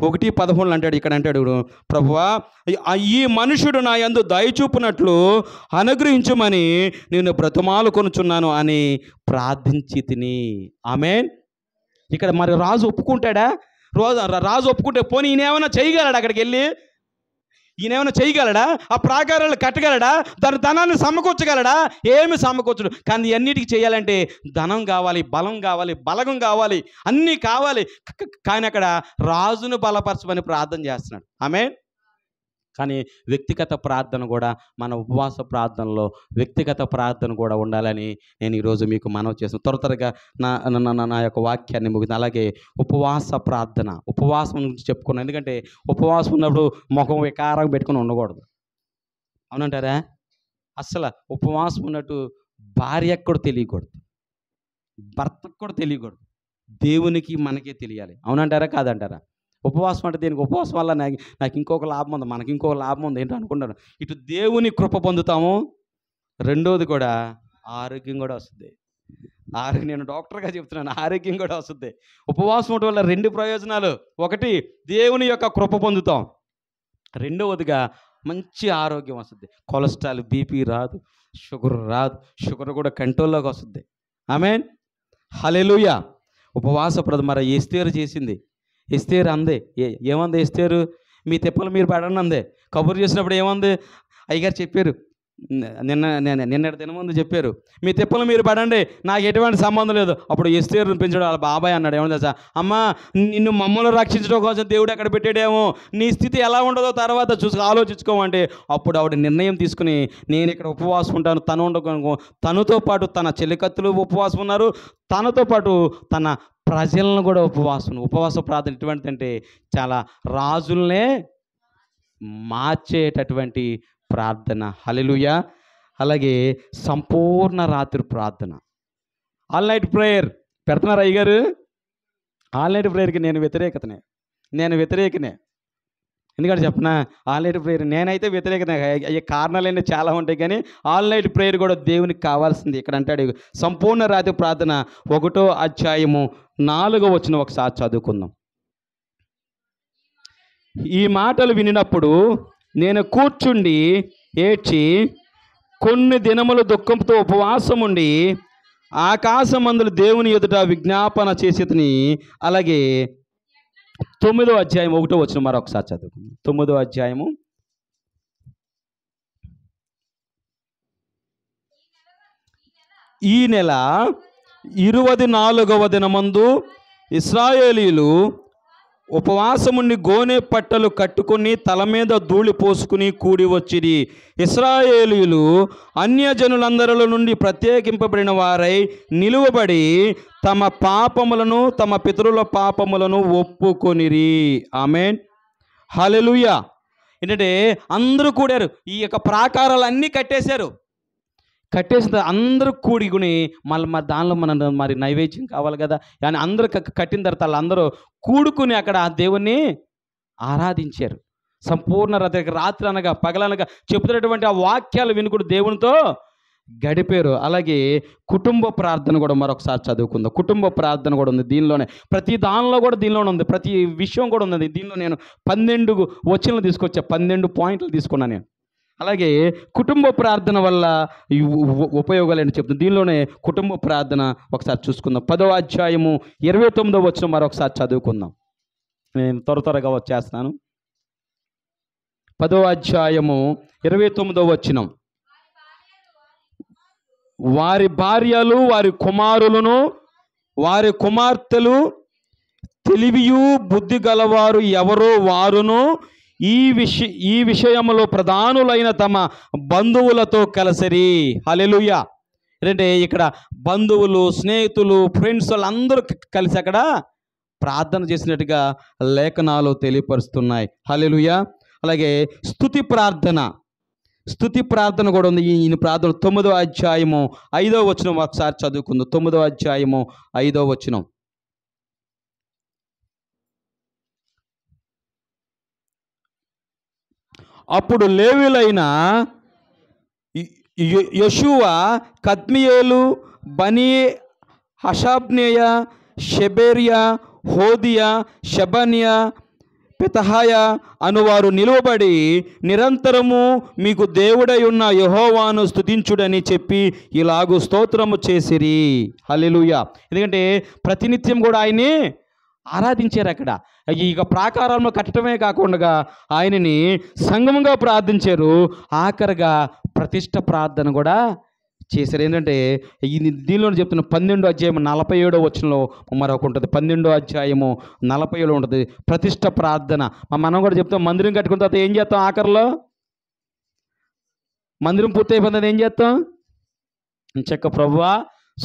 1:11 అంటాడు, ఇక్కడ అంటాడు ప్రభువా ఈ మనుషుడు నా యందు దయచూపునట్లు అనుగ్రహించుమని నేను బ్రతుమాలు కొనుచున్నాను అని ప్రార్థించి తిని. ఆమేన్. ఇక్కడ మరి రాజు ఒప్పుకుంటాడా? రాజు ఒప్పుకుంటే పోనీ ఈయనేమైనా చేయగలడా, అక్కడికి వెళ్ళి ఈయనేమైనా చేయగలడా, ఆ ప్రాకారాలు కట్టగలడా, దాని ధనాన్ని సమకూర్చగలడా? ఏమి సమకూర్చడు. కానీ అన్నిటికీ చేయాలంటే ధనం కావాలి, బలం కావాలి, బలగం కావాలి, అన్నీ కావాలి. కానీ అక్కడ రాజును బలపరచమని ప్రార్థన చేస్తున్నాడు. ఆమేన్. కానీ వ్యక్తిగత ప్రార్థన కూడా, మన ఉపవాస ప్రార్థనలో వ్యక్తిగత ప్రార్థన కూడా ఉండాలని నేను ఈరోజు మీకు మనవి చేస్తాను. త్వరగా నా యొక్క వాక్యాన్ని ముగిద్దాం. అలాగే ఉపవాస ప్రార్థన, ఉపవాసం గురించి చెప్పుకున్నాను. ఎందుకంటే ఉపవాసం ఉన్నప్పుడు ముఖం వికారం పెట్టుకుని ఉండకూడదు, అవునంటారా? అసలు ఉపవాసం ఉన్నట్టు భార్యకు కూడా తెలియకూడదు, భర్తకు కూడా తెలియకూడదు, దేవునికి మనకే తెలియాలి, అవునంటారా కాదంటారా? ఉపవాసం అంటే దేనికి, ఉపవాసం వల్ల నాకు ఇంకొక లాభం ఉంది, మనకి ఇంకొక లాభం ఉంది ఏంటో అనుకుంటాను. ఇటు దేవుని కృప పొందుతాము, రెండోది కూడా ఆరోగ్యం కూడా వస్తుంది. నేను డాక్టర్గా చెప్తున్నాను, ఆరోగ్యం కూడా వస్తుంది. ఉపవాసం ఉండటం వల్ల 2 ప్రయోజనాలు. ఒకటి దేవుని యొక్క కృప పొందుతాం, రెండవదిగా మంచి ఆరోగ్యం వస్తుంది. కొలెస్ట్రాల్ బీపీ రాదు, షుగర్ రాదు, షుగర్ కూడా కంట్రోల్లోకి వస్తుంది. ఆమేన్ హల్లెలూయా. ఉపవాస ప్రార్థన మరి ఎస్తేరు చేసింది. ఎస్తేరు అందే, ఏమంది ఎస్తేరు, మీ తిప్పలు మీరు పడండి అందే. కబురు చేసినప్పుడు ఏమంది, అయ్యగారు చెప్పారు నిన్నటి దిన ముందు చెప్పారు, మీ తిప్పలు మీరు పడండి, నాకు ఎటువంటి సంబంధం లేదు. అప్పుడు ఎస్తేరుని పెంచడం వాళ్ళ బాబాయ్ అన్నాడు, ఏమన్నా తెలుసా, అమ్మ నిన్ను మమ్మల్ని రక్షించడం కోసం దేవుడు ఎక్కడ పెట్టాడేమో, నీ స్థితి ఎలా ఉండదో తర్వాత ఆలోచించుకోమంటే అప్పుడు ఆవిడ నిర్ణయం తీసుకుని నేను ఇక్కడ ఉపవాసం ఉంటాను, తను ఉండకు, తనతో పాటు తన చెల్లికత్తులు ఉపవాసం ఉన్నారు, తనతో పాటు తన ప్రజలను కూడా ఉపవాస ప్రార్థన ఎటువంటిదంటే చాలా రాజుల్నే మార్చేటటువంటి ప్రార్థన. హల్లెలూయా. అలాగే సంపూర్ణ రాత్రి ప్రార్థన, ఆల్ నైట్ ప్రేయర్ పెడుతున్నారు అయ్యగారు. ఆల్ నైట్ ప్రేయర్కి నేను వ్యతిరేకనే. ఎందుకంటే చెప్పనా, ఆల్ నైట్ ప్రేయర్ నేనైతే వ్యతిరేకనే. అయ్యే కారణాలన్నీ చాలా ఉంటాయి, కానీ ఆల్ నైట్ ప్రేయర్ కూడా దేవునికి కావాల్సింది. ఇక్కడ అంటాడు సంపూర్ణ రాత్రి ప్రార్థన 1వ అధ్యాయము 4వ వచనం ఒకసారి చదువుకుందాం. ఈ మాటలు వినినప్పుడు నేను కూర్చుండి ఏడ్చి కొన్ని దినములు దుఃఖంతో ఉపవాసం ఉండి ఆకాశమందుల దేవుని ఎదుట విజ్ఞాపన చేసేతని. అలాగే 9వ అధ్యాయం 1వ వచనం మరొకసారి చదువుకుందాం. 9వ అధ్యాయము ఈ నెల 24వ దినమందు ఇశ్రాయేలీయులు ఉపవాసముండి గోనె పట్టలు కట్టుకొని తల మీద ధూళి పోసుకుని కూడి వచ్చిరి. ఇశ్రాయేలీయులు అన్యజనులందరిలో నుండి ప్రత్యేకింపబడిన వారై నిలువబడి తమ పాపములను తమ పితరుల పాపములను ఒప్పుకొనిరి. ఆమేన్, హల్లెలూయా. ఏంటంటే అందరూ కూడారు, ఈ యొక్క ప్రాకారాలన్నీ కట్టేశారు. కట్టేసిన అందరూ కూడుకుని మళ్ళీ దానిలో మరి నైవేద్యం కావాలి కదా, కానీ అందరూ కట్టిన తర్వాత వాళ్ళందరూ కూడుకుని అక్కడ దేవుణ్ణి ఆరాధించారు. సంపూర్ణ రాత్రి అనగా పగలనగా చెబుతున్నటువంటి ఆ వాక్యాలు వినుకుడు దేవునితో గడిపారు. అలాగే కుటుంబ ప్రార్థన కూడా మరొకసారి చదువుకుందాం. కుటుంబ ప్రార్థన కూడా ఉంది దీనిలోనే, ప్రతి దానిలో కూడా దీనిలోనే ఉంది, ప్రతి విషయం కూడా ఉంది దీనిలో. నేను 12 వచనాలు తీసుకొచ్చా, 12 పాయింట్లు తీసుకున్నాను నేను. అలాగే కుటుంబ ప్రార్థన వల్ల ఉపయోగాలు ఏంటి చెప్తాను. దీనిలోనే కుటుంబ ప్రార్థన ఒకసారి చూసుకుందాం. 10వ అధ్యాయము 29వ వచనం మరొకసారి చదువుకుందాం. నేను త్వరగా వచ్చేస్తున్నాను. 10వ అధ్యాయము 29వ వచనం. వారి భార్యలు వారి కుమారులను వారి కుమార్తెలు తెలివియు బుద్ధి గలవారు ఎవరో వారును ఈ విషయంలో ప్రధానులైన తమ బంధువులతో కలిసిరి. హల్లెలూయా. ఏంటంటే ఇక్కడ బంధువులు, స్నేహితులు, ఫ్రెండ్స్ వాళ్ళందరూ కలిసి అక్కడ ప్రార్థన చేసినట్టుగా లేఖనాలు తెలియపరుస్తున్నాయి. హల్లెలూయా. అలాగే స్తుతి ప్రార్థన కూడా ఉంది. ఈ ప్రార్థన 9వ అధ్యాయము 5వ వచనం ఒకసారి చదువుకుందాం. 9వ అధ్యాయము 5వ వచనం. అప్పుడు లేవీయులైన యెషూవ, కద్మియేలు, బనీ, హషబ్నేయ, షెబెర్యా, హోదియా, షెబన్యా, పెతహాయ అనువారు నిలువబడి నిరంతరము మీకు దేవుడై ఉన్న యెహోవాను స్తుతించుడని చెప్పి ఇలాగూ స్తోత్రము చేసిరి. హల్లెలూయా. ఎందుకంటే ప్రతినిత్యం కూడా ఆయన్ని ఆరాధించారు. అక్కడ ఇక ప్రాకారంలో కట్టడమే కాకుండా ఆయనని సంఘముగా ప్రార్థించారు. ఆఖరిగా ప్రతిష్ట ప్రార్థన కూడా చేశారు. ఏంటంటే దీనిలో చెప్తున్న 12వ అధ్యాయం 47వ వచనంలో మరొక ఉంటుంది. 12వ అధ్యాయము 47 ఉంటుంది ప్రతిష్ట ప్రార్థన. మనం కూడా చెప్తాం, మందిరం కట్టుకున్న తర్వాత ఏం చేస్తాం? ఆఖరిలో మందిరం పూర్తి అయిపోతుంది, ఏం చేస్తాం? చెక్క ప్రభువా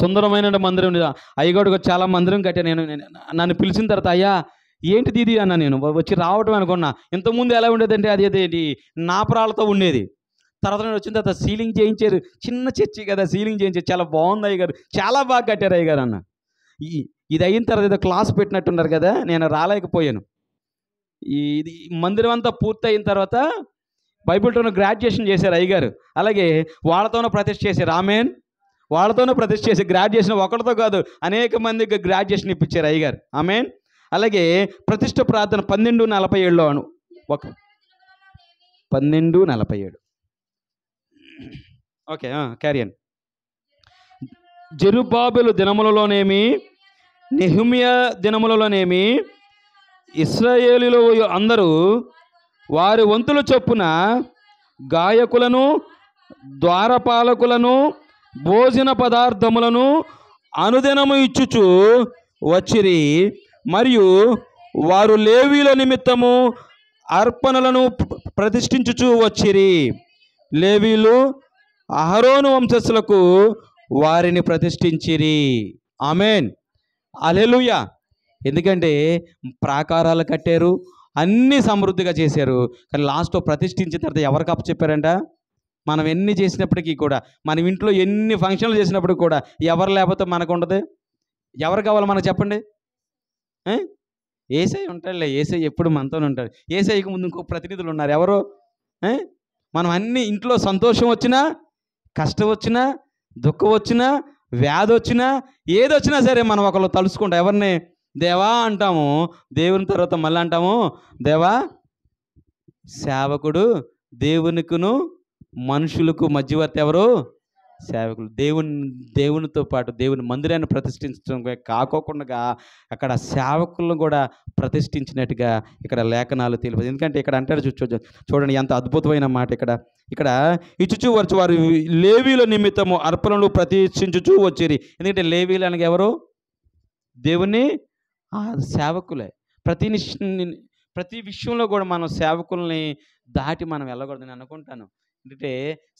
సుందరమైన మందిరం. అయ్యగాడు చాలా మందిరం కట్టాను నేను. నన్ను పిలిచిన తర్వాత అయ్యా ఏంటిది ఇది అన్న, నేను వచ్చి రావటం అనుకున్నా. ఇంతకుముందు ఎలా ఉండేదంటే అది నాపరాలతో ఉండేది. తర్వాత నేను వచ్చిన తర్వాత సీలింగ్ చేయించారు. చిన్న చర్చి కదా, సీలింగ్ చేయించారు. చాలా బాగుంది అయ్యగారు, చాలా బాగా కట్టారు అయ్యగారు అన్న. ఇది అయిన తర్వాత ఏదో క్లాస్ పెట్టినట్టున్నారు కదా, నేను రాలేకపోయాను. ఇది మందిరం అంతా పూర్తి అయిన తర్వాత బైబిల్తోనూ గ్రాడ్యుయేషన్ చేశారు అయ్యగారు. అలాగే వాళ్ళతోనూ ప్రతిష్ఠ చేశారు. ఆమేన్. వాళ్ళతోనూ ప్రతిష్ఠ చేసి గ్రాడ్యుయేషన్ ఒకటితో కాదు అనేక మందికి గ్రాడ్యుయేషన్ ఇప్పించారు అయ్యగారు. ఆమేన్. అలాగే ప్రతిష్ఠ ప్రార్థన 12:47 అను 12:47. ఓకే, క్యారియన్. జెరుబ్బాబెలు దినములలోనేమి నెహెమ్యా దినములలోనేమి ఇశ్రాయేలీయులు అందరూ వారి వంతుల చొప్పున గాయకులను ద్వారపాలకులను భోజన పదార్థములను అనుదినము ఇచ్చుచు వచ్చిరి. మరియు వారు లేవీల నిమిత్తము అర్పణలను ప్రతిష్ఠించుచు వచ్చిరి. లేవీలు అహరోను వంశస్థులకు వారిని ప్రతిష్ఠించిరి. ఆమేన్, హల్లెలూయా. ఎందుకంటే ప్రాకారాలు కట్టారు, అన్నీ సమృద్ధిగా చేశారు. కానీ లాస్ట్లో ప్రతిష్ఠించిన తర్వాత ఎవరికి అప్పచెప్పారంట? మనం ఎన్ని చేసినప్పటికీ కూడా, మన ఇంట్లో ఎన్ని ఫంక్షన్లు చేసినప్పటికీ కూడా ఎవరు లేకపోతే మనకు ఉండదు. ఎవరు కావాలి మనకు చెప్పండి? యేసయ్య ఉంటాడులే, యేసయ్య ఎప్పుడు మనతోనే ఉంటాడు. యేసయ్యకు ముందు ఇంకో ప్రతినిధులు ఉన్నారు, ఎవరు? మనం అన్ని ఇంట్లో సంతోషం వచ్చినా, కష్టం వచ్చినా, దుఃఖం వచ్చినా, వ్యాధి వచ్చినా, ఏదొచ్చినా సరే మనం ఒకళ్ళు తలుసుకుంటాం. ఎవరిని? దేవా అంటాము. దేవుని తర్వాత మళ్ళీ అంటాము దేవా. సేవకుడు దేవునికును మనుషులకు మధ్యవర్తి ఎవరు? సేవకులు. దేవునితో పాటు దేవుని మందిరాన్ని ప్రతిష్ఠించడం కాకోకుండా అక్కడ సేవకులను కూడా ప్రతిష్ఠించినట్టుగా ఇక్కడ లేఖనాలు తెలియదు. ఎందుకంటే ఇక్కడ అంటారు, చూడండి ఎంత అద్భుతమైన మాట. ఇక్కడ ఇచ్చుచూ వచ్చు వారు లేవీల నిమిత్తము అర్పణలు ప్రతిష్ఠించుచూ వచ్చిరి. ఎందుకంటే లేవీలు అనగా ఎవరు? దేవుని సేవకులే. ప్రతి విషయంలో కూడా మనం సేవకుల్ని దాటి మనం వెళ్ళకూడదు నేను అనుకుంటాను. అంటే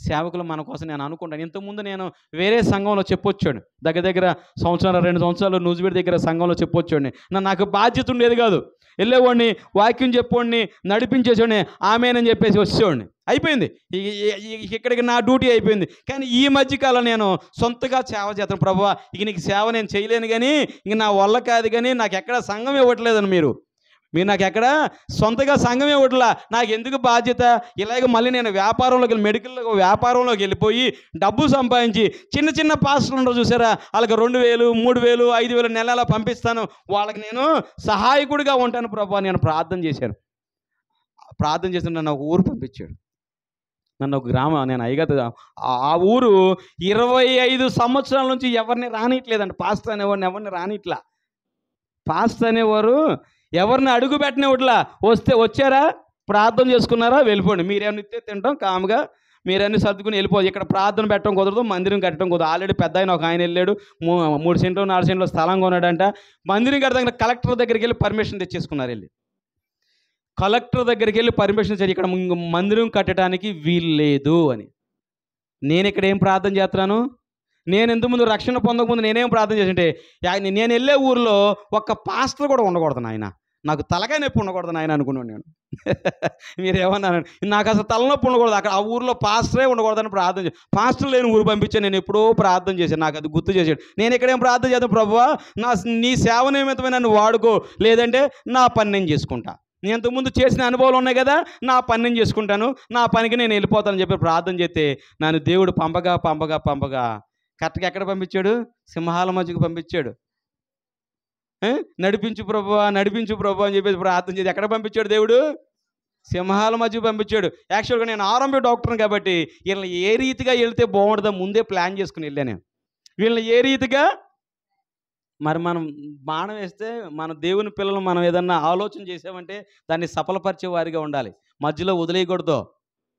సేవకులు మన కోసం నేను అనుకుంటాను. ఇంతకుముందు నేను వేరే సంఘంలో చెప్పొచ్చాడు, దగ్గర సంవత్సరాలు 2 సంవత్సరాలు నూజివీడు దగ్గర సంఘంలో చెప్పొచ్చాడు. నాకు బాధ్యత ఉండేది కాదు. వెళ్ళేవాడిని, వాక్యం చెప్పేవాడిని, నడిపించేసేవాడిని, ఆమెనని చెప్పేసి వచ్చేవాడిని. అయిపోయింది, ఇక్కడికి నా డ్యూటీ అయిపోయింది. కానీ ఈ మధ్యకాలం నేను సొంతగా సేవ చేస్తాను. ప్రభువా, ఇక నీకు సేవ నేను చేయలేను, కానీ ఇంక నా వల్ల కాదు, కానీ నాకు ఎక్కడ సంఘం ఇవ్వట్లేదని మీరు నాకు ఎక్కడ సొంతగా సంఘం ఇవ్వట్లా. నాకు ఎందుకు బాధ్యత? ఇలాగ మళ్ళీ నేను మెడికల్ వ్యాపారంలోకి వెళ్ళిపోయి డబ్బు సంపాదించి చిన్న పాస్టర్లు ఉండరు చూసారా, వాళ్ళకి 2000, 3000, 5000 నెలలా పంపిస్తాను. వాళ్ళకి నేను సహాయకుడిగా ఉంటాను ప్రభువా. నేను ప్రార్థన చేశాను. నన్ను ఒక ఊరు పంపించాడు. నన్ను ఒక గ్రామం, నేను అయ్యగా ఆ ఊరు 25 సంవత్సరాల నుంచి ఎవరిని రానిట్లేదండి. పాస్టర్ అనేవాడిని ఎవరిని రానిట్లా. పాస్టర్ అనేవారు ఎవరిని అడుగు పెట్టినట్లా. వచ్చారా, ప్రార్థన చేసుకున్నారా, వెళ్ళిపోండి. మీరేమన్నా ఇస్తే తింటాం కాముగా, మీరన్నీ సర్దుకుని వెళ్ళిపోదు. ఇక్కడ ప్రార్థన పెట్టడం కుదరదు, మందిరం కట్టడం కుదరదు. ఆల్రెడీ పెద్ద ఒక ఆయన వెళ్ళాడు, 3 సెంట్లు 4 సెంట్లు స్థలం కొన్నాడంట. మందిరం కట్టడానికి కలెక్టర్ దగ్గరికి వెళ్ళి పర్మిషన్ తెచ్చేసుకున్నారు. కలెక్టర్ దగ్గరికి వెళ్ళి పర్మిషన్ ఇచ్చారు, ఇక్కడ మందిరం కట్టడానికి వీలు లేదు అని. నేను ఇక్కడ ఏం ప్రార్థన చేస్తున్నాను? నేను ఇంతకుముందు రక్షణ పొందకముందు నేనేం ప్రార్థన చేసింటే, నేను వెళ్ళే ఊరిలో ఒక్క పాస్టర్ కూడా ఉండకూడదు నాయన, నాకు తలకాయ నొప్పి ఉండకూడదు నాయన అనుకున్నాను నేను. మీరేమన్నాను? నాకు అసలు తలనొప్పి ఉండకూడదు, అక్కడ ఆ ఊరిలో పాస్టరే ఉండకూడదని ప్రార్థన చేసి, పాస్టర్ లేని ఊరు పంపించాను. నేను ఎప్పుడో ప్రార్థన చేశాను, నాకు అది గుర్తు చేశాడు. నేను ఇక్కడేం ప్రార్థన చేద్దాం? ప్రభువా, నీ సేవ నిమిత్తమే నన్ను వాడుకో, లేదంటే నా పని నేను చేసుకుంటా. నేను ఇంతకుముందు చేసిన అనుభవాలు ఉన్నాయి కదా, నా పని నేను చేసుకుంటాను, నా పనికి నేను వెళ్ళిపోతానని చెప్పి ప్రార్థన చేస్తే నన్ను దేవుడు పంపగా కరెక్ట్గా ఎక్కడ పంపించాడు? సింహాల మధ్యకు పంపించాడు. నడిపించు ప్రభువా అని చెప్పేసి ప్రార్థన చేసి ఎక్కడ పంపించాడు దేవుడు? సింహాల మధ్యకు పంపించాడు. యాక్చువల్గా నేను ఆరంభ డాక్టర్ని కాబట్టి వీళ్ళని ఏ రీతిగా వెళ్తే బాగుంటుందో ముందే ప్లాన్ చేసుకుని వెళ్ళాను. వీళ్ళని ఏ రీతిగా, మరి మనం బాణం వేస్తే మన దేవుని పిల్లలు మనం ఏదన్నా ఆలోచన చేసామంటే దాన్ని సఫలపరిచే వారిగా ఉండాలి. మధ్యలో వదిలేయకూడదు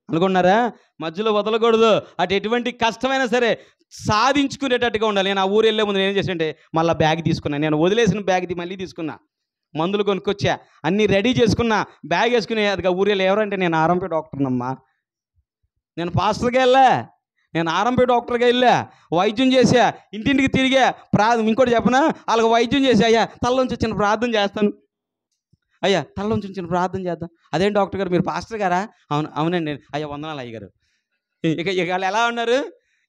అనుకున్నారా? మధ్యలో వదలకూడదు. అటు ఎటువంటి కష్టమైనా సరే సాధించుకునేటట్టుగా ఉండాలి. నేను ఆ ఊరు వెళ్ళే ముందు నేను ఏం చేసంటే మళ్ళీ బ్యాగ్ తీసుకున్నాను. నేను వదిలేసిన బ్యాగ్ మళ్ళీ తీసుకున్నా, మందులు కొనుక్కొచ్చా, అన్నీ రెడీ చేసుకున్నా, బ్యాగ్ వేసుకుని అది ఊరు వెళ్ళి ఎవరంటే నేను ఆరంభ డాక్టర్నమ్మా, నేను పాస్టర్గా వెళ్ళా, నేను ఆరంభ డాక్టర్గా వెళ్ళా, వైద్యం చేసా, ఇంటింటికి తిరిగా, ఇంకోటి చెప్పనా, వాళ్ళకి వైద్యం చేసా. అయ్యా తలలోంచి చిన్న ప్రార్థన చేస్తాను, అయ్యా తలలోంచి చిన్న ప్రార్థన చేద్దాం. అదేం డాక్టర్ గారు మీరు పాస్టర్ గారా? అవునండి. అయ్యా వందనాలు అయ్యగారు. ఇక వాళ్ళు ఎలా ఉన్నారు?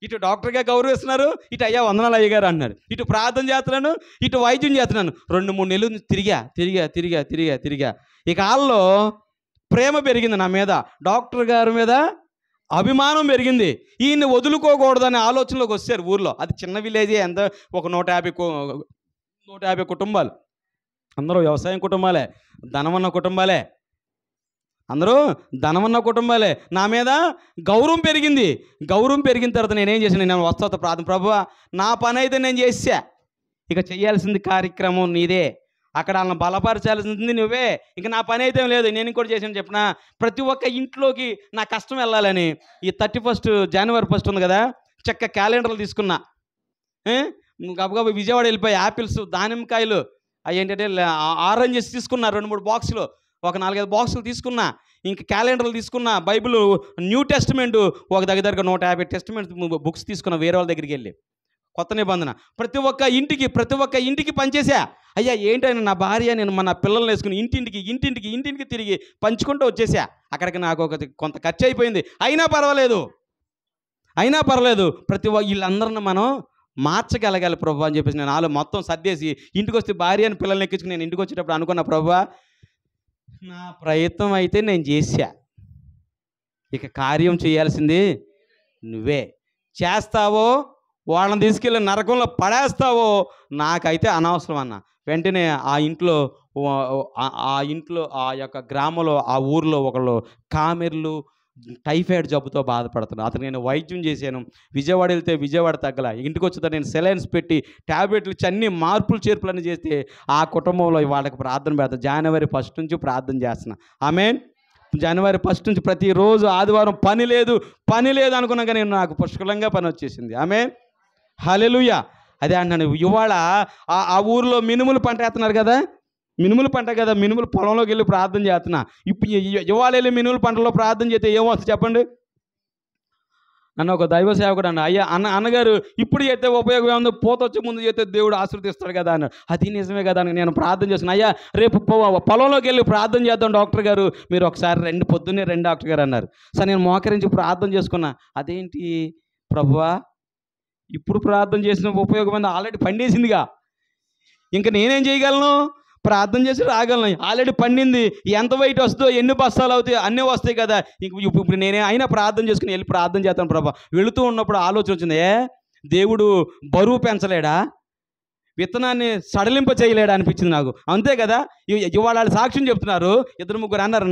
ఇటు డాక్టర్గా గౌరవిస్తున్నారు, ఇటు అయ్యా వందనాలు అయ్యగారు అన్నారు. ఇటు ప్రార్థన చేస్తున్నాను, ఇటు వైద్యం చేస్తున్నాను. 2-3 నెలలు తిరిగా ఇక వాళ్ళలో ప్రేమ పెరిగింది నా మీద, డాక్టర్ గారి మీద అభిమానం పెరిగింది. ఈయన్ని వదులుకోకూడదనే ఆలోచనలోకి వచ్చారు ఊర్లో. అది చిన్న విలేజే, ఎంత ఒక 150 కుటుంబాలు, అందరూ వ్యవసాయం కుటుంబాలే, ధనమన్న కుటుంబాలే, అందరూ ధనమన్న కుటుంబాలే. నా మీద గౌరవం పెరిగింది. గౌరవం పెరిగిన తర్వాత నేనేం చేశాను? నేను వస్తా ప్రార్థన, ప్రభువా నా పని అయితే నేను చేసా, ఇక చేయాల్సింది కార్యక్రమం నీదే, అక్కడ వాళ్ళని బలపరచాల్సింది నువ్వే. ఇంక నా పని అయితే లేదు. నేను ఇంకోటి చేసాను చెప్పిన, ప్రతి ఒక్క ఇంట్లోకి నా కష్టం వెళ్ళాలని ఈ 31 జనవరి 1 ఉంది కదా, చక్క క్యాలెండర్లు తీసుకున్నా. గబగబా విజయవాడ వెళ్ళిపోయి యాపిల్స్, దానిమ్మకాయలు, అవి ఏంటంటే ఆరెంజెస్ తీసుకున్నా 2-3 బాక్సులు, ఒక 4-5 బాక్సులు తీసుకున్నా. ఇంక క్యాలెండర్లు తీసుకున్నా, బైబిల్ న్యూ టెస్టిమెంట్ ఒక దగ్గరగా 150 టెస్టిమెంట్ బుక్స్ తీసుకున్నా వేరే వాళ్ళ దగ్గరికి వెళ్ళి. కొత్త నిబంధన ప్రతి ఒక్క ఇంటికి పనిచేసా. అయ్యా ఏంటైనా నా భార్య నేను మన పిల్లల్ని వేసుకుని ఇంటింటికి తిరిగి పంచుకుంటూ వచ్చేసా. అక్కడికి నాకు కొంత ఖర్చు అయిపోయింది. అయినా పర్వాలేదు వీళ్ళందరిని మనం మార్చగలగాలి ప్రభు అని చెప్పేసి నేను మొత్తం సర్దేసి ఇంటికి వస్తే భార్య అని పిల్లల్ని ఎక్కించుకుని నేను ఇంటికి వచ్చేటప్పుడు అనుకున్నా, ప్రభు నా ప్రయత్నం అయితే నేను చేశా, ఇక కార్యం చేయాల్సింది నువ్వే. చేస్తావో వాళ్ళని తీసుకెళ్ళి నరకంలో పడేస్తావో నాకైతే అనవసరం అన్న. వెంటనే ఆ ఇంట్లో ఆ యొక్క గ్రామంలో ఆ ఊర్లో ఒకళ్ళు కామెర్లు టైఫాయిడ్ జబ్బుతో బాధపడుతున్నాను. అతను నేను వైద్యం చేశాను. విజయవాడ వెళ్తే విజయవాడ తగ్గల. ఇంటికి వచ్చేదా నేను సెలైన్స్ పెట్టి ట్యాబ్లెట్లు ఇచ్చి అన్ని మార్పులు చేస్తే ఆ కుటుంబంలో వాళ్ళకి ప్రార్థన పెడతాను. జనవరి 1 నుంచి ప్రార్థన చేస్తున్నా. ఆమేన్. జనవరి 1 నుంచి ప్రతిరోజు ఆదివారం పని లేదు అనుకున్నాక నేను నాకు పుష్కలంగా పని వచ్చేసింది. ఆమేన్. హల్లెలూయా. అదే అన్నాను, ఇవాళ ఆ ఊరిలో మినుములు పంట వేస్తున్నారు కదా, మినుములు పొలంలోకి వెళ్ళి ప్రార్థన చేస్తున్నా. ఇప్పుడు ఇవాళ వెళ్ళి మినుముల పంటలో ప్రార్థన చేస్తే ఏమవుతుంది చెప్పండి? నన్ను ఒక దైవ సేవకుడు అన్న, అయ్యా అన్నగారు ఇప్పుడు చేస్తే ఉపయోగం ఉంది, పోత వచ్చే ముందు చేస్తే దేవుడు ఆశీర్వదిస్తాడు కదా అన్నాడు. అది నిజమే కదా అని నేను ప్రార్థన చేస్తున్నా. అయ్యా రేపు పొలంలోకి వెళ్ళి ప్రార్థన చేద్దాం డాక్టర్ గారు, మీరు ఒకసారి పొద్దున్నే రండి డాక్టర్ గారు అన్నారు. సరే నేను మోకరించి ప్రార్థన చేసుకున్నా. అదేంటి ప్రభువా, ఇప్పుడు ప్రార్థన చేసిన ఉపయోగం ఉంది, ఆల్రెడీ పండేసిందిగా, ఇంకా నేనేం చేయగలను? ప్రార్థన చేసి రాగలను. ఆల్రెడీ పండింది, ఎంత వెయిట్ వస్తుందో, ఎన్ని బస్తాలు అవుతాయి, అన్నీ వస్తాయి కదా. ఇప్పుడు నేనే అయినా ప్రార్థన చేసుకుని వెళ్ళి ప్రార్థన చేస్తాను ప్రభా. వెళుతూ ఉన్నప్పుడు ఆలోచన వచ్చింది, దేవుడు బరువు పెంచలేడా, విత్తనాన్ని సడలింప చేయలేడా అనిపించింది నాకు. అంతే కదా, ఇవాళ వాళ్ళు సాక్ష్యం చెప్తున్నారు. 2-3 అన్నారు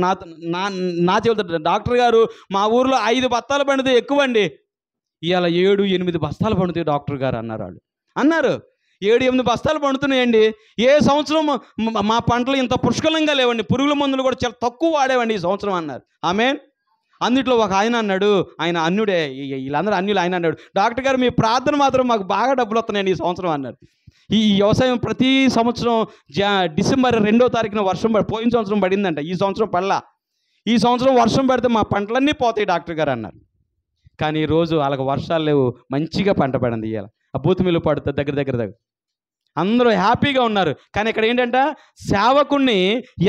నా చెబుతారు, డాక్టర్ గారు మా ఊర్లో 5 బస్తాలు పండితే ఎక్కువండి, ఇవాళ 7-8 బస్తాలు పండుతాయి డాక్టర్ గారు అన్నారు. 7-8 బస్తాలు పండుతున్నాయండి. ఏ సంవత్సరం మా పంటలు ఇంత పుష్కలంగా లేవండి, పురుగుల మందులు కూడా చాలా తక్కువ వాడేవండి ఈ సంవత్సరం అన్నారు. ఆమేన్. అందుట్లో ఒక ఆయన అన్నాడు, ఆయన అన్యుడే, వీళ్ళందరూ అన్యులు. ఆయన అన్నాడు, డాక్టర్ గారు మీ ప్రార్థన మాత్రం మాకు బాగా డబ్బులు వస్తున్నాయండి ఈ సంవత్సరం అన్నారు. ఈ వ్యవసాయం ప్రతి సంవత్సరం డిసెంబర్ 2వ తారీఖున వర్షం పోయిన సంవత్సరం పడిందంట, ఈ సంవత్సరం పడలా. ఈ సంవత్సరం వర్షం పడితే మా పంటలన్నీ పోతాయి డాక్టర్ గారు అన్నారు. కానీ ఈరోజు వాళ్ళకి వర్షాలు లేవు, మంచిగా పంట పడింది. ఇవాళ ఆ బూతుమిల్లు పడుతుంది దగ్గర అందరూ హ్యాపీగా ఉన్నారు. కానీ ఇక్కడ ఏంటంటే సేవకుణ్ణి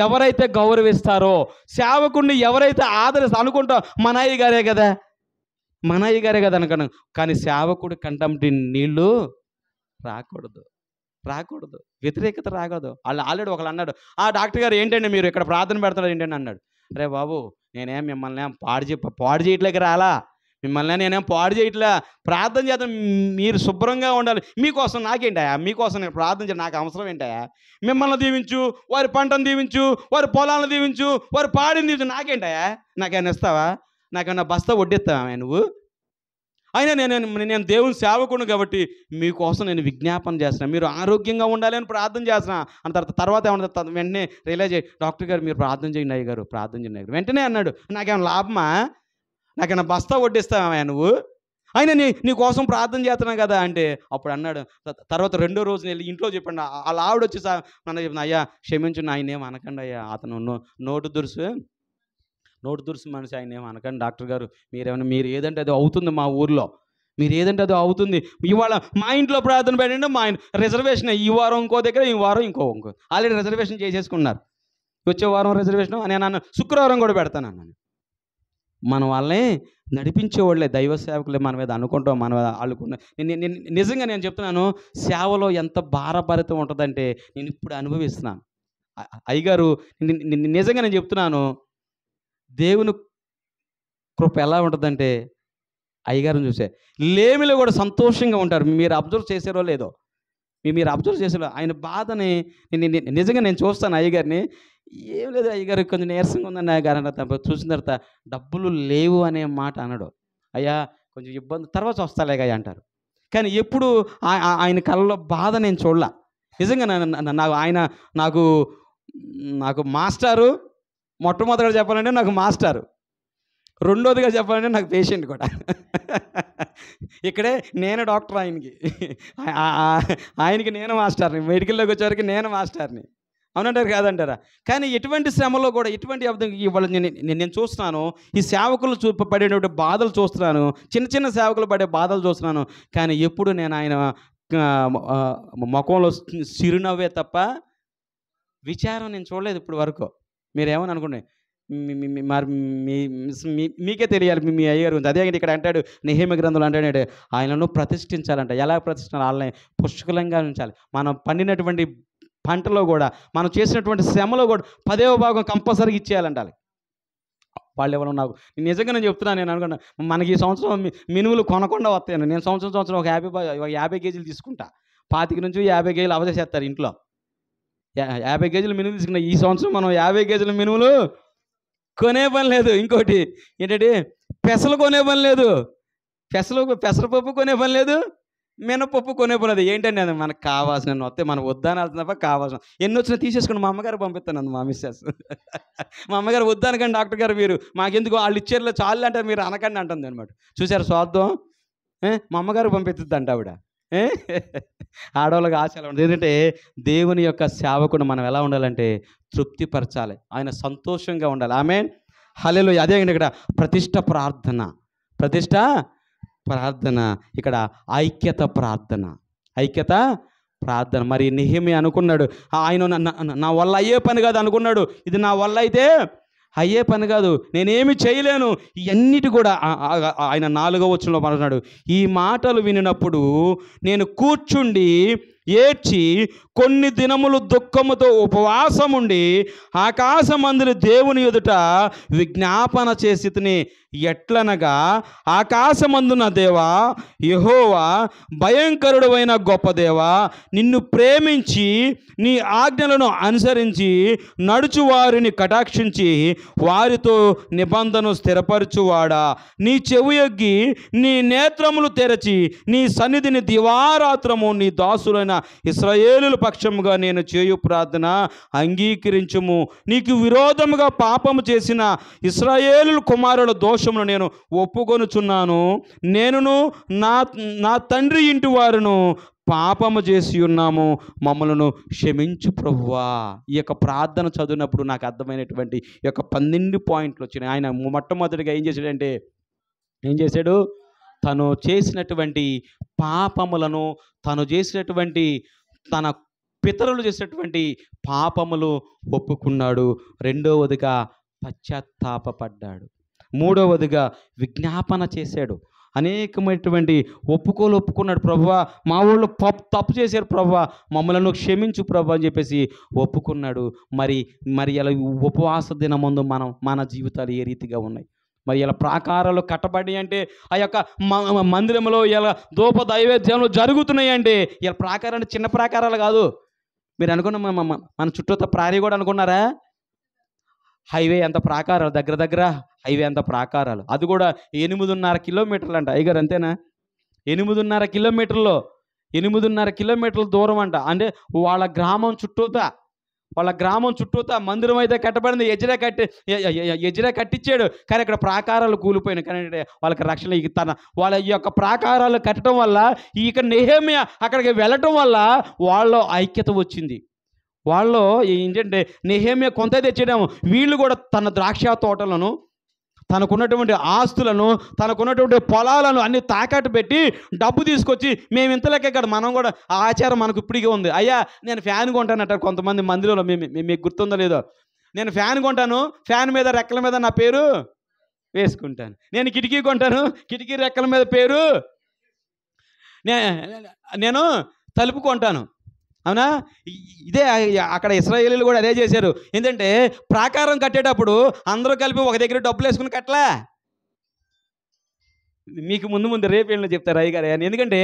ఎవరైతే గౌరవిస్తారో, సేవకుణ్ణి ఎవరైతే అనుకుంటా మన అయ్య గారే కదా అనుకున్నాను. కానీ సేవకుడి కంటంటి నీళ్ళు రాకూడదు, వ్యతిరేకత రాకూడదు. వాళ్ళు ఆల్రెడీ ఒకళ్ళు అన్నాడు, ఆ డాక్టర్ గారు ఏంటండి మీరు ఇక్కడ ప్రార్థన పెడతారు ఏంటండి అన్నాడు. రే బాబు, నేనేం మిమ్మల్ని పాడు చేయట్లేక రాలా, మిమ్మల్ని నేనేం పాడు చేయట్లే, ప్రార్థన చేద్దాం, మీరు శుభ్రంగా ఉండాలి. మీకోసం నాకేంటాయా, మీకోసం నేను ప్రార్థన చేయాలి, నాకు అవసరం ఏంటాయా? మిమ్మల్ని దీవించు, వారి పంటను దీవించు, వారి పొలాలను దీవించు, వారి పాడిని దీవించు, నాకేంటాయా? నాకేమైనా ఇస్తావా? నాకేమన్నా బస్తా వడ్డిస్తావా నువ్వు? అయినా నేను దేవుని సేవకుడు కాబట్టి మీకోసం నేను విజ్ఞాపన చేస్తున్నాను, మీరు ఆరోగ్యంగా ఉండాలి అని ప్రార్థన చేస్తున్నా అన్న తర్వాత ఏమన్నా వెంటనే రియలైజ్ అయ్యి, డాక్టర్ గారు మీరు ప్రార్థన చేయండి అయ్య గారు, ప్రార్థన చేయండి అయ్య గారు. వెంటనే అన్నాడు, నాకేమైనా లాభమా, నాకేమైనా బస్తా వడ్డిస్తావా నువ్వు? అయినా నీ కోసం ప్రార్థన చేస్తున్నావు కదా అంటే అప్పుడు అన్నాడు. తర్వాత 2వ రోజు వెళ్ళి ఇంట్లో చెప్పండి, వాళ్ళ ఆవిడ వచ్చి నన్ను చెప్పింది, అయ్యా క్షమించండి, ఆయన ఏం అనకండి అయ్యా, అతను నోటు దురుసు మనిషి, ఆయన ఏం అనకండి డాక్టర్ గారు, మీరు ఏదంటే అది అవుతుంది, మా ఊర్లో మీరు ఏదంటే అది అవుతుంది. ఇవాళ మా ఇంట్లో ప్రార్థన పెట్టండి, మా రిజర్వేషన్ ఈ వారం ఇంకో దగ్గర, ఈ వారం ఇంకో ఆల్రెడీ రిజర్వేషన్ చేసేసుకున్నారు. వచ్చే వారం రిజర్వేషన్ నేను అన్నాను, శుక్రవారం కూడా పెడతాను అన్నాను. మన వాళ్ళని నడిపించేవాళ్ళే దైవ సేవకులే మన మీద అనుకుంటాం, మన మీద వాళ్ళకున్న. నిజంగా నేను చెప్తున్నాను, సేవలో ఎంత భారభరితం ఉంటుందంటే నేను ఇప్పుడు అనుభవిస్తున్నాను. అయ్యగారు నిజంగా నేను చెప్తున్నాను, దేవుని కృప ఎలా ఉంటుందంటే అయ్యగారిని చూసే లేమిలో కూడా సంతోషంగా ఉంటారు. మీరు అబ్జర్వ్ చేసారో లేదో, మీరు అబ్జర్వ్ చేసారో ఆయన బాధని నిజంగా నేను చూస్తాను. అయ్యగారిని ఏం లేదు అయ్యగారు కొంచెం నీరసంగా ఉందని అయ్యగారు అన్న చూసిన తర్వాత డబ్బులు లేవు అనే మాట అనడు. అయ్యా కొంచెం ఇబ్బంది తర్వాత వస్తాలేగా అంటారు. కానీ ఎప్పుడు ఆయన కళ్ళలో బాధ నేను చూడలా. నిజంగా నాకు ఆయన నాకు నాకు మాస్టారు. మొట్టమొదటిగా చెప్పాలంటే నాకు మాస్టారు. రెండోదిగా చెప్పాలంటే నాకు పేషెంట్ కూడా. ఇక్కడే నేను డాక్టర్ ఆయనకి, ఆయనకి నేను మాస్టర్ని, మెడికల్లోకి వచ్చేవరకు నేను మాస్టర్ని. అవునంటారు కాదంటారా? కానీ ఎటువంటి శ్రమలో కూడా ఎటువంటి ఇవాళ నేను చూస్తున్నాను, ఈ సేవకులు పడేటువంటి బాధలు చూస్తున్నాను, చిన్న చిన్న సేవకులు పడే బాధలు చూస్తున్నాను. కానీ ఎప్పుడు నేను ఆయన ముఖంలో చిరునవ్వే తప్ప విచారం నేను చూడలేదు ఇప్పుడు వరకు. మీరేమని అనుకోండి, మరి మీకే తెలియాలి మీ అయ్యగారి గురించి. అదే ఇక్కడ అంటాడు నెహెమ్యా గ్రంథంలో అంటాడు, ఆయనను ప్రతిష్ఠించాలంట. ఎలా ప్రతిష్ఠించాలి? వాళ్ళని పుష్కలంగా ఉంచాలి. మనం పండినటువంటి పంటలో కూడా, మనం చేసినటువంటి శ్రమలో కూడా 10వ భాగం కంపల్సరీగా ఇచ్చేయాలంట. వాళ్ళు ఎవరు నాకు నిజంగా నేను చెప్తున్నాను. నేను అనుకున్నా మనకి ఈ సంవత్సరం మినుములు కొనకుండా వస్తాను. నేను సంవత్సరం ఒక 50 కేజీలు తీసుకుంటా. 25 నుంచి 50 కేజీలు అవజేసేస్తారు ఇంట్లో. 50 కేజీలు మినుములు తీసుకున్నా. ఈ సంవత్సరం మనం 50 కేజీల మినుములు కొనే పని లేదు. ఇంకోటి ఏంటంటే పెసలు కొనే పని లేదు, పెసరపప్పు కొనే పని లేదు, మినపప్పు కొనే పని లేదు. ఏంటండి అది మనకు కావాల్సిన వస్తే మనం వద్దని వెళ్తున్నా తప్ప కావాల్సిన ఎన్ని వచ్చినా తీసేసుకుని మా అమ్మగారు పంపిస్తాను. మా మిస్సెస్ మా అమ్మగారు వద్దనకండి డాక్టర్ గారు, మీరు మాకెందుకు వాళ్ళు ఇచ్చేర్లో చాలు అంటారు, మీరు అనకండి అంటుంది అనమాట. చూసారు స్వార్థం? మా అమ్మగారు పంపిస్తుంది అంట ఆవిడ. ఆడవాళ్ళకి ఆశ ఎలా ఉంటుంది? ఏంటంటే దేవుని యొక్క సేవకుడు మనం ఎలా ఉండాలంటే తృప్తిపరచాలి, ఆయన సంతోషంగా ఉండాలి. ఆమేన్, హల్లెలూయా. అదే ఇక్కడ ప్రతిష్ట ప్రార్థన, ఇక్కడ ఐక్యత ప్రార్థన. మరి నెహెమ్యా అనుకున్నాడు, ఆయన నా వల్ల అయ్యే పని కాదు అనుకున్నాడు. ఇది నా వల్ల అయితే అయ్యే పని కాదు, నేనేమి చేయలేను. ఇవన్నిటి కూడా ఆయన 4వ వచనంలో అంటున్నాడు, ఈ మాటలు వినినప్పుడు నేను కూర్చుండి ఏడ్చి కొన్ని దినములు దుఃఖముతో ఉపవాసముండి ఆకాశమందుని దేవుని ఎదుట విజ్ఞాపన చేసి తిని. ఎట్లనగా, ఆకాశమందున దేవా యెహోవా, భయంకరుడైన గొప్ప దేవా, నిన్ను ప్రేమించి నీ ఆజ్ఞలను అనుసరించి నడుచు వారిని కటాక్షించి వారితో నిబంధన స్థిరపరచువాడా, నీ చెవియొగ్గి నీ నేత్రములు తెరచి నీ సన్నిధిని దివారాత్రము నీ దాసులైన ఇశ్రాయేలుల పక్షముగా నేను చేయు ప్రార్థన అంగీకరించుము. నీకు విరోధముగా పాపము చేసిన ఇశ్రాయేలు కుమారుల దోషమును నేను ఒప్పుకొనుచున్నాను. నేనును నా తండ్రి ఇంటి వారును పాపము చేసి ఉన్నాము, మమ్మలను క్షమించు ప్రభువా. ఈ యొక్క ప్రార్థన చదివినప్పుడు నాకు అర్థమైనటువంటి ఈ యొక్క 12 పాయింట్లు వచ్చినాయి. ఆయన మొట్టమొదటిగా ఏం చేశాడు? తను చేసినటువంటి పాపములను, తను చేసినటువంటి తన పితరులు చేసినటువంటి పాపములు ఒప్పుకున్నాడు. రెండవదిగా పశ్చాత్తాపపడ్డాడు. మూడవదిగా విజ్ఞాపన చేశాడు. అనేకమైనటువంటి ఒప్పుకున్నాడు. ప్రభువా, మా ఊళ్ళో తప్పు చేశారు ప్రభువా, మమ్మలను క్షమించు ప్రభువా అని చెప్పేసి ఒప్పుకున్నాడు. మరి ఇలా ఉపవాస దినమందు మన జీవితాలు ఏ రీతిగా ఉన్నాయి? మరి ఇలా ప్రాకారాలు కట్టబడి అంటే ఆ యొక్క మందిరంలో ఇలా ధూప దైవేద్యాలు జరుగుతున్నాయి అంటే ఇలా ప్రాకారాలు చిన్న ప్రాకారాలు కాదు. మీరు అనుకున్న మన చుట్టూత ప్రారీ కూడా అనుకున్నారా? హైవే ఎంత ప్రాకారాలు, దగ్గర హైవే అంత ప్రాకారాలు. అది కూడా 8.5 కిలోమీటర్లు అంట. అయ్యగారు అంతేనా? 8.5 కిలోమీటర్లు, 8.5 కిలోమీటర్ల దూరం అంట. అంటే వాళ్ళ గ్రామం చుట్టూతా మందిరం అయితే కట్టబడింది. ఎజ్రా కట్టించాడు. కానీ అక్కడ ప్రాకారాలు కూలిపోయినాయి. కానీ వాళ్ళకి రక్షణ వాళ్ళ యొక్క ప్రాకారాలు కట్టడం వల్ల ఇక నెహెమ్యా అక్కడికి వెళ్ళటం వల్ల వాళ్ళలో ఐక్యత వచ్చింది. వాళ్ళు ఏంటంటే నెహెమ్యా కొంత తెచ్చేయడం, వీళ్ళు కూడా తన ద్రాక్ష తోటలను, తనకున్నటువంటి ఆస్తులను, తనకున్నటువంటి పొలాలను అన్ని తాకట్టు పెట్టి డబ్బు తీసుకొచ్చి మేము ఇంతలేక ఇక్కడ మనం కూడా ఆ ఆచారం మనకు ఇప్పటికే ఉంది. అయ్యా నేను ఫ్యాన్ కొంటానంటారు కొంతమంది మందిలో. మీకు గుర్తుందో లేదో, నేను ఫ్యాన్ కొంటాను, ఫ్యాన్ మీద రెక్కల మీద నా పేరు వేసుకుంటాను. నేను కిటికీ కొంటాను, కిటికీ రెక్కల మీద పేరు, నేను తలుపు కొంటాను. అవునా? ఇదే అక్కడ ఇశ్రాయేలీయులు కూడా అదే చేశారు. ఏంటంటే ప్రాకారం కట్టేటప్పుడు అందరూ కలిపి ఒక దగ్గర డబ్బులు వేసుకుని కట్టలే. మీకు ముందు రేపు ఏళ్ళలో చెప్తారు అయ్యగారు. ఎందుకంటే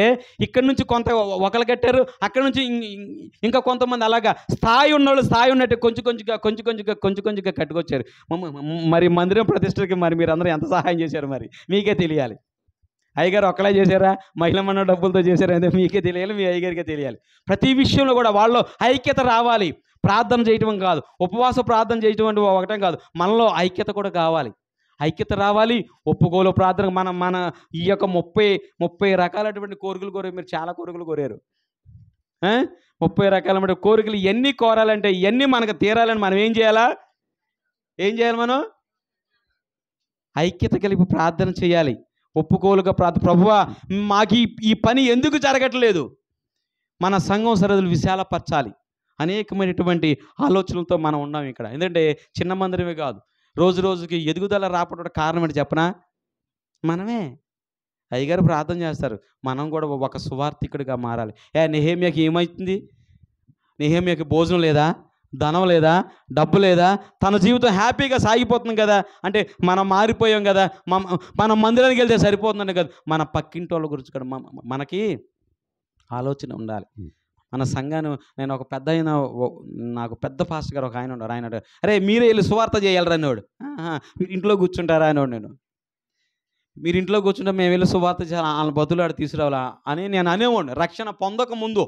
ఇక్కడ నుంచి కొంత ఒకరు కట్టారు, అక్కడ నుంచి ఇంకా కొంతమంది అలాగా స్థాయి ఉన్నట్టు కొంచెంగా కట్టుకొచ్చారు. మరి మందిరం ప్రతిష్టకి మరి మీరు అందరూ ఎంత సహాయం చేశారు మరి మీకే తెలియాలి. అయ్యగారు ఒక్కలే చేశారా, మహిళ మన డబ్బులతో చేశారా అంటే మీకే తెలియాలి, మీ అయ్యగారికే తెలియాలి. ప్రతి విషయంలో కూడా వాళ్ళలో ఐక్యత రావాలి. ప్రార్థన చేయటం కాదు, ఉపవాస ప్రార్థన చేయటం అంటే ఒకటం కాదు, మనలో ఐక్యత కూడా కావాలి. ఐక్యత రావాలి. ఒప్పుకోలు ప్రార్థన మన మన ఈ యొక్క 30 రకాలైనటువంటి కోరికలు కోరారు. మీరు చాలా కోరికలు కోరారు. 30 రకాలైన కోరికలు ఇవన్నీ కోరాలంటే, ఇవన్నీ మనకు తీరాలని మనం ఏం చేయాలా? ఏం చేయాలి? మనం ఐక్యత కలిపి ప్రార్థన చేయాలి. ఒప్పుకోలుగా ప్రార్థన. ప్రభువా, మాకు ఈ పని ఎందుకు జరగట్లేదు? మన సంఘం సరదులు విశాలపరచాలి. అనేకమైనటువంటి ఆలోచనలతో మనం ఉన్నాం ఇక్కడ. ఎందుకంటే చిన్న మందిరమే కాదు, రోజు రోజుకి ఎదుగుదల రావడం కారణం ఏంటి చెప్పనా? మనమే. అయ్యగారు ప్రార్థన చేస్తారు, మనం కూడా ఒక సువార్థికుడిగా మారాలి. నెహెమ్యాకి ఏమవుతుంది? నెహెమ్యాకి భోజనం లేదా, ధనం లేదా, డబ్బు లేదా, తన జీవితం హ్యాపీగా సాగిపోతుంది కదా. అంటే మనం మారిపోయాం కదా, మనం మందిరానికి వెళ్తే సరిపోతుందని కదా. మన పక్కింటి వాళ్ళ గురించి కూడా మనకి ఆలోచన ఉండాలి. మన సంఘాన్ని నేను ఒక పెద్ద అయిన నాకు పెద్ద ఫాస్ట్ గారు ఒక ఆయన ఉన్నారు. ఆయన అరే మీరే వెళ్ళి సువార్త చేయాలరా అనేవాడు. మీరు ఇంట్లో కూర్చుంటారా అనేవాడు. మీరు ఇంట్లో కూర్చుంటే మేము వెళ్ళి సువార్త చేయాలి, వాళ్ళ బతులాడు తీసుకురావాలా అని నేను అనేవాడిని. రక్షణ పొందక ముందు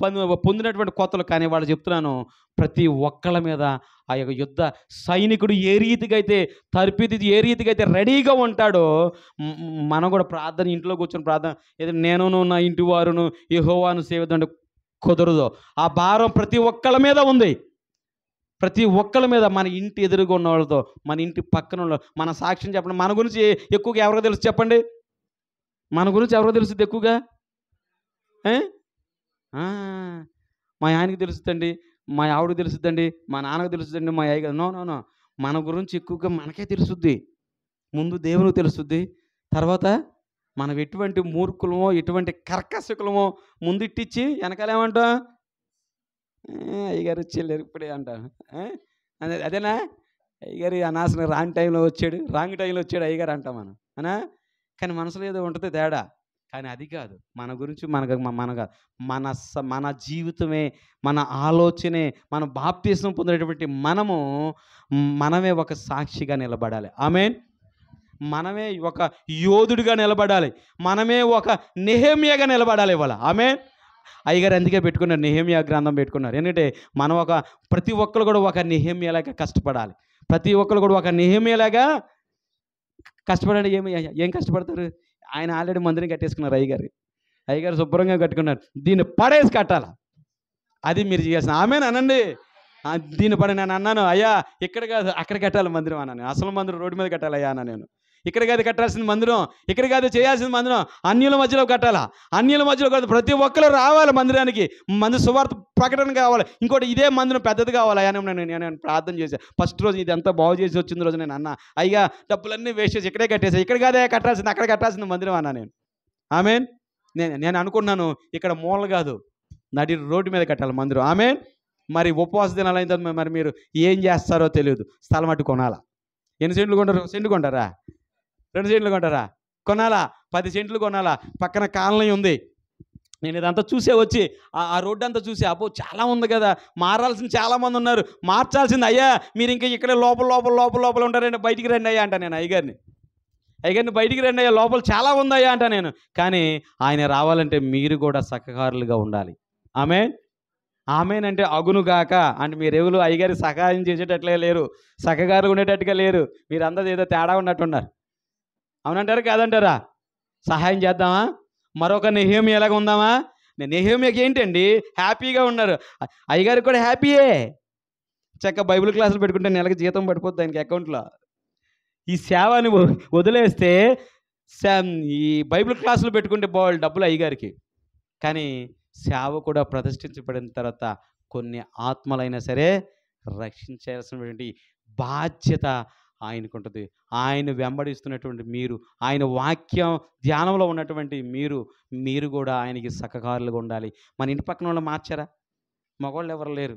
పొందినటువంటి కొత్తలు. కానీ వాళ్ళు చెప్తున్నాను, ప్రతి ఒక్కళ్ళ మీద ఆ యొక్క యుద్ధ సైనికుడు ఏ రీతిగా అయితే తర్పిది ఏ రీతిగా అయితే రెడీగా ఉంటాడో, మనం కూడా ప్రార్థన ఇంట్లో కూర్చొని ప్రార్థన ఏదో నేనును నా ఇంటి వారును యెహోవాను సేవిద్దంటే కుదరదు. ఆ భారం ప్రతి ఒక్కళ్ళ మీద ఉంది. ప్రతి ఒక్కళ్ళ మీద, మన ఇంటి ఎదురుగా ఉన్న వాళ్ళతో, మన ఇంటి పక్కన ఉన్న మన సాక్ష్యం చెప్పండి. మన గురించి ఎక్కువగా ఎవరికి తెలుసు చెప్పండి? మన గురించి ఎవరికి తెలుస్తుంది ఎక్కువగా? మా ఆయనకి తెలుస్తుందండి, మా ఆవిడకి తెలుస్తుందండి, మా నాన్నకు తెలుస్తుందండి, మా అయ్య. నో, మన గురించి ఎక్కువగా మనకే తెలుస్తుంది. ముందు దేవునికి తెలుస్తుంది, తర్వాత మనం ఎటువంటి మూర్ఖులమో ఎటువంటి కర్కశకులమో ముందు ఇట్టించి వెనకాలేమంటాం? అయ్యగారు వచ్చేళ్ళారు ఇప్పుడే అంటాం. అదేనా అయ్యగారు అనాసన రాంగ్ టైంలో వచ్చాడు అయ్యగారు అంటాం మనం అనా. కానీ మనసులో ఏదో ఉంటుంది తేడా. కానీ అది కాదు, మన గురించి మన జీవితమే, మన ఆలోచనే, మన బాప్తిస్మం పొందినటువంటి మనమే ఒక సాక్షిగా నిలబడాలి. ఆమేన్. మనమే ఒక యోధుడిగా నిలబడాలి. మనమే ఒక నెహెమ్యాగా నిలబడాలి ఇవాళ. ఆమేన్. అయ్యగారు అందుకే పెట్టుకున్నారు, నెహెమ్యా గ్రంథం పెట్టుకున్నారు. ఎందుకంటే మనం ప్రతి ఒక్కరు కూడా ఒక నెహెమ్యాలాగా కష్టపడాలి. ప్రతి ఒక్కరు కూడా ఒక నెహెమ్యాలాగా కష్టపడండి. ఏం కష్టపడతారు? ఆయన ఆల్రెడీ మందిని కట్టేసుకున్నారు. అయ్యగారు శుభ్రంగా కట్టుకున్నారు. దీన్ని పడేసి కట్టాలా, అది మీరు చేయాల్సిన. ఆమేన్ అనండి. దీన్ని పడి నేను అన్నాను, అయ్యా ఇక్కడ కాదు అక్కడ కట్టాలి మందిరం అన్నాను. అసలు మందిరం రోడ్డు మీద కట్టాలి అయ్యా అన్న. నేను ఇక్కడ కాదు కట్టాల్సిన మందిరం, ఇక్కడ కాదు చేయాల్సిన మందిరం, అన్యుల మధ్యలో కట్టాలా. అన్యుల మధ్యలో కాదు, ప్రతి ఒక్కరు రావాలి మందిరానికి. సువార్త ప్రకటన కావాలి. ఇంకోటి ఇదే మందిరం పెద్దది కావాలి అని నేను ప్రార్థన చేశాను. ఫస్ట్ రోజు ఇది ఎంత బాగు చేసి వచ్చిన రోజు నేను అన్నా, అయ్యా డబ్బులన్నీ వేస్ట్ చేసి ఇక్కడే కట్టేసా, ఇక్కడ కాదే కట్టాల్సింది, అక్కడ కట్టాల్సింది మందిరం అన్నా నేను. ఆమేన్. నేను అనుకున్నాను, ఇక్కడ మూల కాదు, నడి రోడ్డు మీద కట్టాలి మందిరం. ఆమేన్. మరి ఉపవాస దినాలు అయిన తర్వాత మరి మీరు ఏం చేస్తారో తెలియదు. స్థలం అటు కొనాలా. ఎన్ని సెంట్లు కొంటారు? సెంటు కొంటారా? 2 సెంట్లు కొంటారా? కొనాలా. 10 సెంట్లు కొనాలా. పక్కన కాలనీ ఉంది. నేను ఇదంతా చూసే వచ్చి ఆ రోడ్డు అంతా చూసి, అబ్బో చాలా ఉంది కదా, మారాల్సింది చాలామంది ఉన్నారు, మార్చాల్సింది. అయ్యా మీరు ఇంకా ఇక్కడే లోపల ఉంటారండి, బయటికి రండి అయ్యా అంట నేను అయ్యగారిని బయటికి రండి అయ్యా, లోపల చాలా ఉందయ్యా అంట నేను. కానీ ఆయన రావాలంటే మీరు కూడా సహకారులుగా ఉండాలి. ఆమేన్ అంటే అగునుగాక అంటే మీరు ఎవరు అయ్యగారి సహాయం చేసేటట్లే లేరు, సహకారులు ఉండేటట్టుగా లేరు. మీరు అందరూ ఏదో తేడా ఉన్నట్టున్నారు. అవునంటారా కాదంటారా? సహాయం చేద్దామా? మరొక నెహెమ్యా ఎలాగ ఉందామా? నెహెమ్యాకి ఏంటండి హ్యాపీగా ఉన్నారు. అయ్యగారికి కూడా హ్యాపీయే. చక్కగా బైబిల్ క్లాసులు పెట్టుకుంటే నెలకి జీతం పడిపోద్ది ఆయనకి అకౌంట్లో. ఈ సేవని వదిలేస్తే ఈ బైబిల్ క్లాసులు పెట్టుకుంటే బాగా డబ్బులు అయ్యగారికి. కానీ సేవ కూడా ప్రతిష్ఠించబడిన తర్వాత కొన్ని ఆత్మలైనా సరే రక్షించాల్సినటువంటి బాధ్యత ఆయనకు ఉంటుంది. ఆయన వెంబడిస్తున్నటువంటి మీరు, ఆయన వాక్యం ధ్యానంలో ఉన్నటువంటి మీరు కూడా ఆయనకి సహకారులుగా ఉండాలి. మన ఇంటి పక్కన వాళ్ళు మార్చారా? మగవాళ్ళు ఎవరు లేరు,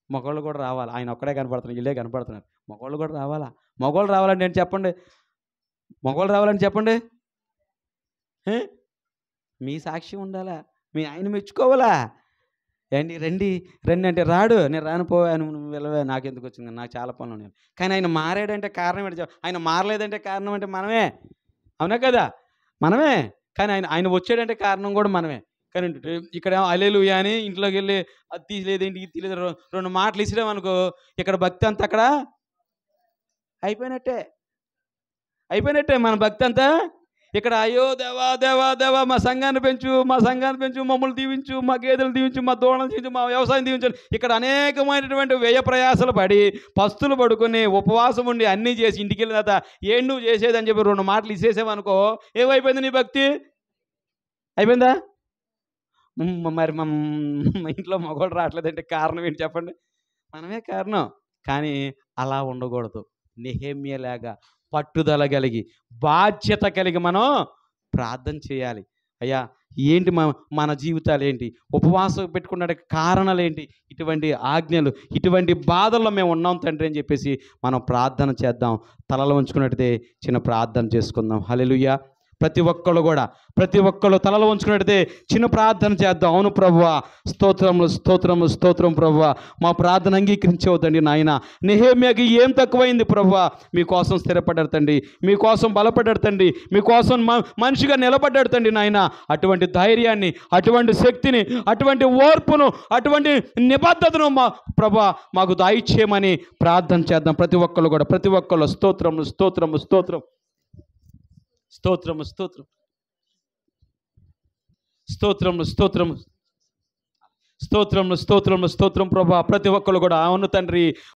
మగవాళ్ళు కూడా రావాలి. ఆయన ఒక్కడే కనపడుతున్నారు, వీళ్ళే కనపడుతున్నారు. మగవాళ్ళు కూడా రావాలా? మగవాళ్ళు రావాలంటే ఏంటి చెప్పండి? మగవాళ్ళు రావాలంటే చెప్పండి. మీ సాక్ష్యం ఉండాలా, మీ ఆయన మెచ్చుకోవాలా. రండి అంటే రాడు, నేను రానిపోయాను, నువ్వు వెళ్ళవే, నాకెందుకు వచ్చింది, నాకు చాలా పనులు ఉన్నాయి. కానీ ఆయన మారాడంటే కారణం ఏంటి? ఆయన మారలేదంటే కారణం అంటే మనమే. అవునా కదా? మనమే. కానీ ఆయన వచ్చాడంటే కారణం కూడా మనమే. కానీ ఇక్కడ హల్లెలూయా అని ఇంట్లోకి వెళ్ళి అది తీయలేదేంటి ఇది తీయలేదు 2 మాటలు ఇసిరామనుకో, ఇక్కడ భక్తి అంతా అక్కడ అయిపోయినట్టే మన భక్తి అంతా ఇక్కడ. అయ్యో దేవా దేవా దేవా మా సంఘాన్ని పెంచు మమ్మల్ని దీవించు, మా గేదెలు దీవించు, మా దూడలను దీవించు, మా వ్యవసాయం దీవించు. ఇక్కడ అనేకమైనటువంటి వ్యయ ప్రయాసలు పడి పస్తులు పడుకొని ఉపవాసం ఉండి అన్నీ చేసి ఇంటికి వెళ్ళిన తర్వాత ఏం నువ్వు చేసేదని చెప్పి 2 మాటలు ఇసేసామనుకో, ఏమైపోయింది నీ భక్తి? అయిపోయిందా? మరి మా ఇంట్లో మగవాళ్ళు రావట్లేదంటే కారణం ఏంటి చెప్పండి? మనమే కారణం. కానీ అలా ఉండకూడదు. నెహెమ్యాలాగా పట్టుదల కలిగి బాధ్యత కలిగి మనం ప్రార్థన చేయాలి. అయ్యా ఏంటి మన జీవితాలు ఏంటి, ఉపవాసం పెట్టుకున్న కారణాలు ఏంటి, ఇటువంటి ఆజ్ఞలు ఇటువంటి బాధల్లో మేము ఉన్నాం తండ్రి అని చెప్పేసి మనం ప్రార్థన చేద్దాం. తలలో ఉంచుకున్నట్టయితే చిన్న ప్రార్థన చేసుకుందాం. హల్లెలూయా. ప్రతి ఒక్కళ్ళు తలలో ఉంచుకున్నట్టయితే చిన్న ప్రార్థన చేద్దాం. అవును ప్రభువా, స్తోత్రం ప్రభువా, మా ప్రార్థన అంగీకరించవద్దండి నాయన. నెహెమ్యాకి ఏం తక్కువైంది ప్రభువా? మీకోసం స్థిరపడ్డాడు తండ్రి, మీకోసం బలపడ్డాడు తండ్రి, మీకోసం మనిషిగా నిలబడ్డాడు తండ్రి నాయన. అటువంటి ధైర్యాన్ని, అటువంటి శక్తిని, అటువంటి ఓర్పును, అటువంటి నిబద్ధతను మా ప్రభువా మాకు దయచేయమని ప్రార్థన చేద్దాం. ప్రతి ఒక్కళ్ళు స్తోత్రం ప్రభా. ప్రతి ఒక్కళ్ళు కూడా అవును తండ్రి